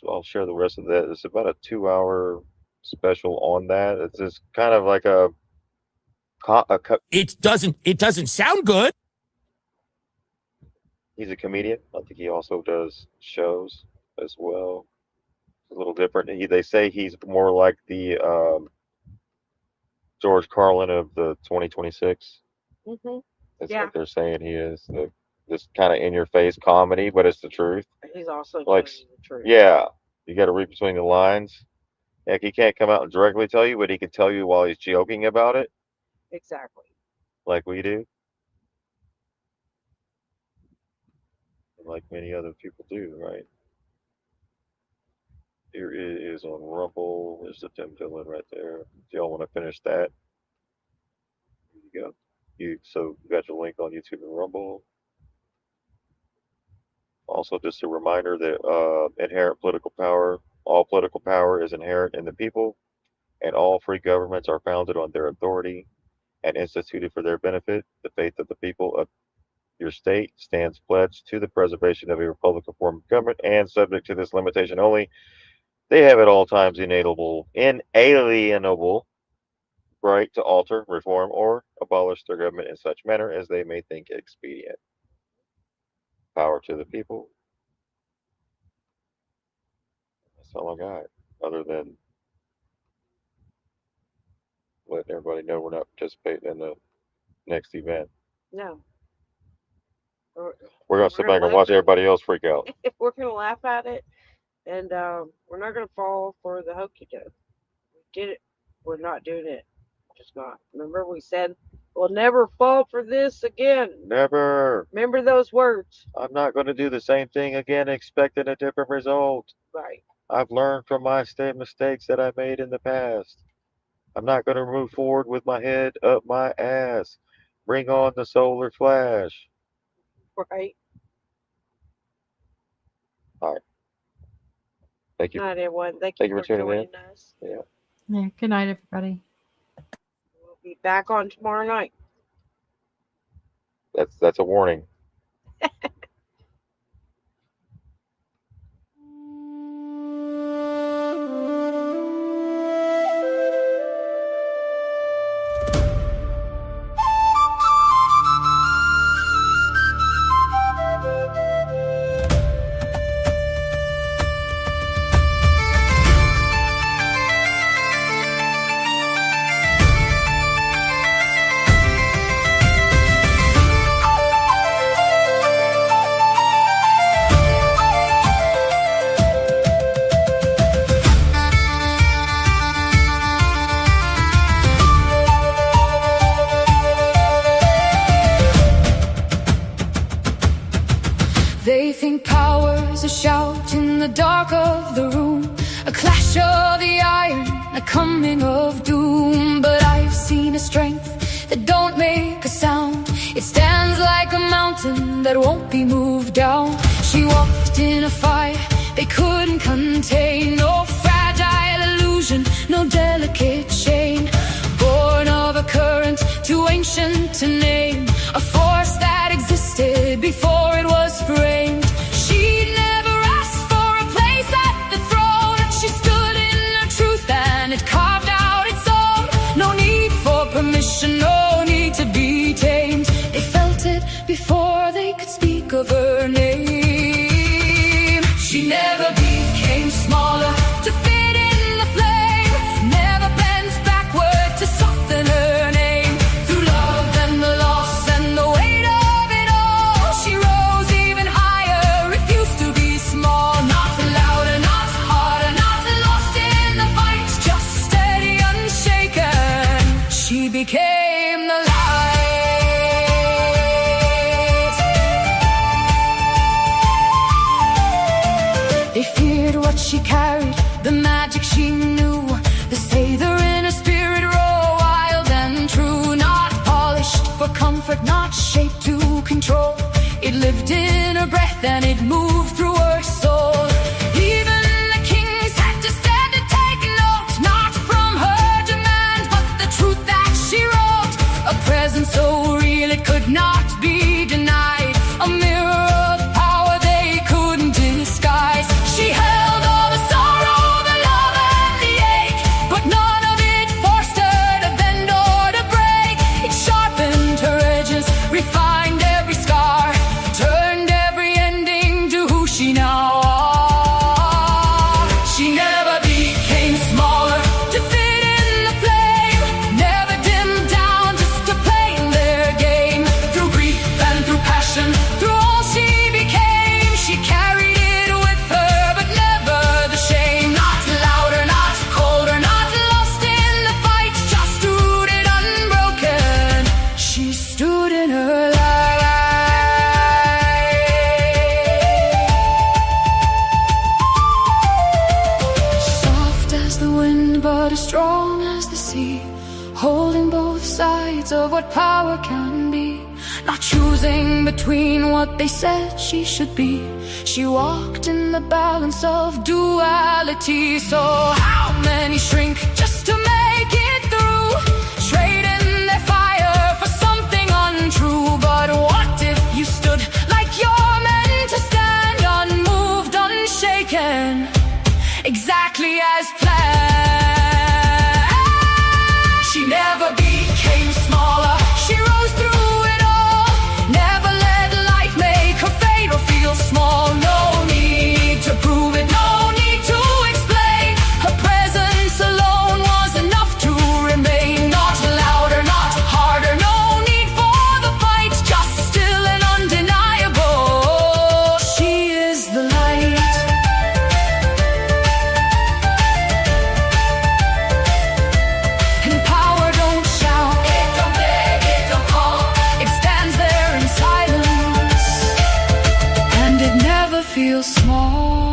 I'll share the rest of that. It's about a 2-hour special on that. It's just kind of like a it doesn't sound good. He's a comedian. I think he also does shows as well. A little different. They say he's more like the George Carlin of the 2026. Mm-hmm. That's Yeah. what they're saying he is. This kind of in-your-face comedy, but it's the truth. He's also Like, telling you the truth. yeah, you got to read between the lines. Like, he can't come out and directly tell you, but he can tell you while he's joking about it, Exactly. like we do, and like many other people do, right? Here it is on Rumble. There's the Tim Dillon right there. If y'all want to finish that, here you go. So you got your link on YouTube and Rumble. Also, just a reminder that inherent political power, all political power is inherent in the people, and all free governments are founded on their authority and instituted for their benefit. The faith of the people of your state stands pledged to the preservation of a republican form of government and subject to this limitation only. They have at all times inalienable right to alter, reform, or abolish their government in such manner as they may think expedient. Power to the people. That's all I got, other than letting everybody know we're not participating in the next event. No. We're going to sit back and watch everybody else freak out. We're going to laugh at it, and we're not going to fall for the hokey doke. We did it. We're not doing it. Just not. Remember, we said we'll never fall for this again. Never. Remember those words. I'm not going to do the same thing again, expecting a different result. Right. I've learned from my mistakes that I made in the past. I'm not going to move forward with my head up my ass. Bring on the solar flash. Right. All right. Thank you. Good night, everyone. Thank you you for for tuning joining in. us. Yeah. Yeah. Good night, everybody. We'll be back on tomorrow night. That's a warning. They think power's a shout in the dark of the room, a clash of the iron, a coming of doom. But I've seen a strength that don't make a sound. It stands like a mountain that won't be moved down. She walked in a fire they couldn't contain. No fragile illusion, no delicate chain. Born of a current too ancient to name, a force that existed before it was framed. She never asked for a place at the throne. She stood in her truth and it carved out its own. No need for permission, no need to be tamed. They felt it before they could speak of her name. but not shaped to control. It lived in her breath and it moved through her soul. Even the kings had to stand and take note, not from her demand, but the truth that she wrote. A presence so real it could not be denied, a mirror of power they couldn't disguise. She held all the sorrow, the love and the ache, but none of it forced her to bend or to break. It sharpened her edges, refined every scar, turned every ending to who she now are. She never became smaller to fit in the flame, never dimmed down just to play in their game. Through grief and through passion, through all she became, she carried it with her, but never the shame. Not louder, not colder, not lost in the fight, just rooted unbroken. She stood in her light. Soft as the wind, but as strong as the sea, holding both sides of what power can be. Not choosing between what they said she should be. She walked in the balance of duality. So how many shrink just to make it through, trading their fire for something untrue? But what if you stood like you're meant to stand, unmoved, unshaken, exactly as planned? She never became smaller, she rose through it all. Never let life make her fade or feel small. No need to prove it, no need to explain. Her presence alone was enough to remain. Not louder, not harder, no need for the fight, just still and undeniable. She is the light. And power don't shout, it don't beg, it don't call. It stands there in silence, and it never feels small.